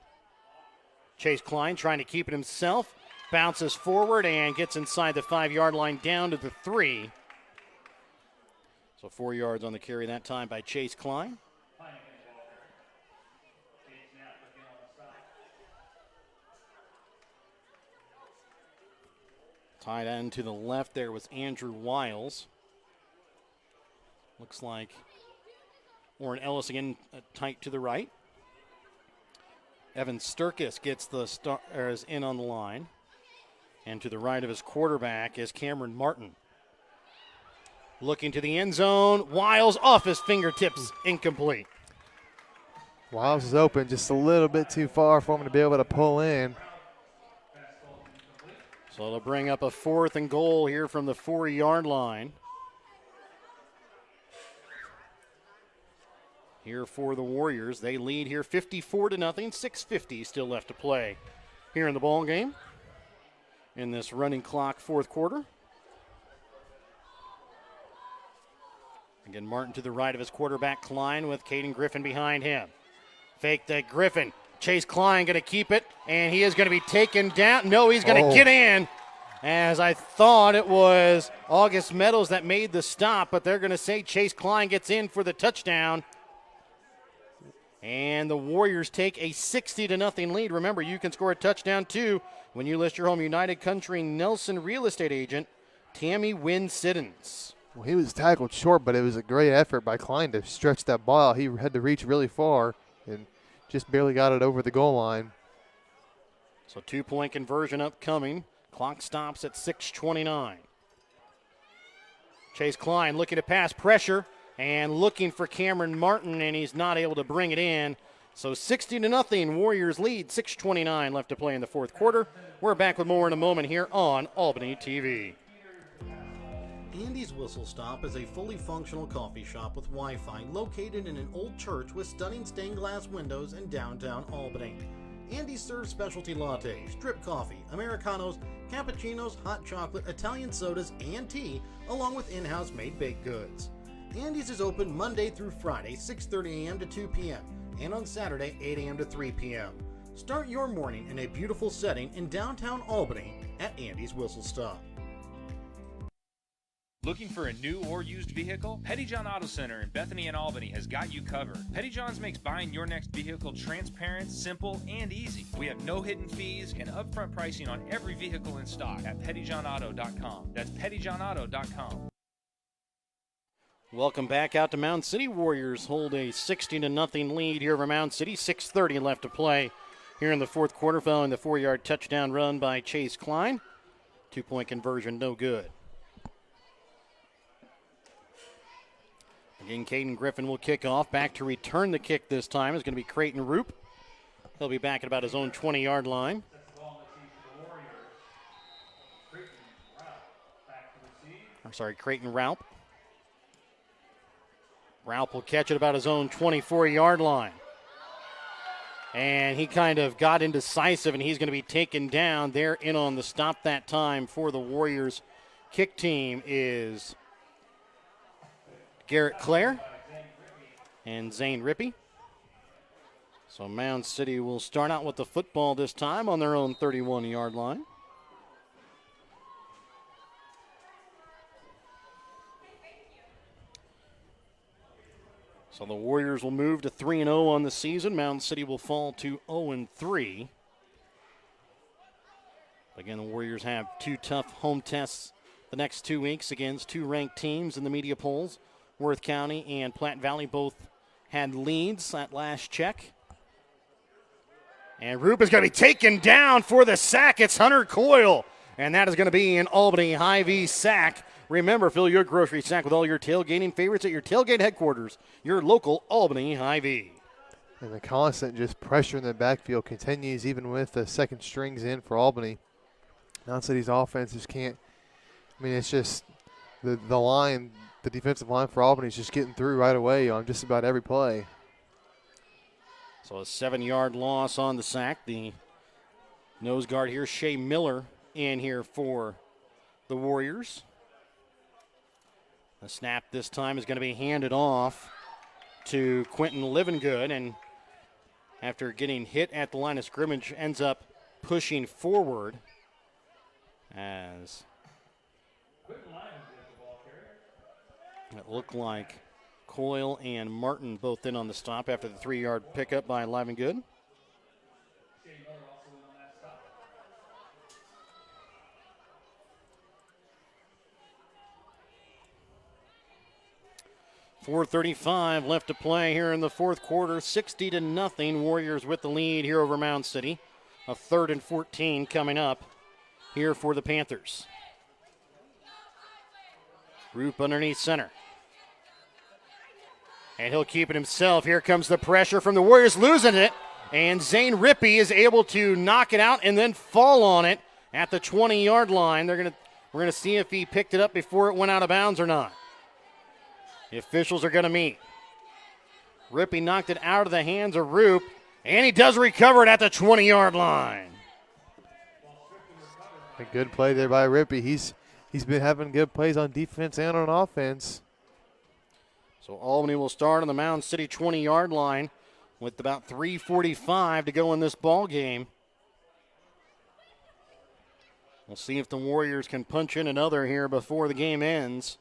Chase Klein trying to keep it himself. Bounces forward and gets inside the 5-yard line down to the 3. So 4 yards on the carry that time by Chase Klein. Tight end to the left there was Andrew Wiles. Looks like Orrin Ellis again tight to the right. Evan Sturkis gets the is in on the line. And to the right of his quarterback is Cameron Martin. Looking to the end zone. Wiles off his fingertips. Incomplete. Wiles is open just a little bit too far for him to be able to pull in. So it'll bring up a 4th and goal here from the 4-yard line. Here for the Warriors. They lead here 54-0. 6:50 still left to play here in the ball game. In this running clock 4th quarter. Again, Martin to the right of his quarterback, Klein, with Caden Griffin behind him. Fake to Griffin. Chase Klein going to keep it, and he is going to be taken down. No, he's going to get in. As I thought it was August Meadows that made the stop, but they're going to say Chase Klein gets in for the touchdown. And the Warriors take a 60-0 lead. Remember, you can score a touchdown, too, when you list your home United Country Nelson real estate agent, Tammy Wynn Siddons. Well, he was tackled short, but it was a great effort by Klein to stretch that ball. He had to reach really far and just barely got it over the goal line. So 2-point conversion upcoming. Clock stops at 6:29. Chase Klein looking to pass pressure and looking for Cameron Martin, and he's not able to bring it in. So 60-0, Warriors lead, 6:29 left to play in the fourth quarter. We're back with more in a moment here on Albany TV. Andy's Whistle Stop is a fully functional coffee shop with Wi-Fi located in an old church with stunning stained glass windows in downtown Albany. Andy serves specialty lattes, drip coffee, Americanos, cappuccinos, hot chocolate, Italian sodas, and tea, along with in-house made baked goods. Andy's is open Monday through Friday, 6:30 a.m. to 2 p.m., and on Saturday, 8 a.m. to 3 p.m. Start your morning in a beautiful setting in downtown Albany at Andy's Whistle Stop. Looking for a new or used vehicle? Pettyjohn Auto Center in Bethany and Albany has got you covered. Pettyjohn's makes buying your next vehicle transparent, simple, and easy. We have no hidden fees and upfront pricing on every vehicle in stock at pettyjohnauto.com. That's pettyjohnauto.com. Welcome back out to Mound City. Warriors hold a 60-0 lead here over Mound City. 6:30 left to play here in the fourth quarter, following the 4-yard touchdown run by Chase Klein. 2-point conversion, no good. Again, Caden Griffin will kick off. Back to return the kick this time is going to be Creighton Roop. He'll be back at about his own 20-yard line. Creighton Raup. Raup will catch it about his own 24-yard line. And he kind of got indecisive, and he's going to be taken down. They're in on the stop that time for the Warriors. Kick team is Garrett Clare and Zane Rippey. So Mound City will start out with the football this time on their own 31-yard line. So the Warriors will move to 3-0 on the season. Mound City will fall to 0-3. Again, the Warriors have two tough home tests the next 2 weeks against two ranked teams in the media polls. Worth County and Platte Valley both had leads at last check. And Roop is going to be taken down for the sack. It's Hunter Coyle. And that is going to be an Albany Hy-Vee sack. Remember, fill your grocery sack with all your tailgating favorites at your tailgate headquarters, your local Albany Hy-Vee. And the constant just pressure in the backfield continues even with the second strings in for Albany. Mound City's offense just can't. I mean, it's just the line, the defensive line for Albany is just getting through right away on just about every play. So a 7-yard loss on the sack. The nose guard here, Shea Miller, in here for the Warriors. The snap this time is going to be handed off to Quentin Livengood, and after getting hit at the line of scrimmage, ends up pushing forward as it looked like Coyle and Martin both in on the stop after the 3-yard pickup by Livengood. .435 left to play here in the fourth quarter. 60-0. Warriors with the lead here over Mound City. A 3rd and 14 coming up here for the Panthers. Roop underneath center. And he'll keep it himself. Here comes the pressure from the Warriors, losing it. And Zane Rippey is able to knock it out and then fall on it at the 20-yard line. We're gonna see if he picked it up before it went out of bounds or not. The officials are going to meet. Rippey knocked it out of the hands of Roop, and he does recover it at the 20-yard line. A good play there by Rippey. He's been having good plays on defense and on offense. So Albany will start on the Mound City 20-yard line with about 3:45 to go in this ball game. We'll see if the Warriors can punch in another here before the game ends.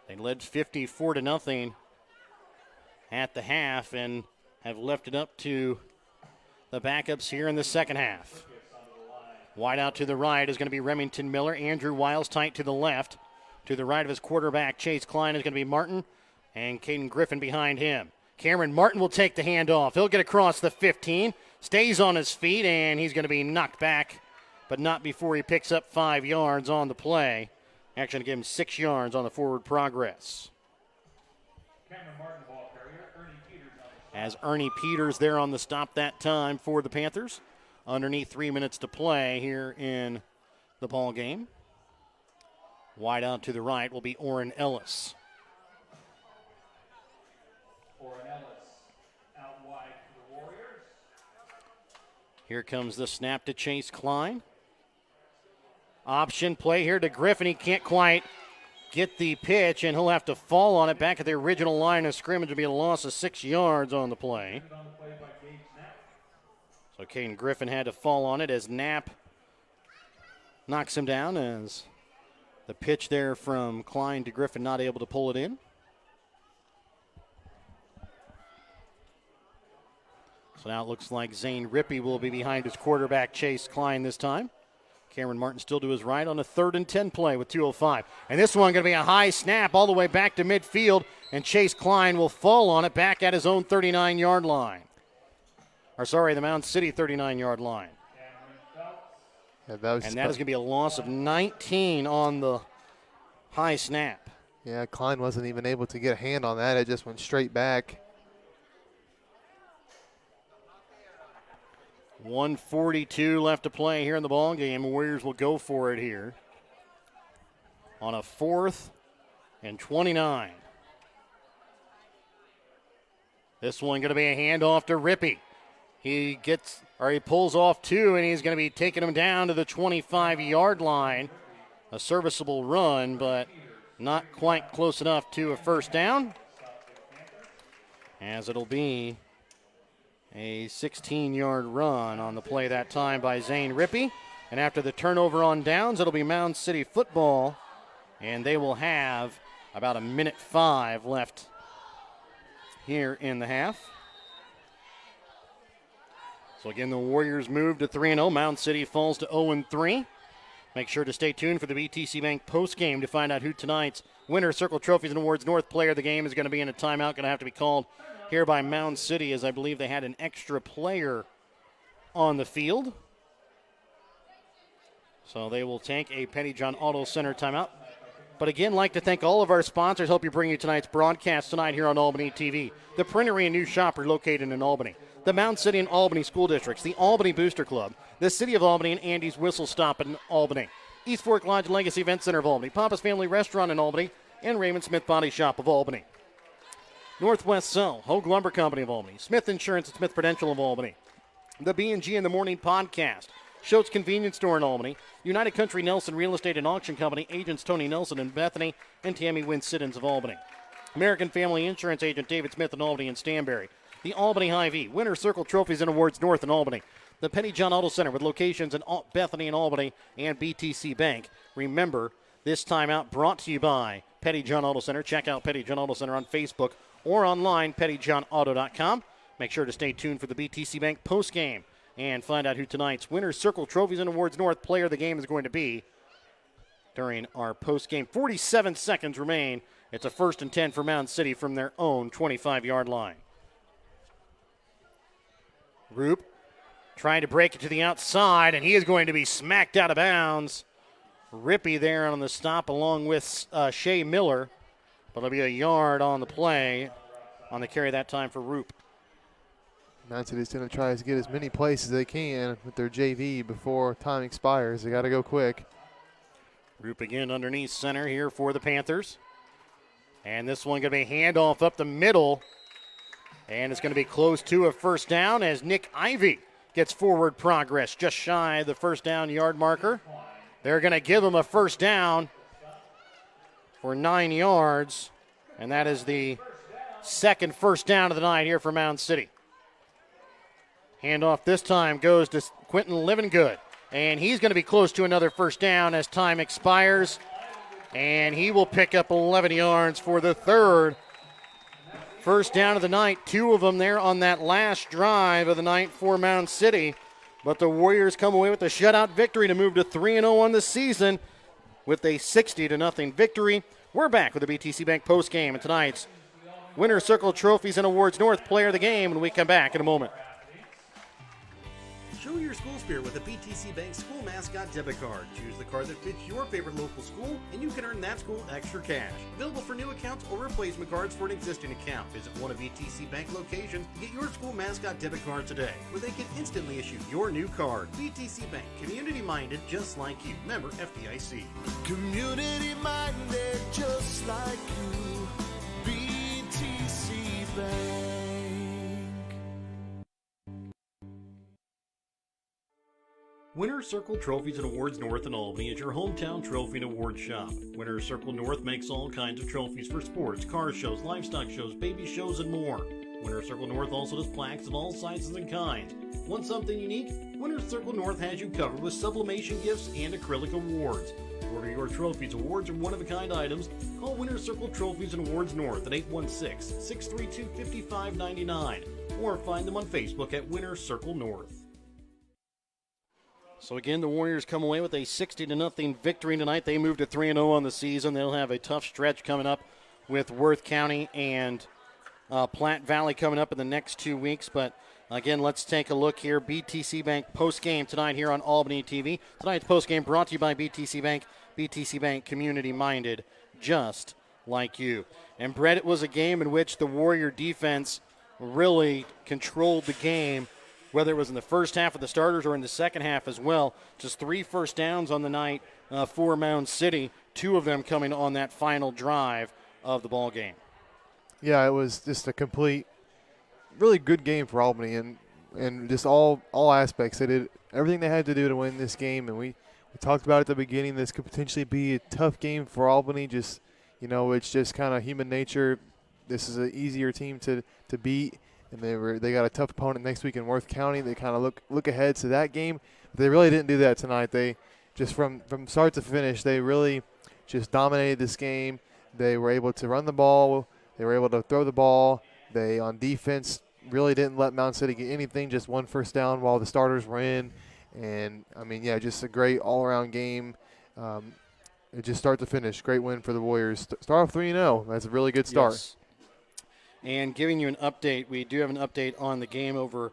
They led 54-0 at the half and have left it up to the backups here in the second half. Wide out to the right is going to be Remington Miller. Andrew Wiles tight to the left. To the right of his quarterback, Chase Klein, is going to be Martin, and Caden Griffin behind him. Cameron Martin will take the handoff. He'll get across the 15, stays on his feet, and he's going to be knocked back, but not before he picks up 5 yards on the play. Actually, give him 6 yards on the forward progress. As Ernie Peters there on the stop that time for the Panthers. Underneath 3 minutes to play here in the ball game. Wide out to the right will be Orrin Ellis. Out wide for the Warriors. Here comes the snap to Chase Klein. Option play here to Griffin. He can't quite get the pitch, and he'll have to fall on it back at the original line of scrimmage. Will be a loss of 6 yards on the play. So Caden Griffin had to fall on it as Knapp knocks him down, as the pitch there from Klein to Griffin not able to pull it in. So now it looks like Zane Rippey will be behind his quarterback Chase Klein this time. Cameron Martin still to his right on a 3rd and 10 play with 2:05. And this one going to be a high snap all the way back to midfield, and Chase Klein will fall on it back at his own 39-yard line. Or sorry, the Mound City 39-yard line. Yeah, that is going to be a loss of 19 on the high snap. Yeah, Klein wasn't even able to get a hand on that. It just went straight back. 1:42 left to play here in the ball game. Warriors will go for it here on a 4th and 29. This one going to be a handoff to Rippey. He pulls off 2, and he's going to be taking him down to the 25-yard line. A serviceable run, but not quite close enough to a first down, as it'll be a 16-yard run on the play that time by Zane Rippey. And after the turnover on downs, it'll be Mound City football, and they will have about 1:05 left here in the half. So again, the Warriors move to 3-0. Mound City falls to 0-3. Make sure to stay tuned for the BTC Bank postgame to find out who tonight's winner Circle Trophies and Awards North player of the game is going to be in a timeout. Going to have to be called here by Mound City, as I believe they had an extra player on the field. So they will take a Pettyjohn Auto Center timeout. But again, like to thank all of our sponsors. Help you bring you tonight's broadcast tonight here on Albany TV. The Printery and New Shopper located in Albany. The Mound City and Albany School Districts. The Albany Booster Club. The City of Albany and Andy's Whistle Stop in Albany. East Fork Lodge Legacy Event Center of Albany. Papa's Family Restaurant in Albany. And Raymond Smith Body Shop of Albany. Northwest Cell, Hogue Lumber Company of Albany. Smith Insurance and Smith Prudential of Albany. The B&G in the Morning Podcast. Schultz Convenience Store in Albany. United Country Nelson Real Estate and Auction Company. Agents Tony Nelson in Bethany and Tammy Wynn Siddons of Albany. American Family Insurance Agent David Smith in Albany and Stanberry. The Albany Hy-Vee. Winner Circle Trophies and Awards North in Albany. The Pettyjohn Auto Center with locations in Bethany and Albany and BTC Bank. Remember, this timeout brought to you by Pettyjohn Auto Center. Check out Pettyjohn Auto Center on Facebook or online, pettyjohnauto.com. Make sure to stay tuned for the BTC Bank postgame and find out who tonight's winner Circle Trophies and Awards North player of the game is going to be during our postgame. 47 seconds remain. It's a 1st and 10 for Mound City from their own 25-yard line. Roop trying to break it to the outside, and he is going to be smacked out of bounds. Rippey there on the stop along with Shea Miller. But it'll be a yard on the play on the carry that time for Roop. Mound City's going to try to get as many plays as they can with their JV before time expires. They got to go quick. Roop again underneath center here for the Panthers. And this one going to be a handoff up the middle. And it's going to be close to a first down as Nick Ivey gets forward progress just shy of the first down yard marker. They're going to give him a first down for 9 yards. And that is the second first down of the night here for Mound City. Handoff this time goes to Quentin Livengood. And he's going to be close to another first down as time expires. And he will pick up 11 yards for the third first down of the night. 2 of them there on that last drive of the night for Mound City. But the Warriors come away with a shutout victory to move to 3-0 on the season with a 60-0 victory. We're back with the BTC Bank postgame and tonight's Winner Circle Trophies and Awards North player of the game when we come back in a moment. Show your school spirit with a BTC Bank school mascot debit card. Choose the card that fits your favorite local school, and you can earn that school extra cash. Available for new accounts or replacement cards for an existing account. Visit one of BTC Bank locations to get your school mascot debit card today, where they can instantly issue your new card. BTC Bank, community-minded just like you. Member FDIC. Community minded just like you. BTC Bank. Winner's Circle Trophies and Awards North in Albany is your hometown trophy and award shop. Winner's Circle North makes all kinds of trophies for sports, car shows, livestock shows, baby shows, and more. Winner's Circle North also does plaques of all sizes and kinds. Want something unique? Winner's Circle North has you covered with sublimation gifts and acrylic awards. To order your trophies, awards, or one-of-a-kind items, call Winner's Circle Trophies and Awards North at 816-632-5599 or find them on Facebook at Winner's Circle North. So again, the Warriors come away with a 60-0 victory tonight. They move to 3-0 on the season. They'll have a tough stretch coming up with Worth County and Platte Valley coming up in the next 2 weeks. But again, let's take a look here. BTC Bank postgame tonight here on Albany TV. Tonight's postgame brought to you by BTC Bank. BTC Bank, community-minded, just like you. And Brett, it was a game in which the Warrior defense really controlled the game, whether it was in the first half of the starters or in the second half as well. Just 3 first downs on the night for Mound City, 2 of them coming on that final drive of the ball game. Yeah, it was just a complete, really good game for Albany, and just all aspects. They did everything they had to do to win this game, and we talked about at the beginning this could potentially be a tough game for Albany. Just, it's just kind of human nature. This is an easier team to beat, and they got a tough opponent next week in Worth County. They kind of look ahead to that game. But they really didn't do that tonight. They just from start to finish, they really just dominated this game. They were able to run the ball. They were able to throw the ball. They, on defense, really didn't let Mound City get anything, just 1 first down while the starters were in. And, just a great all-around game. Just start to finish, great win for the Warriors. Start off 3-0. That's a really good start. Yes. And giving you an update, we do have an update on the game over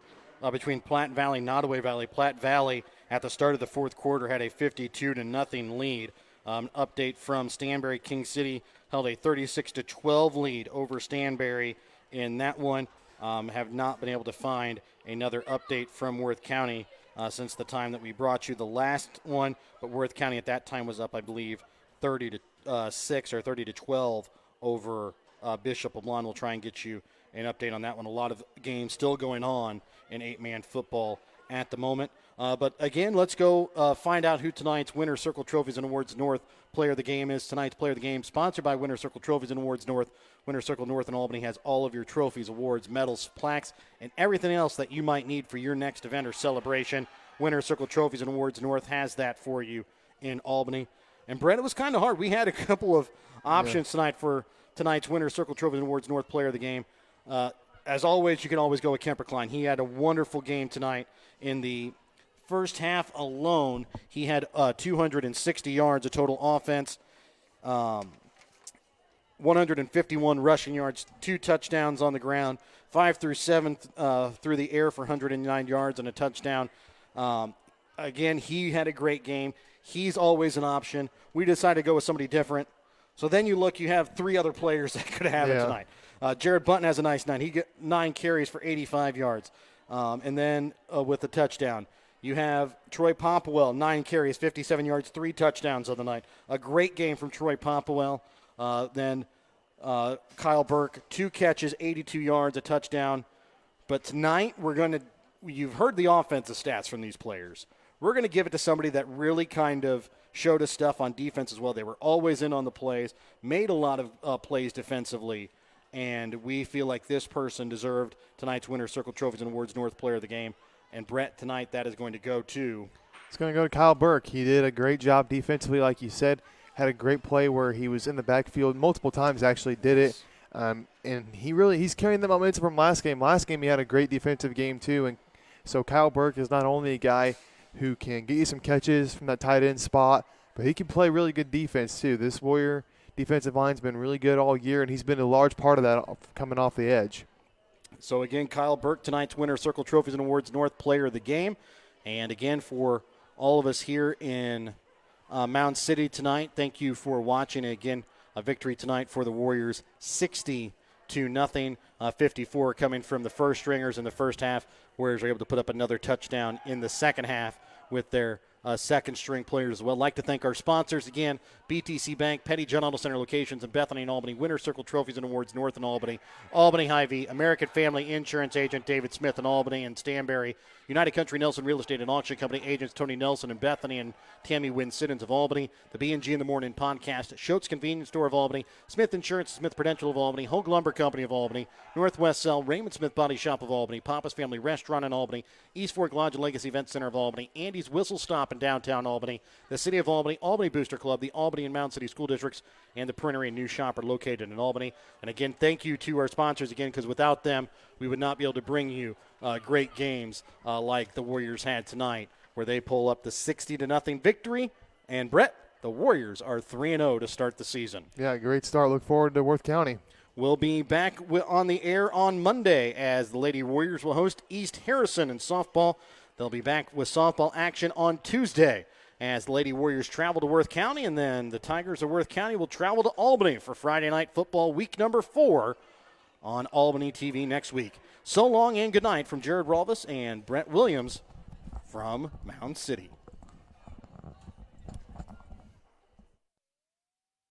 between Platte Valley and Nottoway Valley. Platte Valley, at the start of the fourth quarter, had a 52-0 lead. Update from Stanberry. King City held a 36-12 lead over Stanberry in that one. Have not been able to find another update from Worth County since the time that we brought you the last one, but Worth County at that time was up, I believe, 30-6 or 30-12 over Bishop LeBlanc. Will try and get you an update on that one. A lot of games still going on in 8-man football at the moment. But again, let's go find out who tonight's Winner's Circle Trophies and Awards North Player of the Game is. Tonight's Player of the Game, sponsored by Winner's Circle Trophies and Awards North. Winner's Circle North in Albany has all of your trophies, awards, medals, plaques, and everything else that you might need for your next event or celebration. Winner's Circle Trophies and Awards North has that for you in Albany. And Brett, it was kind of hard. We had a couple of options tonight for tonight's Winner's Circle Trophies and Awards North Player of the Game. As always, you can always go with Kemper Klein. He had a wonderful game tonight. In the first half alone, he had 260 yards of total offense, 151 rushing yards, 2 touchdowns on the ground, 5 through 7 through the air for 109 yards and a touchdown. Again, he had a great game. He's always an option. We decided to go with somebody different. So then you have 3 other players that could have it tonight. Jared Bunton has a nice night. He got 9 carries for 85 yards. And then with the touchdown, you have Troy Pompowell, 9 carries, 57 yards, 3 touchdowns of the night. A great game from Troy Pompowell. Then Kyle Burke, 2 catches, 82 yards, a touchdown. But tonight you've heard the offensive stats from these players. We're going to give it to somebody that really kind of showed us stuff on defense as well. They were always in on the plays, made a lot of plays defensively, and we feel like this person deserved tonight's Winner's Circle Trophies and Awards North Player of the Game. And Brett, tonight that is going to go to? It's going to go to Kyle Burke. He did a great job defensively, like you said. Had a great play where he was in the backfield multiple times, actually did it. And he's carrying the momentum from last game. Last game he had a great defensive game too. And so Kyle Burke is not only a guy who can get you some catches from that tight end spot, but he can play really good defense too. This Warrior defensive line's been really good all year, and he's been a large part of that coming off the edge. So again, Kyle Burke, tonight's Winner's Circle Trophies and Awards North Player of the Game. And again, for all of us here in Mound City tonight, thank you for watching. Again, a victory tonight for the Warriors, 60-0. 54 coming from the first stringers in the first half. Warriors were able to put up another touchdown in the second half with their second string players as well. I'd like to thank our sponsors again, BTC Bank, Petty John Auto Center locations in Bethany and Albany, Winter Circle Trophies and Awards North in Albany, Albany Hy-Vee, American Family Insurance Agent David Smith in Albany and Stanberry, United Country Nelson Real Estate and Auction Company agents Tony Nelson in Bethany and Tammy Wynn Siddons of Albany, the B&G in the Morning podcast, Schultz Convenience Store of Albany, Smith Insurance, Smith Prudential of Albany, Hogue Lumber Company of Albany, Northwest Cell, Raymond Smith Body Shop of Albany, Papa's Family Restaurant in Albany, East Fork Lodge and Legacy Event Center of Albany, Andy's Whistle Stop in downtown Albany, the City of Albany, Albany Booster Club, the Albany and Mound City School Districts, and the Printery and New Shop are located in Albany. And again, thank you to our sponsors again, because without them, we would not be able to bring you great games like the Warriors had tonight, where they pull up the 60-0 victory. And Brett, the Warriors are 3-0 to start the season. Yeah, great start. Look forward to Worth County. We'll be back on the air on Monday as the Lady Warriors will host East Harrison in softball. They'll be back with softball action on Tuesday as the Lady Warriors travel to Worth County, and then the Tigers of Worth County will travel to Albany for Friday Night Football week number 4 on Albany TV next week. So long and good night from Jared Rolvis and Brett Williams from Mound City.